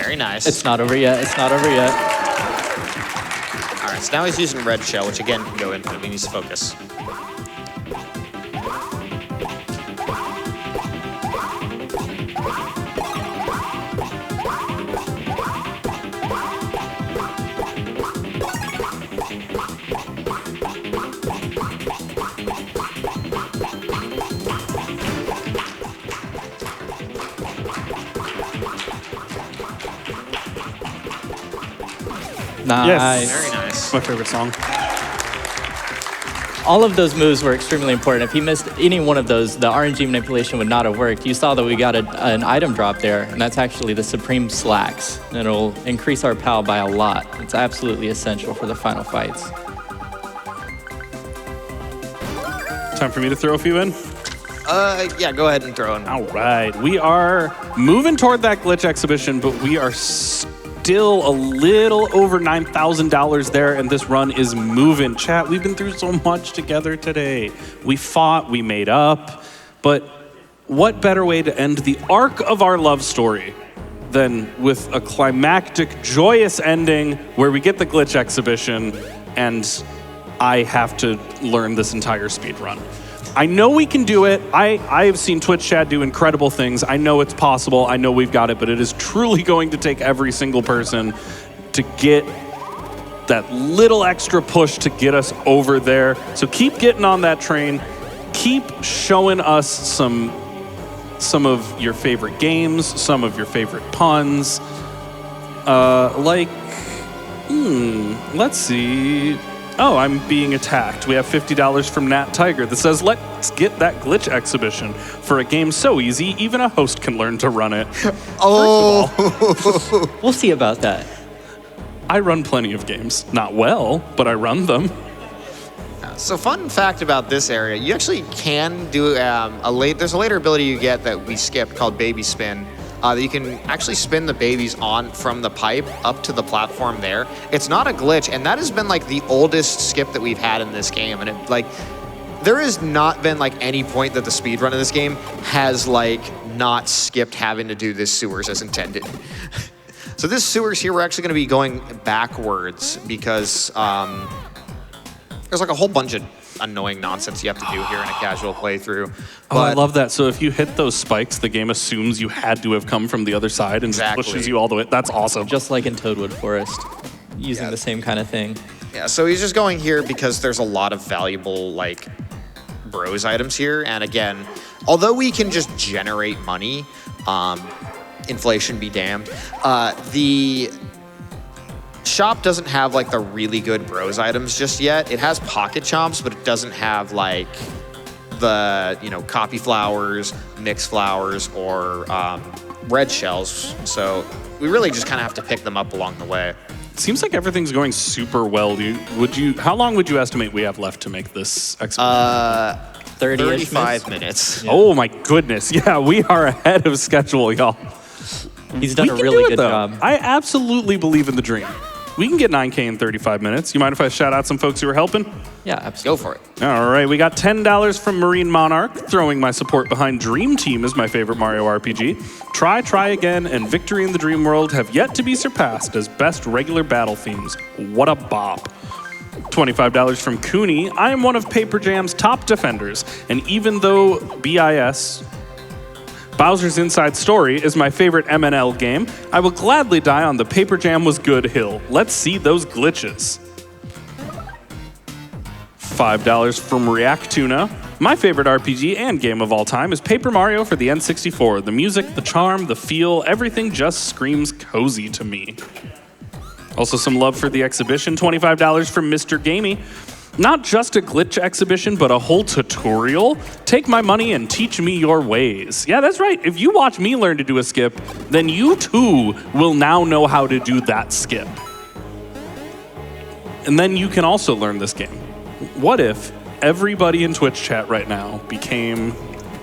Very nice.
It's not over yet. It's not over yet.
All right, so now he's using red shell, which again can go infinite. He needs to focus.
Nice.
Yes.
Very nice.
My favorite song.
All of those moves were extremely important. If he missed any one of those, the RNG manipulation would not have worked. You saw that we got an item drop there, and that's actually the Supreme Slacks. And it'll increase our PAL by a lot. It's absolutely essential for the final fights.
Time for me to throw a few in?
Yeah, go ahead and throw in.
All right. We are moving toward that glitch exhibition, but we are still a little over $9,000 there, and this run is moving. Chat, we've been through so much together today. We fought, we made up, but what better way to end the arc of our love story than with a climactic, joyous ending where we get the glitch exhibition and I have to learn this entire speed run. I know we can do it. I have seen Twitch chat do incredible things. I know it's possible. I know we've got it, but it is truly going to take every single person to get that little extra push to get us over there. So keep getting on that train. Keep showing us some of your favorite games, some of your favorite puns. Let's see. Oh, I'm being attacked. We have $50 from Nat Tiger that says, let's get that glitch exhibition. For a game so easy, even a host can learn to run it.
Oh!
We'll see about that.
I run plenty of games. Not well, but I run them.
So fun fact about this area, you actually can do there's a later ability you get that we skipped called Baby Spin. That you can actually spin the babies on from the pipe up to the platform there. It's not a glitch, and that has been like the oldest skip that we've had in this game. And it, like, there has not been like any point that the speed run of this game has like not skipped having to do this sewers as intended. So this sewers here, we're actually going to be going backwards because there's like a whole bunch of annoying nonsense you have to do here in a casual playthrough. But
I love that. So if you hit those spikes, the game assumes you had to have come from the other side and
Exactly.
pushes you all the way. That's awesome.
Just like in Toadwood Forest, using the same kind of thing.
yeah, so he's just going here because there's a lot of valuable like bros items here. And again, although we can just generate money, inflation be damned, the shop doesn't have like the really good bros items just yet. It has pocket chomps, but it doesn't have like the, you know, copy flowers, mix flowers, or red shells. So we really just kind of have to pick them up along the way.
It seems like everything's going super well. How long would you estimate we have left to make this exhibition?
35 minutes.
Yeah.
Oh my goodness. Yeah, we are ahead of schedule, y'all.
He's done
We
a
can
really
do it,
good
though.
job.
I absolutely believe in the dream. We can get 9K in 35 minutes. You mind if I shout out some folks who are helping?
Yeah,
Go
absolutely.
for it.
All right, we got $10 from Marine Monarch, throwing my support behind Dream Team as my favorite Mario RPG. Try Again and Victory in the Dream World have yet to be surpassed as best regular battle themes. What a bop. $25 from Cooney. I am one of Paper Jam's top defenders, and even though BIS, Bowser's Inside Story, is my favorite MNL game, I will gladly die on the Paper Jam was good hill. Let's see those glitches. $5 from React Tuna. My favorite RPG and game of all time is Paper Mario for the N64. The music, the charm, the feel, everything just screams cozy to me. Also some love for the exhibition, $25 from Mr. Gamey. Not just a glitch exhibition, but a whole tutorial. Take my money and teach me your ways. Yeah, that's right. If you watch me learn to do a skip, then you too will now know how to do that skip. And then you can also learn this game. What if everybody in Twitch chat right now became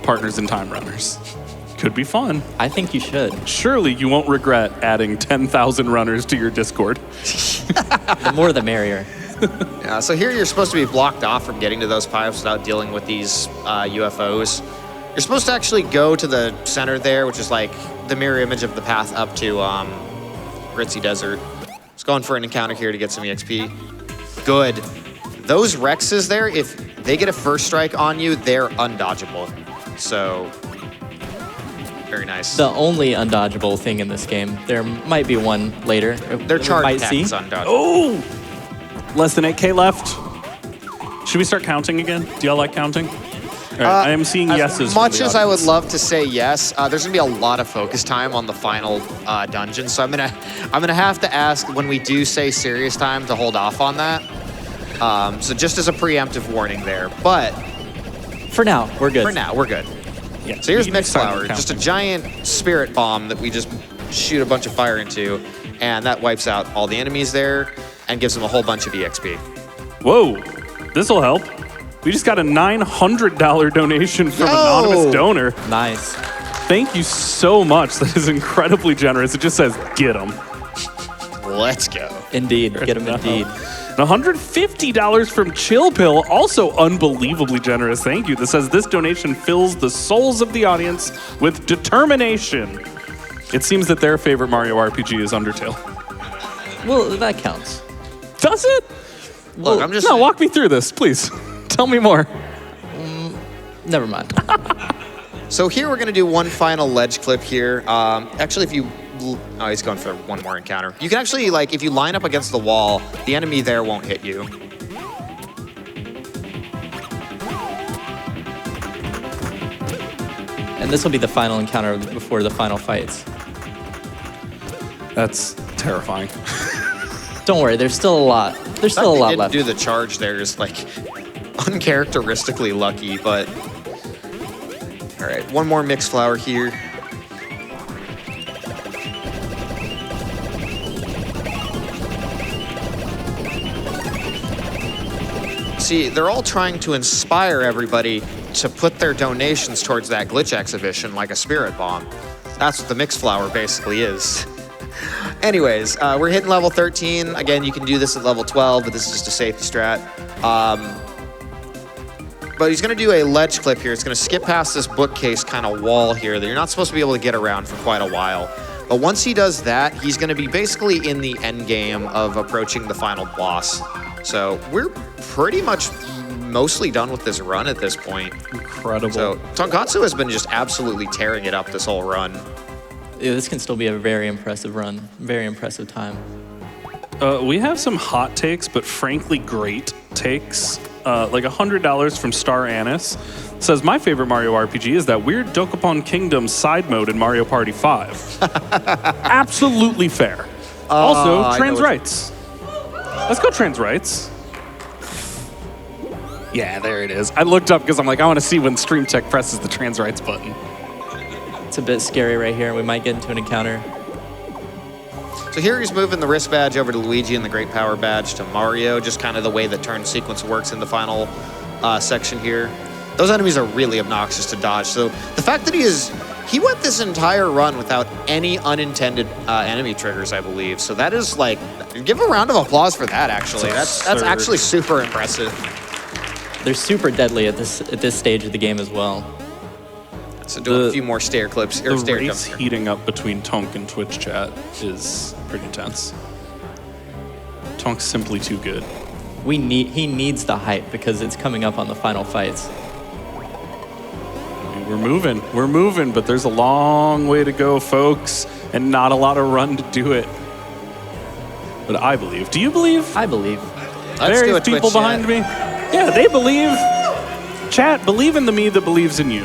partners in Time Runners? Could be fun.
I think you should.
Surely you won't regret adding 10,000 runners to your Discord.
The more the merrier.
Yeah, so here you're supposed to be blocked off from getting to those pipes without dealing with these UFOs. You're supposed to actually go to the center there, which is like the mirror image of the path up to Ritzy Desert. Just going for an encounter here to get some EXP. Good. Those Rexes there, if they get a first strike on you, they're undodgeable. So, very nice.
The only undodgeable thing in this game. There might be one later.
Their
We
charge
might
attack
see.
is undodgeable.
Oh! Less than 8K left. Should we start counting again? Do y'all like counting? All right, I am seeing yeses.
As
from
much
the
as I would
audience.
love to say yes, there's gonna be a lot of focus time on the final dungeon. So I'm gonna have to ask when we do say serious time to hold off on that. So just as a preemptive warning there, but
For now, we're good.
for now we're good.
Yeah,
So here's
we can
Mix
start
Flower, just a
counting.
giant spirit bomb that we just shoot a bunch of fire into, and that wipes out all the enemies there and gives them a whole bunch of EXP.
Whoa, this'll help. We just got a $900 donation from anonymous donor.
Nice.
Thank you so much. That is incredibly generous. It just says, get them.
Let's go.
Indeed. Get him indeed.
And $150 from Chill Pill, also unbelievably generous. Thank you. That says this donation fills the souls of the audience with determination. It seems that their favorite Mario RPG is Undertale.
Well, that counts.
Does it?
Look, I'm just
No,
saying.
walk me through this, please. Tell me more.
Never mind.
So here we're gonna do one final ledge clip here. Actually, if you, oh, he's going for one more encounter. You can actually, like, if you line up against the wall, the enemy there won't hit you.
And this will be the final encounter before the final fights.
That's terrifying.
Don't worry, there's still a lot. There's still a
The fact
lot
they didn't
left.
do the charge there is, like, uncharacteristically lucky, but... All right, one more mixed flower here. See, they're all trying to inspire everybody to put their donations towards that glitch exhibition like a spirit bomb. That's what the mixed flower basically is. Anyways, we're hitting level 13. Again, you can do this at level 12, but this is just a safety strat. But he's going to do a ledge clip here. It's going to skip past this bookcase kind of wall here that you're not supposed to be able to get around for quite a while. But once he does that, he's going to be basically in the end game of approaching the final boss. So we're pretty much mostly done with this run at this point.
Incredible.
So Tonkotsu has been just absolutely tearing it up this whole run.
Yeah, this can still be a very impressive run. Very impressive time.
We have some hot takes, but frankly great takes. Like $100 from Star Annis says, my favorite Mario RPG is that weird Dokapon Kingdom side mode in Mario Party 5. Absolutely fair. Also, trans rights. Let's go trans rights. Yeah, there it is. I looked up because I'm like, I want to see when Stream Tech presses the trans rights button.
It's a bit scary right here. We might get into an encounter.
So here he's moving the wrist badge over to Luigi and the Great Power badge to Mario, just kind of the way the turn sequence works in the final section here. Those enemies are really obnoxious to dodge. So the fact that he went this entire run without any unintended enemy triggers, I believe. So that is like, give a round of applause for that, actually. That's actually super impressive.
They're super deadly at this stage of the game as well.
So doing a few more stair clips.
The
stair
race
jumps here.
heating up between Tonk and Twitch chat is pretty intense. Tonk's simply too good.
He needs the hype because it's coming up on the final fights.
We're moving, but there's a long way to go, folks, and not a lot of run to do it. But I believe. Do you believe?
I believe.
Let's do
Various
a Twitch
people behind
chat.
me. Yeah, they believe. Chat, believe in the me that believes in you.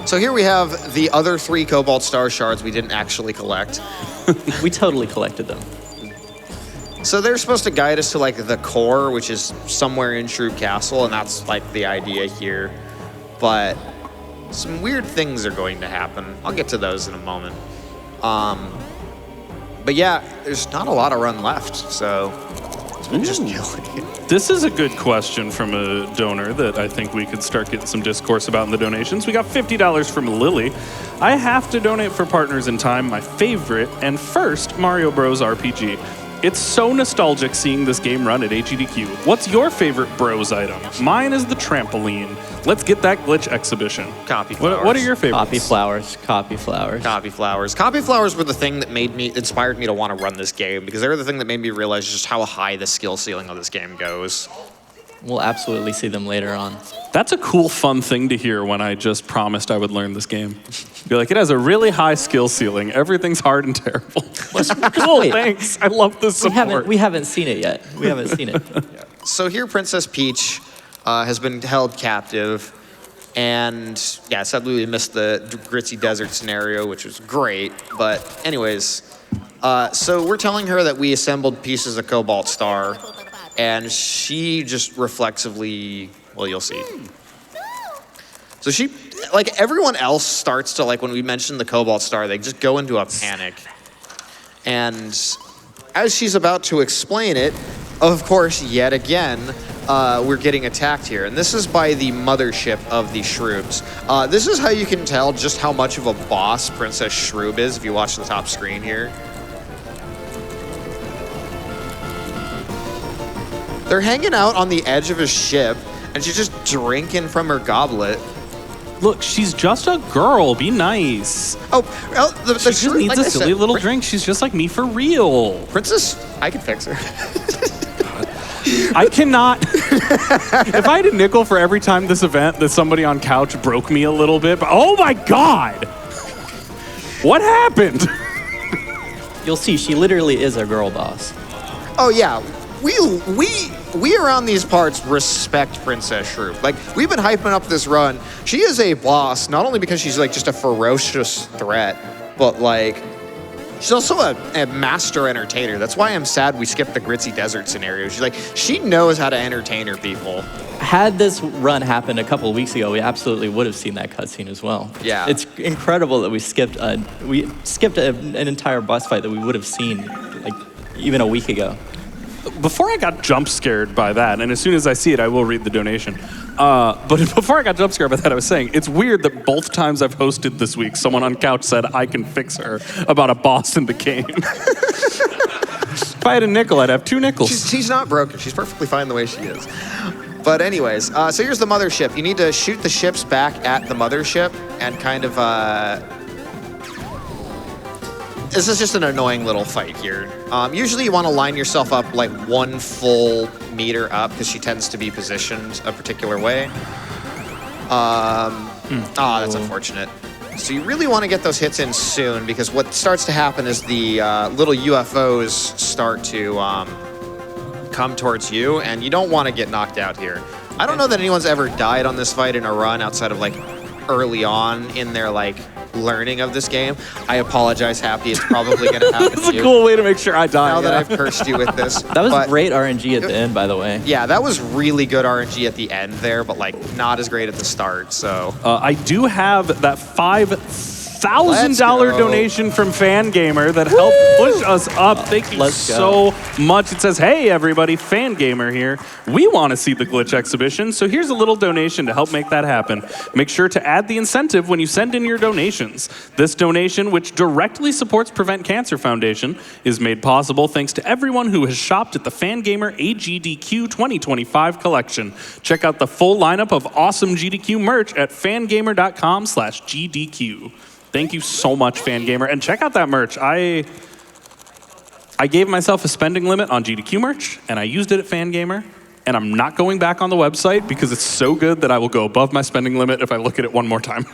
So here we have the other 3 Cobalt Star shards we didn't actually collect.
We totally collected them.
So they're supposed to guide us to like the core, which is somewhere in Shroob Castle, and that's like the idea here. But some weird things are going to happen. I'll get to those in a moment. But yeah, there's not a lot of run left, so it's been just killing it.
This is a good question from a donor that I think we could start getting some discourse about in the donations. We got $50 from Lily. I have to donate for Partners in Time, my favorite and first Mario Bros. RPG. It's so nostalgic seeing this game run at AGDQ. What's your favorite Bros item? Mine is the trampoline. Let's get that glitch exhibition.
Copy flowers.
What are your favorites?
Copy flowers. Copy flowers.
Copy flowers. Copy flowers were the thing that inspired me to want to run this game, because they were the thing that made me realize just how high the skill ceiling of this game goes.
We'll absolutely see them later on.
That's a cool, fun thing to hear when I just promised I would learn this game. Be like, it has a really high skill ceiling. Everything's hard and terrible. Cool,
Wait.
thanks. I love this support.
We haven't seen it yet. We haven't seen it.
So here Princess Peach has been held captive, and yeah, sadly we missed the Gritzy Desert scenario, which was great. But anyways, so we're telling her that we assembled pieces of Cobalt Star, and she just reflexively, well, you'll see. So she, like everyone else starts to, like when we mention the Cobalt Star, they just go into a panic. And as she's about to explain it, of course, yet again, we're getting attacked here. And this is by the mothership of the Shrooms. This is how you can tell just how much of a boss Princess Shroob is if you watch the top screen here. They're hanging out on the edge of his ship, and she's just drinking from her goblet.
Look, she's just a girl. Be nice.
Oh, the
She just needs a silly little drink. She's just like me for real.
Princess, I can fix her.
I cannot. If I had a nickel for every time this event that somebody on couch broke me a little bit, but oh my God. What happened?
You'll see, she literally is a girl boss.
Oh yeah, we around these parts respect Princess Shroob. Like, we've been hyping up this run. She is a boss, not only because she's like just a ferocious threat, but like she's also a master entertainer. That's why I'm sad we skipped the Gritzy Desert scenario. She knows how to entertain her people.
Had this run happened a couple of weeks ago, we absolutely would have seen that cutscene as well.
Yeah.
It's incredible that we skipped an entire boss fight that we would have seen like even a week ago.
Before I got jump scared by that, and as soon as I see it, I will read the donation. But before I got jump scared by that, I was saying, it's weird that both times I've hosted this week, someone on couch said I can fix her about a boss in the game. If I had a nickel, I'd have 2 nickels.
She's not broken. She's perfectly fine the way she is. But anyways, so here's the mothership. You need to shoot the ships back at the mothership and kind of... This is just an annoying little fight here. Usually you want to line yourself up like 1 full meter up because she tends to be positioned a particular way. That's unfortunate. So you really want to get those hits in soon because what starts to happen is the little UFOs start to come towards you, and you don't want to get knocked out here. I don't know that anyone's ever died on this fight in a run outside of like early on in their like learning of this game. I apologize, Happy. It's probably going to happen
That's
to
a
you.
cool way to make sure I die.
Now that I've cursed you with this.
That was great RNG at the end, by the way.
Yeah, that was really good RNG at the end there, but like not as great at the start. So
I do have that $5,000
go.
donation from Fangamer that helped push us up. Thank you
Let's
so much. It says, hey, everybody, Fangamer here. We want to see the glitch exhibition, so here's a little donation to help make that happen. Make sure to add the incentive when you send in your donations. This donation, which directly supports Prevent Cancer Foundation, is made possible thanks to everyone who has shopped at the Fangamer AGDQ 2025 collection. Check out the full lineup of awesome GDQ merch at fangamer.com/GDQ. Thank you so much, Fangamer. And check out that merch. I gave myself a spending limit on GDQ merch, and I used it at Fangamer. And I'm not going back on the website because it's so good that I will go above my spending limit if I look at it one more time.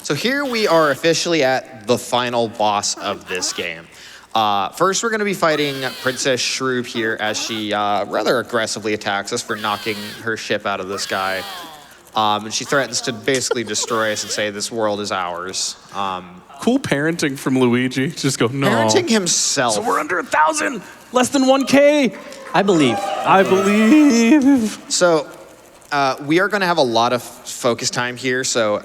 So here we are officially at the final boss of this game. First, we're going to be fighting Princess Shroob here as she rather aggressively attacks us for knocking her ship out of the sky. And she threatens to basically destroy us and say this world is ours.
Cool parenting from Luigi. Just go, no.
Parenting himself.
So we're under 1,000, less than 1K.
I believe.
I believe.
So we are going to have a lot of focus time here. So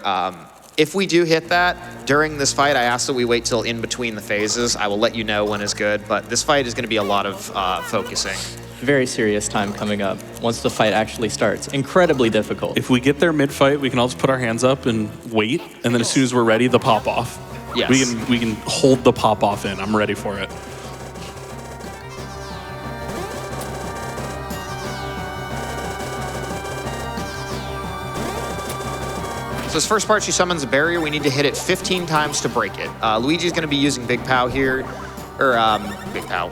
if we do hit that during this fight, I ask that we wait till in between the phases. I will let you know when is good, but this fight is going to be a lot of focusing.
Very serious time coming up once the fight actually starts. Incredibly difficult.
If we get there mid-fight, we can all just put our hands up and wait, and then as soon as we're ready, the pop-off.
Yes.
We can hold the pop-off in. I'm ready for it.
So this first part, she summons a barrier. We need to hit it 15 times to break it. Luigi's going to be using Big Pow here,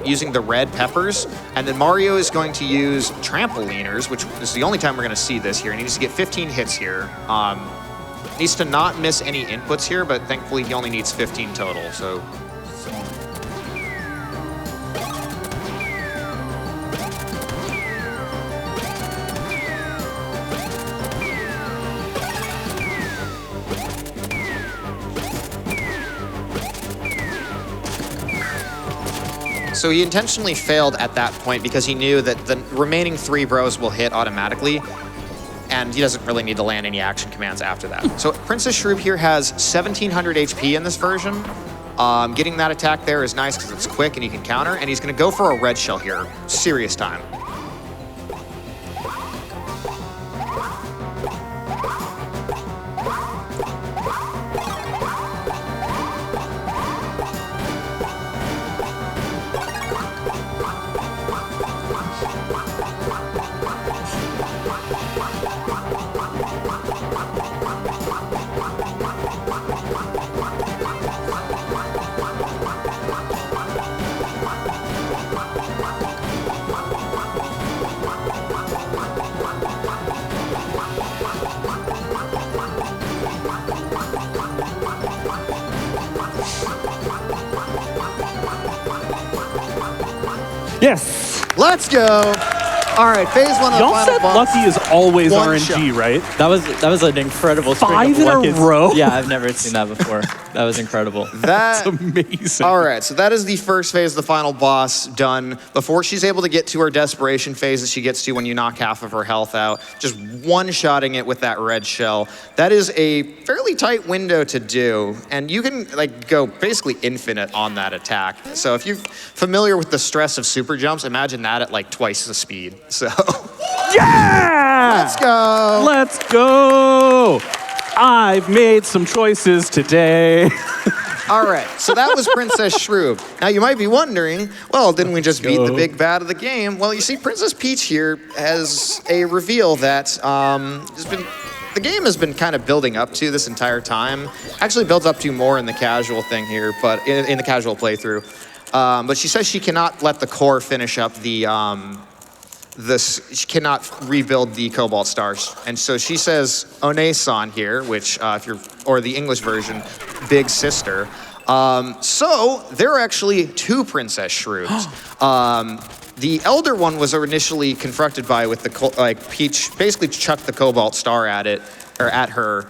using the red peppers. And then Mario is going to use trampoliners, which is the only time we're going to see this here. He needs to get 15 hits here. Needs to not miss any inputs here, but thankfully he only needs 15 total. So So he intentionally failed at that point because he knew that the remaining 3 bros will hit automatically, and he doesn't really need to land any action commands after that. So Princess Shroob here has 1,700 HP in this version. Getting that attack there is nice because it's quick and he can counter, and he's going to go for a red shell here. Serious time.
Yes.
Let's go. All right, phase one of the
Y'all
final
said
boss.
lucky is always
One
RNG,
shot.
right?
That was an incredible string of
5 in a
lucky-
row?
Yeah, I've never seen that before. That was incredible.
That
Amazing.
All right, so that is the first phase of the final boss done before she's able to get to her desperation phase that she gets to when you knock half of her health out. Just one-shotting it with that red shell. That is a fairly tight window to do, and you can like go basically infinite on that attack. So if you're familiar with the stress of super jumps, imagine that at like twice the speed. So
Yeah!
let's go.
Let's go! I've made some choices today.
All right, so that was Princess Shrew. Now you might be wondering, well, didn't we just beat the big bad of the game? Well, you see, Princess Peach here has a reveal that the game has been kind of building up to this entire time. Actually builds up to more in the casual thing here, but in the casual playthrough. But she says she cannot let the core finish up she cannot rebuild the Cobalt Stars. And so she says One-san here, which or the English version, Big Sister. So there are actually two Princess Shrews. The elder one was initially confronted by with Peach basically chucked the Cobalt Star at her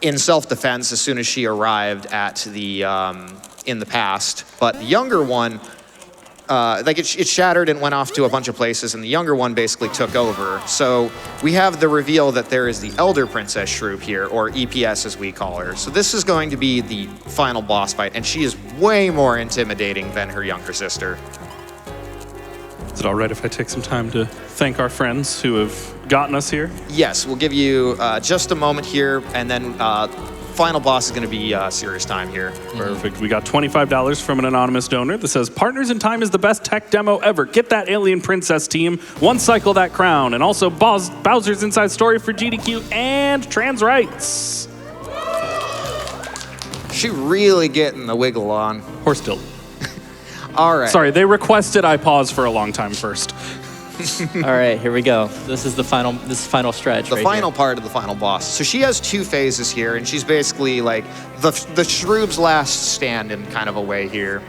in self-defense as soon as she arrived at in the past. But the younger one, it shattered and went off to a bunch of places, and the younger one basically took over. So we have the reveal that there is the Elder Princess Shrew here, or EPS as we call her. So this is going to be the final boss fight, and she is way more intimidating than her younger sister.
Is it all right if I take some time to thank our friends who have gotten us here?
Yes, we'll give you just a moment here, and then final boss is going to be serious time here.
Perfect. We got $25 from an anonymous donor that says, Partners in Time is the best tech demo ever. Get that alien princess team, one cycle that crown, and also Bowser's Inside Story for GDQ and trans rights.
She really getting the wiggle on.
Horse tilt.
All right.
Sorry, they requested I pause for a long time first.
All right, here we go. This is the final stretch.
The final part of the final boss. So she has two phases here, and she's basically like the Shroob's last stand in kind of a way here.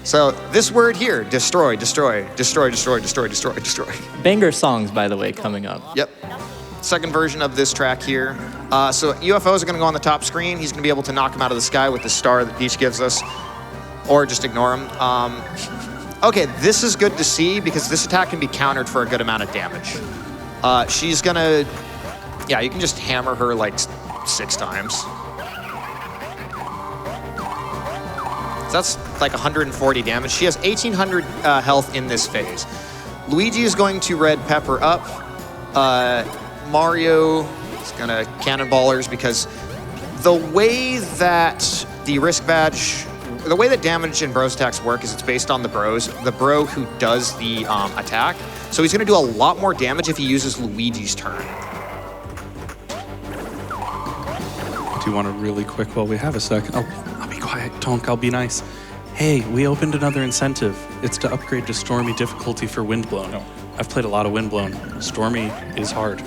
So this word here, destroy, destroy, destroy, destroy, destroy, destroy, destroy.
Banger songs, by the way, coming up.
Yep. Second version of this track here. So UFOs are going to go on the top screen. He's going to be able to knock him out of the sky with the star that Peach gives us, or just ignore him. Okay, this is good to see because this attack can be countered for a good amount of damage. She's gonna, yeah, you can just hammer her like 6 times. So that's like 140 damage. She has 1,800 health in this phase. Luigi is going to red pepper up. Mario is gonna cannonballers because the way that the risk badge, the way that damage in bros attacks work is it's based on the bro who does the attack. So he's gonna do a lot more damage if he uses Luigi's turn.
Do you want to really quick while we have a second? I'll be quiet, Tonk, I'll be nice. Hey, we opened another incentive. It's to upgrade to Stormy difficulty for Windblown.
No.
I've played a lot of Windblown. Stormy is hard.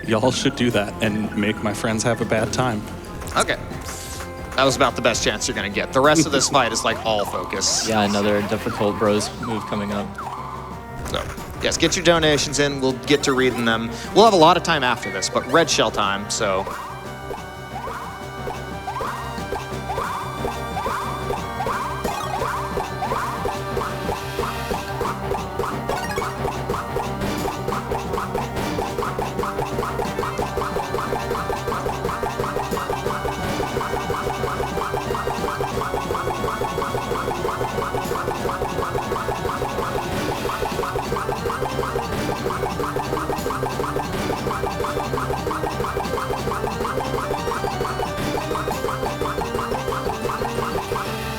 Y'all should do that and make my friends have a bad time.
Okay. That was about the best chance you're gonna get. The rest of this fight is like all focus.
Yeah, another difficult bros move coming up.
So, yes, get your donations in. We'll get to reading them. We'll have a lot of time after this, but red shell time, so.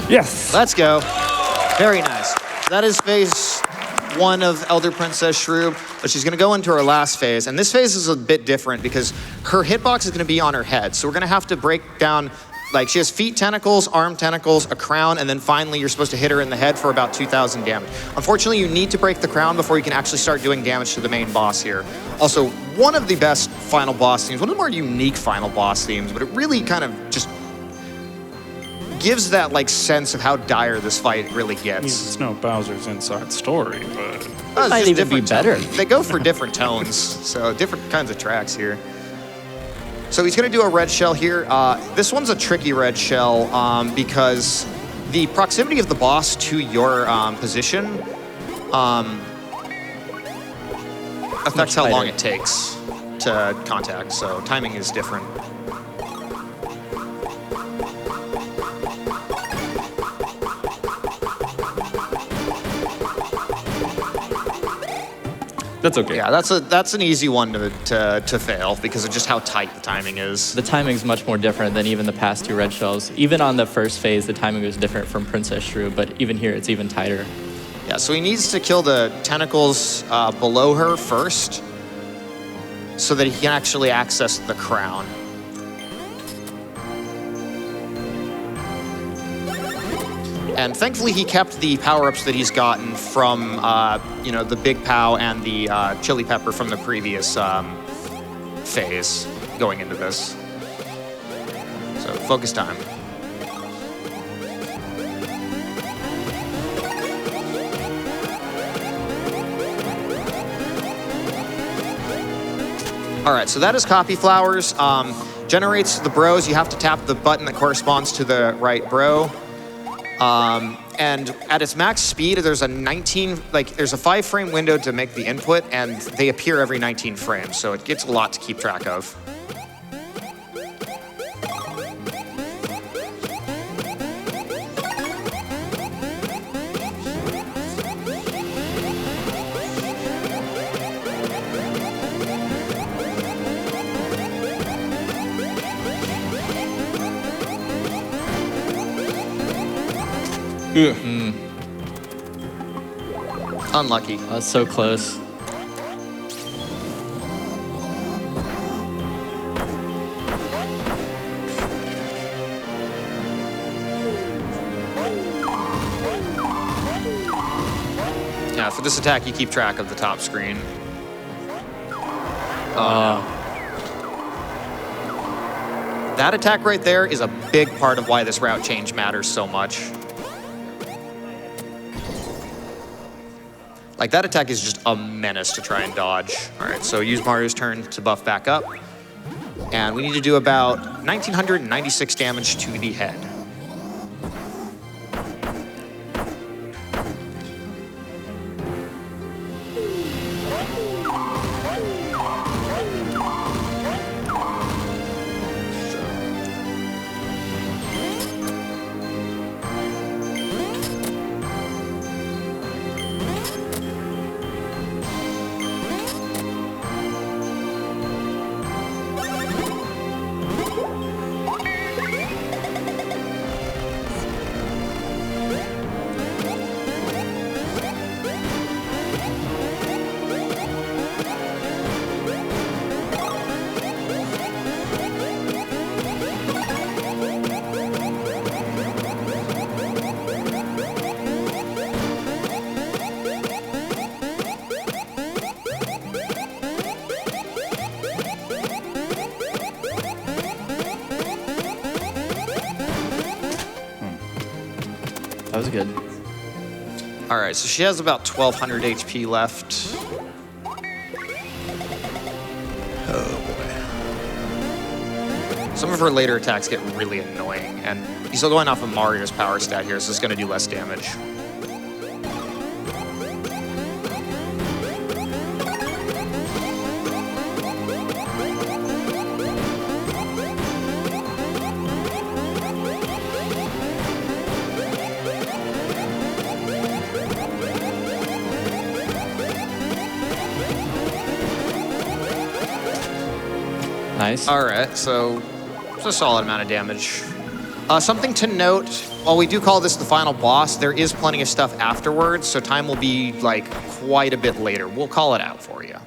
Yes.
Let's go. Very nice. That is phase 1 of Elder Princess Shrew, but she's gonna go into her last phase, and this phase is a bit different because her hitbox is gonna be on her head, so we're gonna have to break down, like she has feet tentacles, arm tentacles, a crown, and then finally you're supposed to hit her in the head for about 2,000 damage. Unfortunately, you need to break the crown before you can actually start doing damage to the main boss here. Also, one of the best final boss themes, one of the more unique final boss themes, but it really kind of just gives that like sense of how dire this fight really
I mean,
gets.
it's no Bowser's Inside Story, but
It's
might
just
even be
different
better.
They go for different tones, so different kinds of tracks here. So he's going to do a red shell here. This one's a tricky red shell because the proximity of the boss to your position affects how long
tighter.
it takes to contact, so timing is different.
That's okay.
Yeah, that's an easy one to fail because of just how tight the timing is.
The timing's much more different than even the past two red shells. Even on the first phase, the timing was different from Princess Shrew, but even here, it's even tighter.
Yeah, so he needs to kill the tentacles below her first so that he can actually access the crown. And thankfully, he kept the power-ups that he's gotten from, the Big Pow and the Chili Pepper from the previous phase going into this. So, focus time. All right, so that is Copy Flowers. Generates the bros. You have to tap the button that corresponds to the right bro. And at its max speed, there's a 5-frame window to make the input, and they appear every 19 frames, so it gets a lot to keep track of. Unlucky.
That's so close.
Yeah, for this attack, you keep track of the top screen. That attack right there is a big part of why this route change matters so much. Like, that attack is just a menace to try and dodge. All right, so use Mario's turn to buff back up. And we need to do about 1,996 damage to the head.
That was good.
All right, so she has about 1,200 HP left. Oh, boy. Some of her later attacks get really annoying, and he's still going off of Mario's power stat here, so it's going to do less damage.
Nice.
All right, so it's a solid amount of damage. Something to note, while we do call this the final boss, there is plenty of stuff afterwards, so time will be like quite a bit later. We'll call it out for you.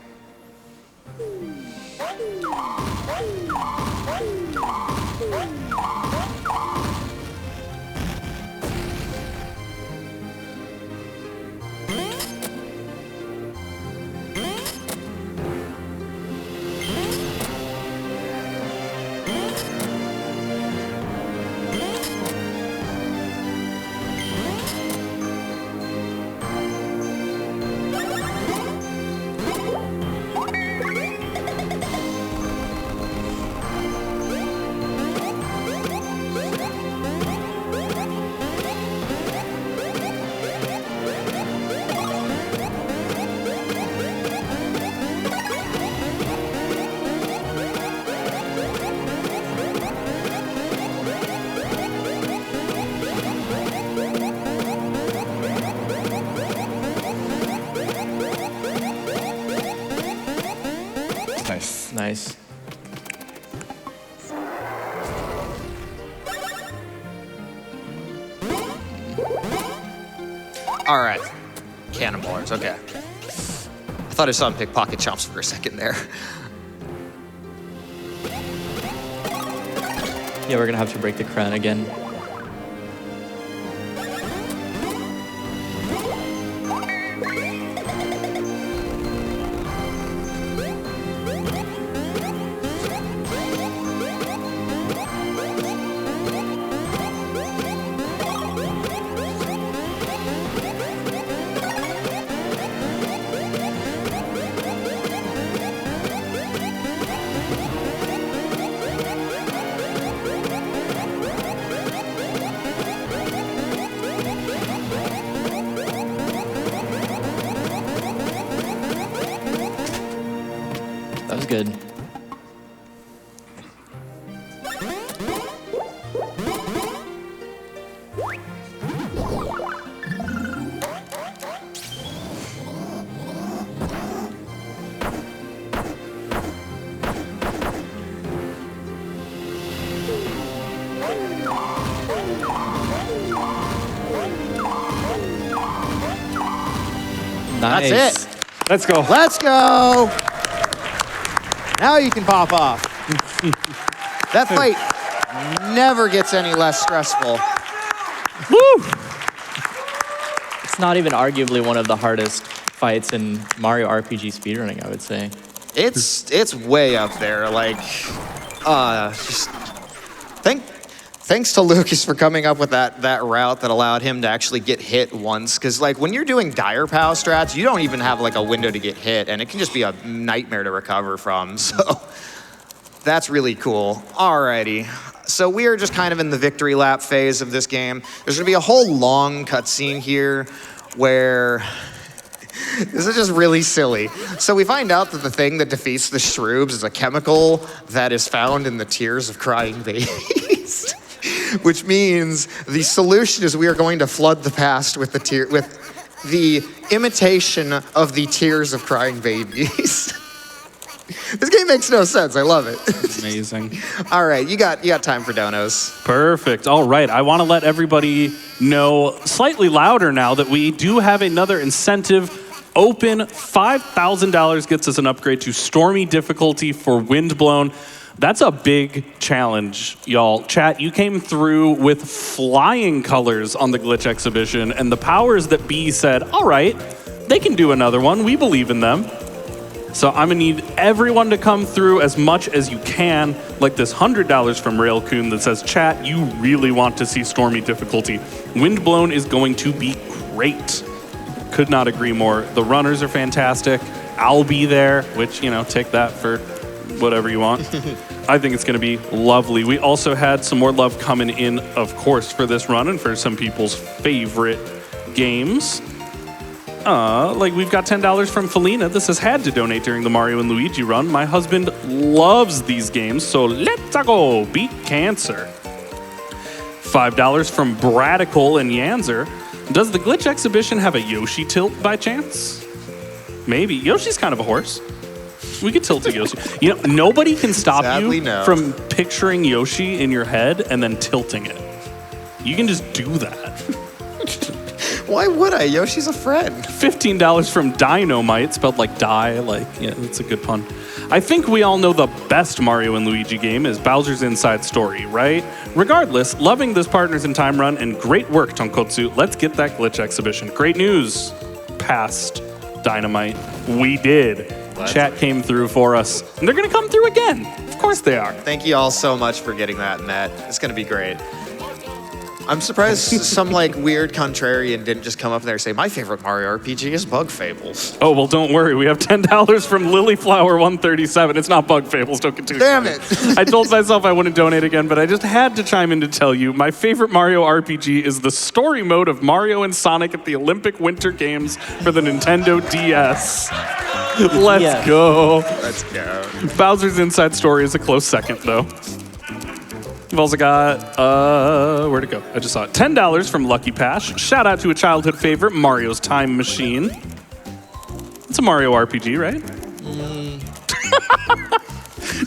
Nice.
All right. Cannonballers, okay. I thought I saw him pick pocket chomps for a second there.
Yeah, we're gonna have to break the crown again. That was good. Nice.
That's it.
Let's go.
Let's go. Now you can pop off. That fight never gets any less stressful.
Woo!
It's not even arguably one of the hardest fights in Mario RPG speedrunning, I would say.
It's way up there. Like, just thanks to Lucas for coming up with that route that allowed him to actually get hit once. Because like when you're doing dire POW strats, you don't even have like a window to get hit, and it can just be a nightmare to recover from. So that's really cool. Alrighty. So we are just kind of in the victory lap phase of this game. There's gonna be a whole long cutscene here where this is just really silly. So we find out that the thing that defeats the Shroobs is a chemical that is found in the tears of crying babies. Which means the solution is we are going to flood the past with the imitation of the tears of crying babies. This game makes no sense. I love it.
Amazing.
All right, you got time for donos.
Perfect. All right. I want to let everybody know slightly louder now that we do have another incentive open. $5,000 gets us an upgrade to Stormy difficulty for Windblown. That's a big challenge, y'all. Chat, you came through with flying colors on the glitch exhibition, and the powers that be said, all right, they can do another one. We believe in them. So I'm gonna need everyone to come through as much as you can, like this $100 from Railcoon that says, chat, you really want to see Stormy difficulty. Windblown is going to be great. Could not agree more. The runners are fantastic. I'll be there, which, you know, take that for whatever you want. I think it's going to be lovely. We also had some more love coming in, of course, for this run and for some people's favorite games. Like we've got $10 from Felina. This has had to donate during the Mario and Luigi run. My husband loves these games, so let's go beat cancer. $5 from Bradical and Yanzer. Does the glitch exhibition have a Yoshi tilt by chance? Maybe. Yoshi's kind of a horse. We could tilt a Yoshi. You know, nobody can stop
Sadly,
you
no.
from picturing Yoshi in your head and then tilting it. You can just do that.
Why would I? Yoshi's a friend.
$15 from Dynamite, spelled like die, like, yeah, that's a good pun. I think we all know the best Mario and Luigi game is Bowser's Inside Story, right? Regardless, loving this Partners in Time run and great work, Tonkotsu. Let's get that glitch exhibition. Great news. Past Dynamite. We did. Chat came through for us, and they're gonna come through again. Of course they are.
Thank you all so much for getting that, Matt. It's gonna be great. I'm surprised some like weird contrarian didn't just come up there and say, my favorite Mario RPG is Bug Fables.
Oh, well, don't worry. We have $10 from Lilyflower137. It's not Bug Fables. Don't get too
Damn
excited.
it.
I told myself I wouldn't donate again, but I just had to chime in to tell you my favorite Mario RPG is the story mode of Mario and Sonic at the Olympic Winter Games for the Nintendo DS. Let's go.
Let's go.
Bowser's Inside Story is a close second, though. We've also got, where'd it go? I just saw it. $10 from Lucky Pash. Shout out to a childhood favorite, Mario's Time Machine. It's a Mario RPG, right?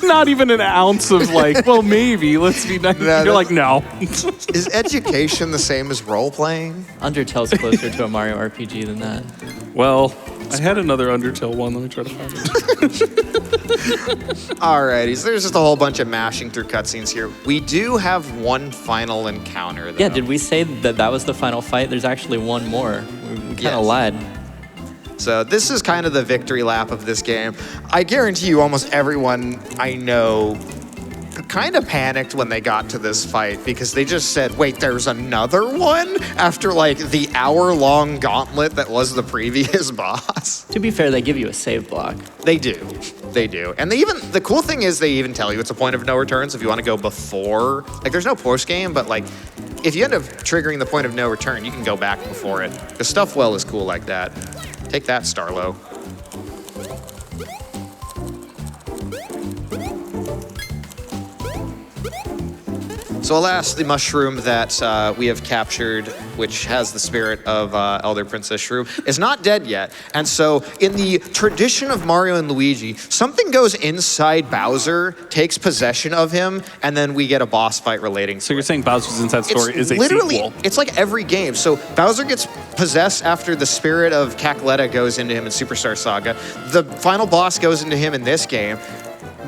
Not even an ounce of like, well, maybe, let's be nice.
No,
You're like, no.
Is education the same as role-playing?
Undertale's closer to a Mario RPG than that.
Well, I had another Undertale one. Let me try to find it.
Alrighty, so there's just a whole bunch of mashing through cutscenes here. We do have one final encounter, though.
Yeah, did we say that that was the final fight? There's actually one more. We kind of
Yes.
lied.
So this is kind of the victory lap of this game. I guarantee you almost everyone I know kind of panicked when they got to this fight because they just said, wait, there's another one? After like the hour-long gauntlet that was the previous boss.
To be fair, they give you a save block.
They do. They do. And the cool thing is they even tell you it's a point of no return, so if you want to go before, like there's no post-game, but like if you end up triggering the point of no return, you can go back before it. The Stuffwell is cool like that. Take that, Starlo. So alas, the mushroom that we have captured, which has the spirit of Elder Princess Shrew, is not dead yet. And so in the tradition of Mario and Luigi, something goes inside Bowser, takes possession of him, and then we get a boss fight relating to
So you're saying Bowser's Inside Story is a
literally,
sequel?
it's like every game. So Bowser gets possessed after the spirit of Cackletta goes into him in Superstar Saga. The final boss goes into him in this game.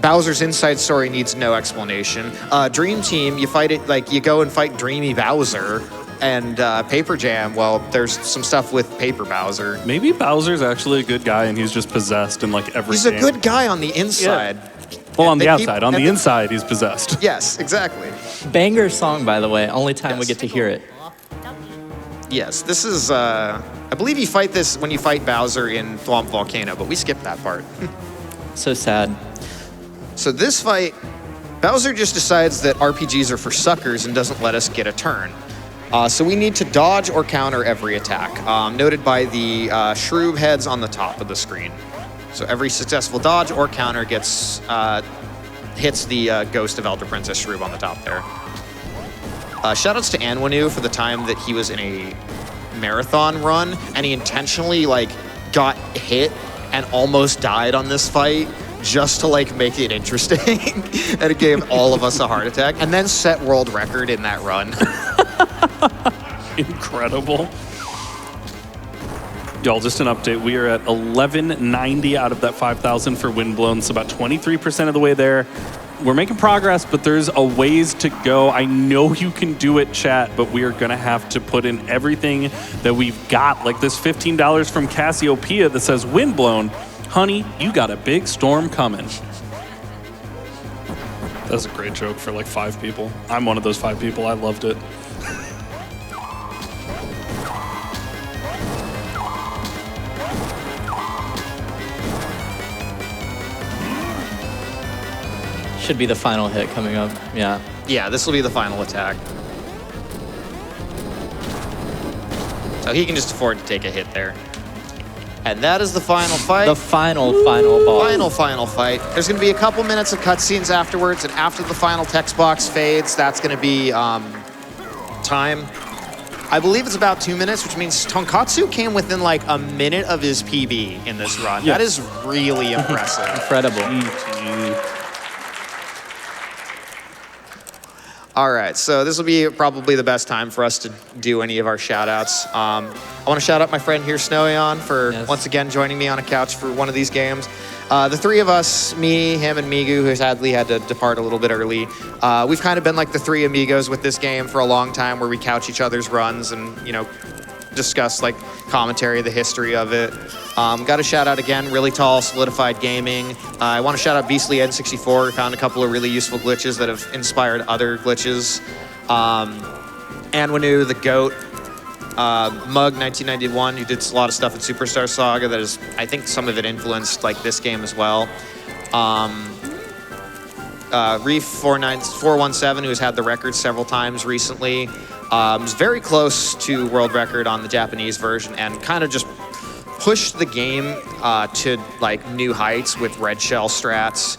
Bowser's Inside Story needs no explanation. Dream Team, you fight it, like you go and fight Dreamy Bowser. And Paper Jam, well, there's some stuff with Paper Bowser.
Maybe Bowser's actually a good guy and he's just possessed in like every
He's a
game.
good guy on the inside.
Well, on the
They keep-
outside. On
and
the
they-
inside, he's possessed.
Yes, exactly.
Banger song, by the way. Only time we
Yes.
get to hear it.
Yes, this is, I believe you fight this when you fight Bowser in Thwomp Volcano, but we skipped that part.
So sad.
So this fight, Bowser just decides that RPGs are for suckers and doesn't let us get a turn. So we need to dodge or counter every attack, noted by the shroom heads on the top of the screen. So every successful dodge or counter gets hits the ghost of Elder Princess Shrew on the top there. Shoutouts to Anwanu for the time that he was in a marathon run and he intentionally like got hit and almost died on this fight just to like make it interesting. And it gave all of us a heart attack and then set world record in that run.
Incredible. Y'all, just an update. We are at 1190 out of that 5,000 for Windblown. So about 23% of the way there. We're making progress, but there's a ways to go. I know you can do it, chat, but we are going to have to put in everything that we've got. Like this $15 from Cassiopeia that says, Windblown, honey, you got a big storm coming. That's a great joke for like 5 people. I'm one of those 5 people. I loved it.
Should be the final hit coming up. Yeah.
Yeah, this will be the final attack. So he can just afford to take a hit there. And that is the final fight.
The final boss.
Final fight. There's going to be a couple minutes of cutscenes afterwards, and after the final text box fades, that's going to be time. I believe it's about 2 minutes, which means Tonkotsu came within like a minute of his PB in this run.
Yeah.
That is really impressive.
Incredible.
All right, so this will be probably the best time for us to do any of our shout-outs. I want to shout out my friend here, Snoion, for once again joining me on a couch for one of these games. The three of us, me, him, and Migu, who sadly had to depart a little bit early, we've kind of been like the three amigos with this game for a long time, where we couch each other's runs and, you know, discuss like commentary, the history of it. Got a shout out again, Really Tall, Solidified Gaming. I want to shout out Beastly N64, who found a couple of really useful glitches that have inspired other glitches. Anwanu, the GOAT, Mug 1991, who did a lot of stuff in Superstar Saga that is, I think some of it influenced like this game as well. Reef 417, who's had the record several times recently. Was very close to world record on the Japanese version and kind of just pushed the game to like new heights with red shell strats.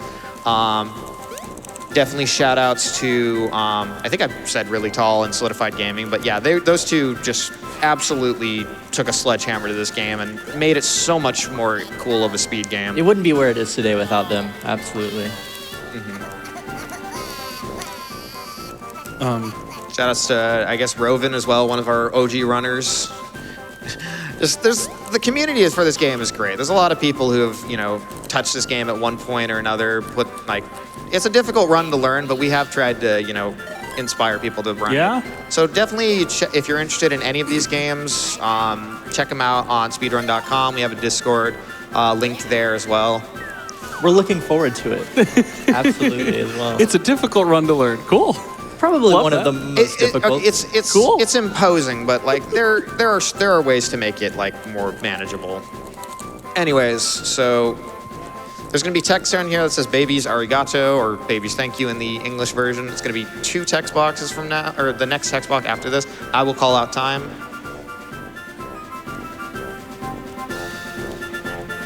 Definitely shout outs to, I think I said Really Tall and Solidified Gaming, but yeah, those two just absolutely took a sledgehammer to this game and made it so much more cool of a speed game.
It wouldn't be where it is today without them. Absolutely.
Shout outs to, I guess, Roven as well, one of our OG runners. The community for this game is great. There's a lot of people who have, touched this game at one point or another. It's a difficult run to learn, but we have tried to, inspire people to run
Yeah.
it. So definitely, if you're interested in any of these games, check them out on speedrun.com. We have a Discord linked there as well.
We're looking forward to it. Absolutely as well.
It's a difficult run to learn. Cool.
Probably
Love
one of
that.
the most difficult.
It's
Cool.
It's imposing, but there are ways to make it more manageable. Anyways, so there's gonna be text down here that says "babies arigato" or "babies thank you" in the English version. It's gonna be 2 text boxes from now, or the next text box after this. I will call out time.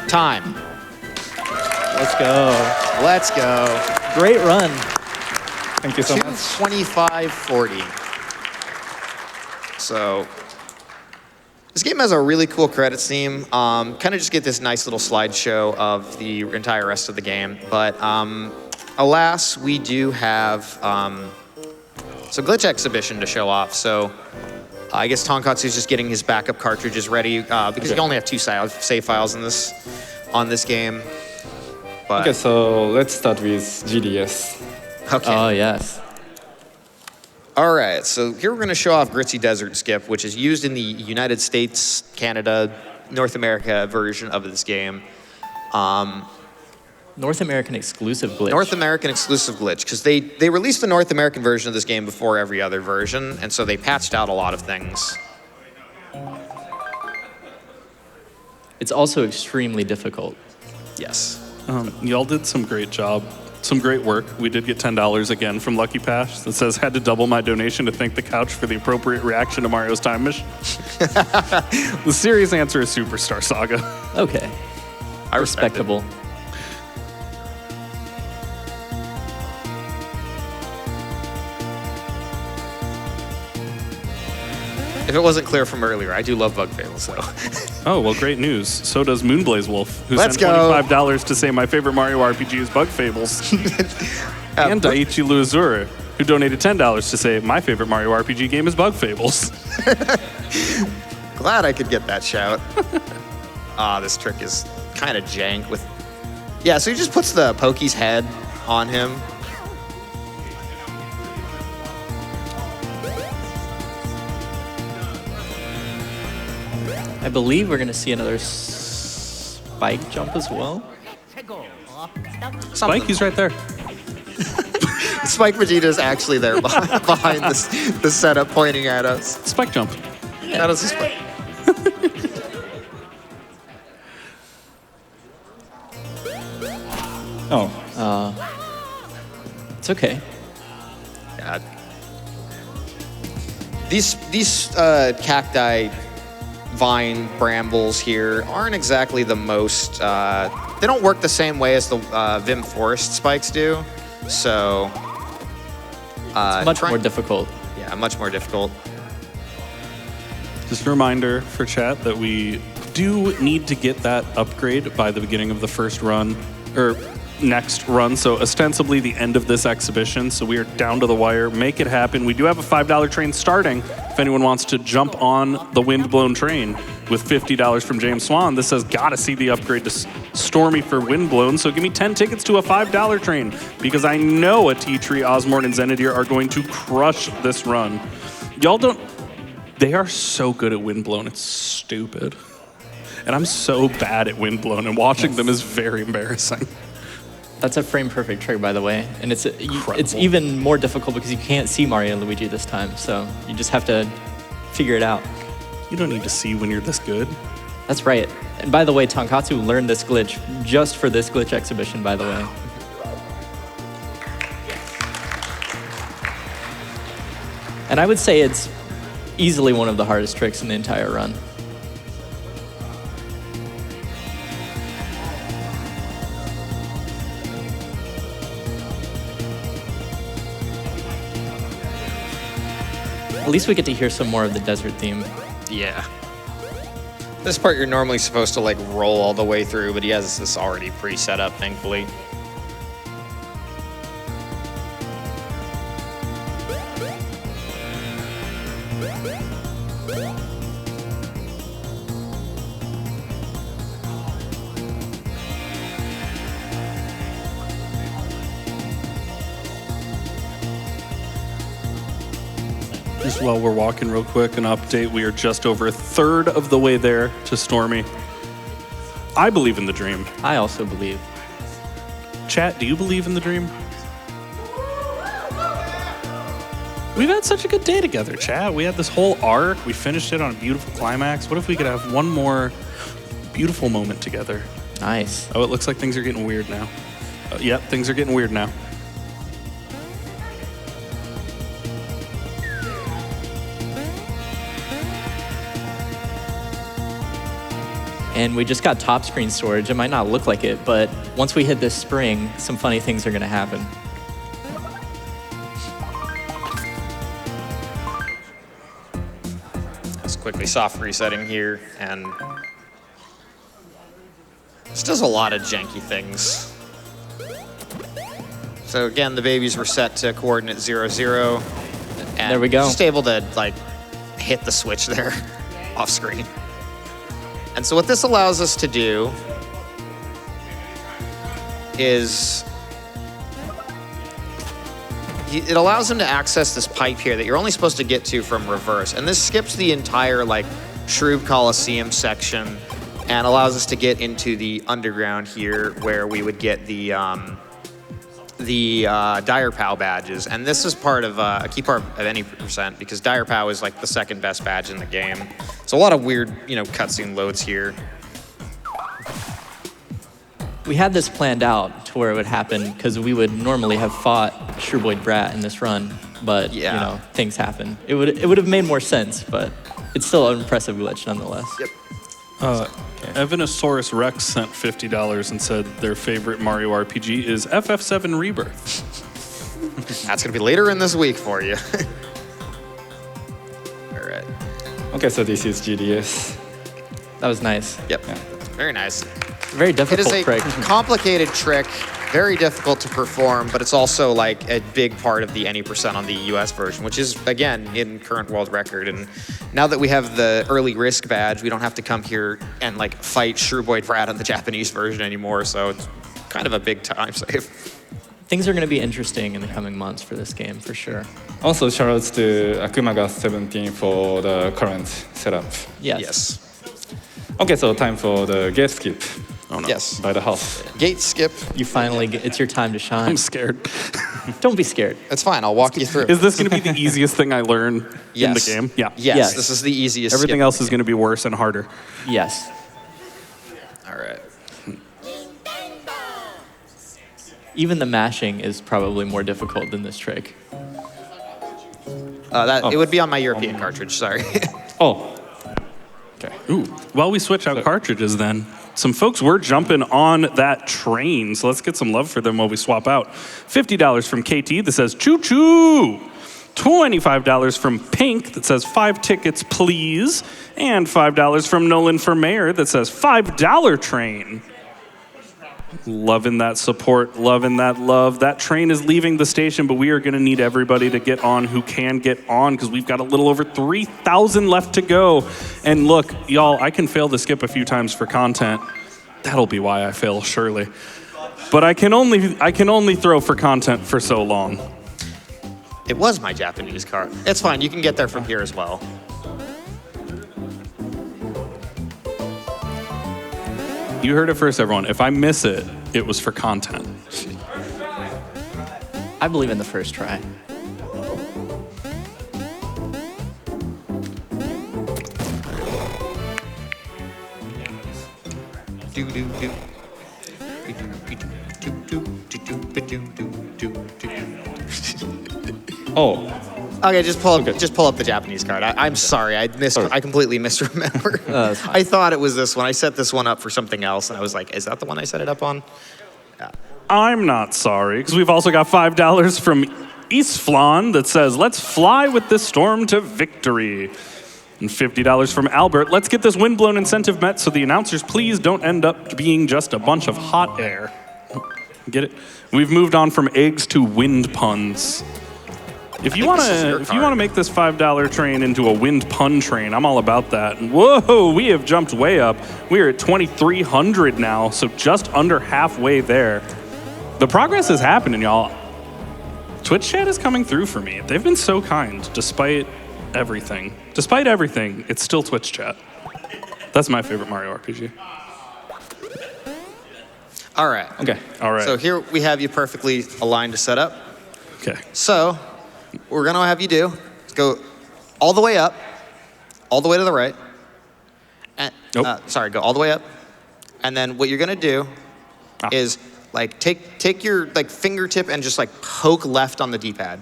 Time.
Let's go.
Let's go.
Great run.
Thank you so much.
2:25:40. So this game has a really cool credits theme. Kind of just get this nice little slideshow of the entire rest of the game. But alas, we do have some glitch exhibition to show off. So I guess Tonkotsu's just getting his backup cartridges ready because you only have 2 save files on this game. But,
Okay, so let's start with GDS.
okay.
Oh, yes.
All right, so here we're going to show off Gritzy Desert Skip, which is used in the United States, Canada, North America version of this game.
North American exclusive glitch.
North American exclusive glitch, because they released the North American version of this game before every other version, and so they patched out a lot of things.
It's also extremely difficult.
Yes.
Y'all did some great job. Some great work. We did get $10 again from Lucky Pash that says, had to double my donation to thank the couch for the appropriate reaction to Mario's Time Machine. The serious answer is Superstar Saga.
Okay.
I respect it.
Respectable.
If it wasn't clear from earlier, I do love Bug Fables, though.
Oh, well, great news. So does Moonblaze Wolf, who
Let's
sent
go.
$25 to say my favorite Mario RPG is Bug Fables. And Daiichi Luazura, who donated $10 to say my favorite Mario RPG game is Bug Fables.
Glad I could get that shout. This trick is kind of jank with... Yeah, so he just puts the Pokey's head on him.
I believe we're going to see another spike jump as well.
Spike, he's right there.
Spike Vegeta is actually there behind the setup pointing at us.
Spike jump.
That is a spike.
It's okay.
Yeah. These cacti vine brambles here aren't exactly the most... they don't work the same way as the Vim Forest spikes do. So...
Much more difficult.
Yeah, much more difficult.
Just a reminder for chat that we do need to get that upgrade by the beginning of the first run, or next run, so ostensibly the end of this exhibition. So we are down to the wire. Make it happen. We do have a $5 train starting if anyone wants to jump on the Windblown train with $50 from James Swan. This says, gotta see the upgrade to Stormy for Windblown. So give me 10 tickets to a $5 train because I know a T-Tree, Osmorn, and Xenodeer are going to crush this run. Y'all don't... They are so good at Windblown. It's stupid. And I'm so bad at Windblown, and watching them is very embarrassing.
That's a frame perfect trick, by the way. And it's
Incredible.
even more difficult because you can't see Mario and Luigi this time. So you just have to figure it out.
You don't need to see when you're this good.
That's right. And by the way, Tonkotsu learned this glitch just for this glitch exhibition, by the way. And I would say it's easily one of the hardest tricks in the entire run. At least we get to hear some more of the desert theme.
Yeah. This part you're normally supposed to roll all the way through, but he has this already pre-set up, thankfully.
Just while we're walking real quick, an update. We are just over a third of the way there to Stormy. I believe in the dream.
I also believe.
Chat, do you believe in the dream? We've had such a good day together, chat. We had this whole arc. We finished it on a beautiful climax. What if we could have one more beautiful moment together?
Nice.
Oh, it looks like things are getting weird now. Yep, things are getting weird now.
And we just got top screen storage. It might not look like it, but once we hit this spring, some funny things are going to happen.
Just quickly soft resetting here, and this does a lot of janky things. So again, the babies were set to coordinate 0, 0. And
There we go.
Just able to like hit the switch there off screen. And so what this allows us to do is it allows him to access this pipe here that you're only supposed to get to from reverse. And this skips the entire like Shroob Coliseum section and allows us to get into the underground here where we would get the Dire Pow badges. And this is part of a key part of any percent because Dire Pow is like the second best badge in the game. So a lot of weird, cutscene loads here.
We had this planned out to where it would happen because we would normally have fought Shrooboid Brat in this run, but things happen. It would have made more sense, but it's still an impressive glitch nonetheless.
Yep.
Evanosaurus Rex sent $50 and said their favorite Mario RPG is FF7 Rebirth.
That's gonna be later in this week for you. All right.
Okay, so this is GDS.
That was nice.
Yep.
Yeah.
Very nice.
Very
It
difficult
is a
trick.
complicated trick, very difficult to perform, but it's also like a big part of the any percent on the US version, which is again in current world record. And now that we have the early risk badge, we don't have to come here and like fight Shrooboid Brat on the Japanese version anymore. So it's kind of a big time save.
Things are going to be interesting in the coming months for this game, for sure.
Also, shout outs to Akumaga17 for the current setup.
Yes.
Yes.
Okay, so time for the gate skip.
Oh no.
Yes.
By the house.
Gate skip.
You finally get, it's your time to shine.
I'm scared.
Don't be scared.
It's fine. I'll walk you through.
Is this going to be the easiest thing I learn in the
Yes.
game? Yeah.
Yes. This is the easiest.
Everything
skip
else
in
is
the
going to be worse and harder.
Yes.
game. All right.
Even the mashing is probably more difficult than this trick.
It would be on my European cartridge. Sorry.
Oh. Okay.
Ooh. While we switch out cartridges then, some folks were jumping on that train, so let's get some love for them while we swap out. $50 from KT that says, choo-choo! $25 from Pink that says, 5 tickets, please. And $5 from Nolan for Mayor that says, $5 train. Loving that support, loving that love. That train is leaving the station, but we are going to need everybody to get on who can get on because we've got a little over 3,000 left to go. And look, y'all, I can fail the skip a few times for content. That'll be why I fail, surely. But I can only throw for content for so long.
It was my Japanese card. It's fine. You can get there from here as well.
You heard it first, everyone. If I miss it, it was for content.
I believe in the first try.
Oh.
Okay, just pull up the Japanese card. I'm sorry, I completely misremembered.
That's fine.
I thought it was this one. I set this one up for something else, and I was like, is that the one I set it up on? Yeah.
I'm not sorry, because we've also got $5 from Eastflon that says, let's fly with this storm to victory. And $50 from Albert, let's get this windblown incentive met so the announcers please don't end up being just a bunch of hot air. Get it? We've moved on from eggs to wind puns. If you want to make this $5 train into a wind pun train, I'm all about that. And whoa, we have jumped way up. We are at 2,300 now, so just under halfway there. The progress is happening, y'all. Twitch chat is coming through for me. They've been so kind, despite everything, despite everything, it's still Twitch chat. That's my favorite Mario RPG.
All right.
Okay.
All right.
So here we have you perfectly aligned to set up.
Okay.
So what we're gonna have you do is go all the way up, all the way to the right. And,
Nope.
sorry, go all the way up. And then what you're gonna do is like take your like fingertip and just like poke left on the D-pad.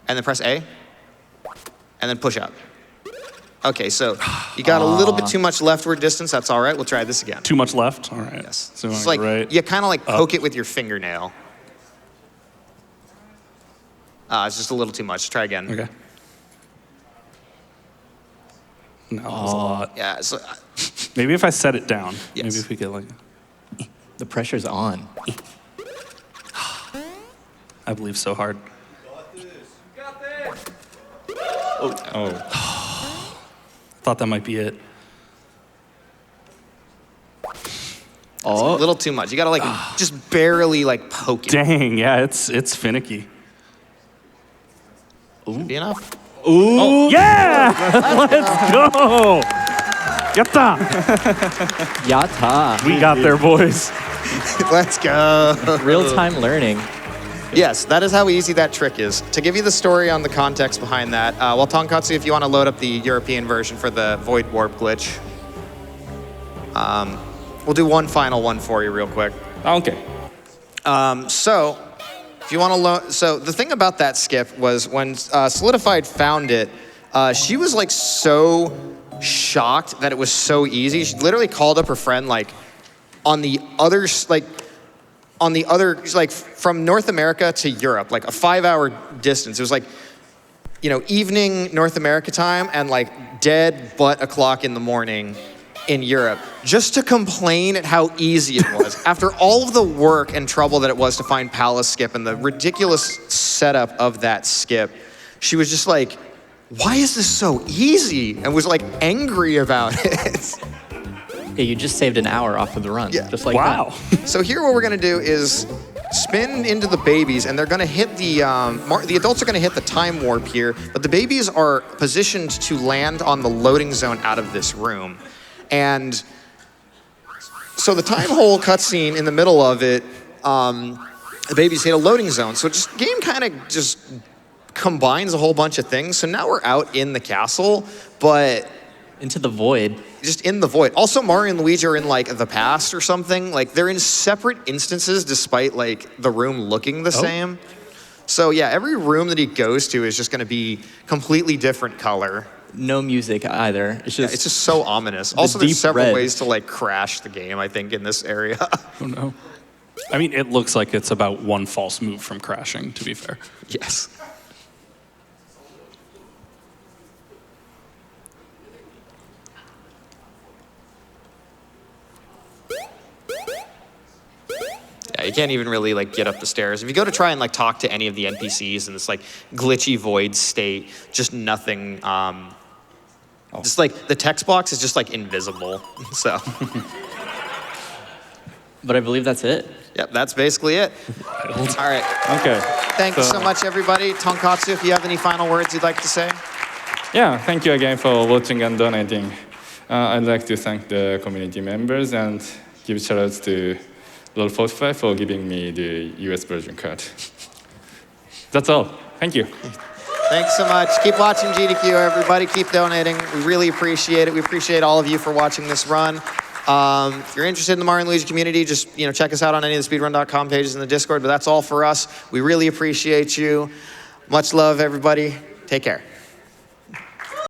And then press A. And then push up. Okay, so you got a little bit too much leftward distance. That's all right. We'll try this again.
Too much left? All right.
Yes.
So
Just
like
like
right.
you kind of like poke it with your fingernail. It's just a little too much. Try again.
Okay. No, that was a lot.
Yeah. So,
Maybe if I set it down.
Yes.
Maybe if we get like...
The pressure's on.
I believe so hard.
Oh.
Thought that might be it.
a little too much. You gotta like just barely like poke it.
Dang, yeah, it's finicky.
Be enough.
Ooh. Yeah! Let's go! Yatta!
Yata.
We got there, boys.
Let's go.
Real-time learning.
Yes, that is how easy that trick is. To give you the story on the context behind that, well, Tonkotsu, if you want to load up the European version for the Void Warp glitch, we'll do one final one for you real quick.
Okay.
So, if you want to load, so the thing about that skip was when Solidified found it, she was like so shocked that it was so easy. She literally called up her friend like on the other, like from North America to Europe, like a 5-hour distance. It was like, you know, evening North America time and like dead but o'clock in the morning in Europe, just to complain at how easy it was. After all of the work and trouble that it was to find Palace Skip and the ridiculous setup of that skip, she was just like, why is this so easy? And was like angry about it.
Yeah, you just saved an hour off of the run.
Yeah.
Just like
Wow.
So here what we're gonna do is spin into the babies and they're gonna hit the adults are gonna hit the time warp here, but the babies are positioned to land on the loading zone out of this room. And so the time hole cutscene in the middle of it, the babies hit a loading zone. So just game kind of just combines a whole bunch of things. So now we're out in the castle, but
Into the void.
just in the void. Also, Mario and Luigi are in like the past or something. Like they're in separate instances despite like the room looking the same. So yeah, every room that he goes to is just gonna be completely different color.
No music either. It's
Yeah,
just,
it's just so ominous. Also, there's
deep
several
red.
ways to like crash the game, I think, in this area.
Oh no. I mean, it looks like it's about one false move from crashing, to be fair.
Yes. Yeah, you can't even really like get up the stairs. If you go to try and like talk to any of the NPCs in this like glitchy void state, just nothing. Just like the text box is just like invisible. So,
but I believe that's it.
yep, that's basically it. All right.
Okay.
Thank you so much, everybody. Tonkotsu, if you have any final words you'd like to say.
Yeah, thank you again for watching and donating. I'd like to thank the community members and give shoutouts to Lol45 for giving me the US version card. That's all. Thank you.
Thanks so much. Keep watching GDQ, everybody. Keep donating. We really appreciate it. We appreciate all of you for watching this run. If you're interested in the Mario and Luigi community, just check us out on any of the speedrun.com pages in the Discord. But that's all for us. We really appreciate you. Much love, everybody. Take care.